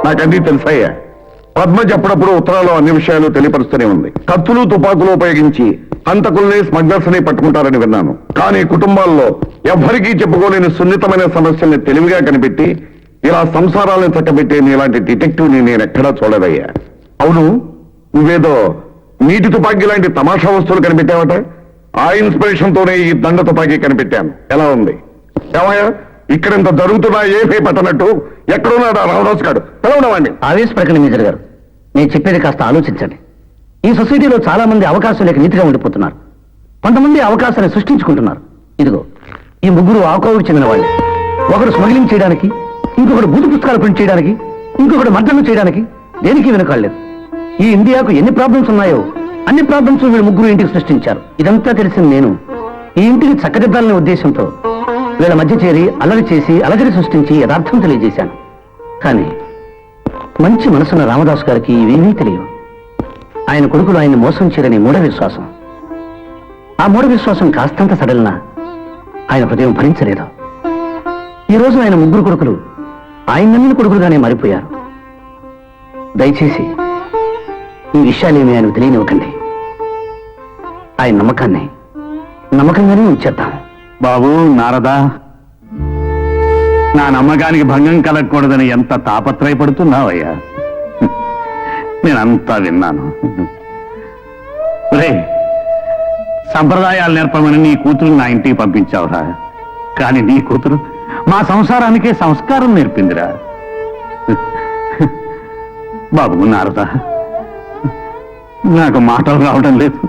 నాకన్నీ తెలుసయ్యా. పద్మజ అప్పుడప్పుడు ఉత్తరాలు అన్ని విషయాలు తెలియపరుస్తూనే ఉంది. కత్తులు తుపాకులు ఉపయోగించి హంతకుల్ని స్మగ్లర్స్ ని పట్టుకుంటారని విన్నాను. కానీ కుటుంబాల్లో ఎవ్వరికీ చెప్పుకోలేని సున్నితమైన సమస్యల్ని తెలివిగా కనిపెట్టి ఇలా సంసారాలను చక్కబెట్టే నీలాంటి డిటెక్టివ్ ని నేను ఎక్కడా చూడదయ్యా. అవును, నువ్వేదో నీటి తుపాకీ లాంటి తమాషా వస్తువులు కనిపెట్టావట. ఆ ఇన్స్పిరేషన్ తోనే ఈ దండ తుపాకీ కనిపెట్టాను. ఎలా ఉంది? ఏమయ్యా, ఇక్కడ ఇంత జరుగుతున్నా ఏమీ పట్టనట్టు ఎక్కడున్నాడా రామదాస్ గారు? పిలవడమండి. ఆవేశపడకండి మేజర్ గారు, నేను చెప్పేది కాస్త ఆలోచించండి. ఈ సొసైటీలో చాలా మంది అవకాశం లేక నీతిగా ఉండిపోతున్నారు. కొంతమంది అవకాశాన్ని సృష్టించుకుంటున్నారు. ఇదిగో ఈ ముగ్గురు ఆకోవుకు చెందిన వాళ్ళే. ఒకడు స్మగ్లింగ్ చేయడానికి, ఇంకొకడు బూతు పుస్తకాలు ప్రింట్ చేయడానికి, ఇంకొకడు మర్డర్లు చేయడానికి దేనికి వెనుకాడలేదు. ఈ ఇండియాకు ఎన్ని ప్రాబ్లమ్స్ ఉన్నాయో అన్ని ప్రాబ్లమ్స్ వీళ్ళు ముగ్గురు ఇంటికి సృష్టించారు. ఇదంతా తెలిసిన నేను ఈ ఇంటికి చక్కదిద్దాలనే ఉద్దేశంతో వీళ్ళ మధ్య చేరి అల్లరి చేసి అలజడి సృష్టించి యథార్థం తెలియజేశాను. కానీ మంచి మనసున్న రామదాస్ గారికి ఇవేమీ తెలియవు. ఆయన కొడుకులు ఆయన్ని మోసం చేయరని మూఢ విశ్వాసం. ఆ మూఢ విశ్వాసం కాస్తంత సడలినా ఆయన హృదయం భరించలేదు. ఈ రోజు ఆయన ముగ్గురు కొడుకులు ఆయన నమ్మిన కొడుకులుగానే మారిపోయారు. దయచేసి ఈ విషయాలేమీ ఆయనకు తెలియనివ్వకండి. ఆయన నమ్మకంగానే ఉంచేద్దాం. బాబు నారదా, నా నమ్మకానికి భంగం కలగకూడదని ఎంత తాపత్రయపడుతున్నావయ్యా. నేనంతా విన్నాను. రే, సంప్రదాయాలు నేర్పమని నీ కూతురు నా ఇంటికి పంపించావురా. కానీ నీ కూతురు మా సంసారానికే సంస్కారం నేర్పిందిరా. బాబు నారదా, నాకు మాటలు రావడం లేదు.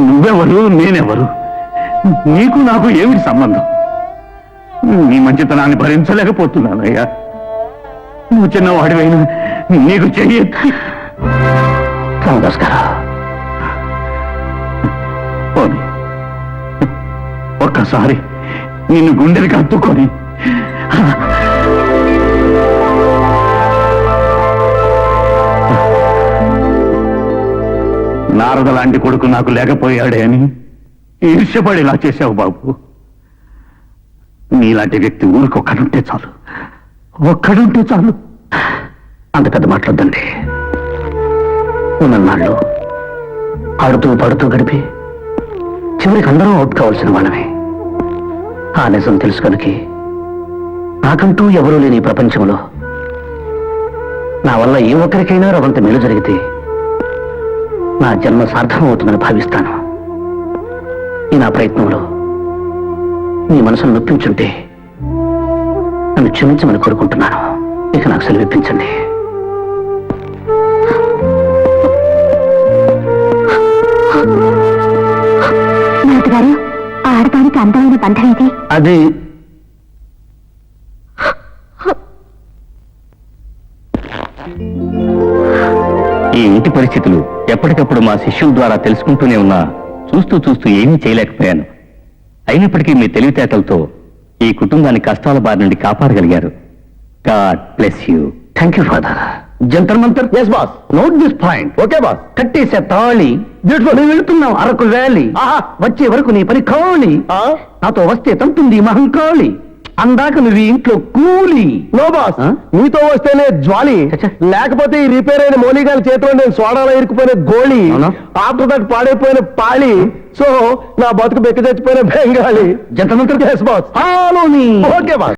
నువ్వెవరు, నేనెవరు? నీకు నాకు ఏమిటి సంబంధం? నీ మంచితనాన్ని భరించలేకపోతున్నానయ్యా. నువ్వు చిన్నవాడివైనా నీకు చెయ్యెత్తి రామదాస్ గారు, పోనీ ఒక్కసారి నిన్ను గుండెలకి హత్తుకొని నారద లాంటి కొడుకు నాకు లేకపోయాడే అని ఈర్ష్యపడి ఇలా చేశావు బాబు. నీలాంటి వ్యక్తి ఊరికి ఒక్కడుంటే చాలు. అంత పెద్ద మాట్లాడదండి. ఉన్నన్నాళ్ళు ఆడుతూ పడుతూ గడిపి చివరికి అందరం అవుట్ కావాల్సిన వాళ్ళమే. ఆ నిజం తెలుసు కనుక నాకంటూ ఎవరూ లేని ఈ ప్రపంచంలో నా వల్ల ఏ ఒక్కరికైనా రవంత మేలు జరిగితే నా జన్మ సార్థం అవుతుందని భావిస్తాను. ఈ నా ప్రయత్నంలో నీ మనసును నొప్పించుంటే నన్ను క్షమించమని కోరుకుంటున్నాను. ఇక నాకు సెలవిప్పించండి. నాన్నగారు, ఆడటానికి అందమైన బంధం ఇది. అది ఈ ఇంటి పరిస్థితులు ఎప్పటికప్పుడు మా శిష్యుల ద్వారా తెలుసుకుంటూనే ఉన్నా చూస్తూ ఏమీ చేయలేకపోయాను. అయినప్పటికీ మీ తెలివితేటలతో ఈ కుటుంబాన్ని కష్టాల బారి నుండి కాపాడగలిగారు. God bless you. Thank you father. జంతర్ మంతర్. Yes boss. Note this point. Okay boss. కట్టేసే తాళి. బ్యూటిఫుల్. నువ్వు వెళుతున్నావు అరకు వ్యాలీ. ఆహా. వచ్చే వరకు నీ పని ఖాళీ. నాతో వస్తే తంతుంది మహంకాళి. అందాక నువ్వు ఈ ఇంట్లో కూలి. No boss. ఆ? నీతో వస్తేనే జ్వాలి, చచ్చా. లేకపోతే ఈ రిపేర్ అయిన మౌలిగాల చేతిలో నేను సోడాలో ఇరుక్కుపోయిన గోళి, అవునా? ఆఫ్టర్ దట్ పాడైపోయిన పాళి, సో నా బతుకు బెక్క చచ్చిపోయిన బెంగాళి. జంతర్ మంతర్. Yes boss. Follow me. Okay boss.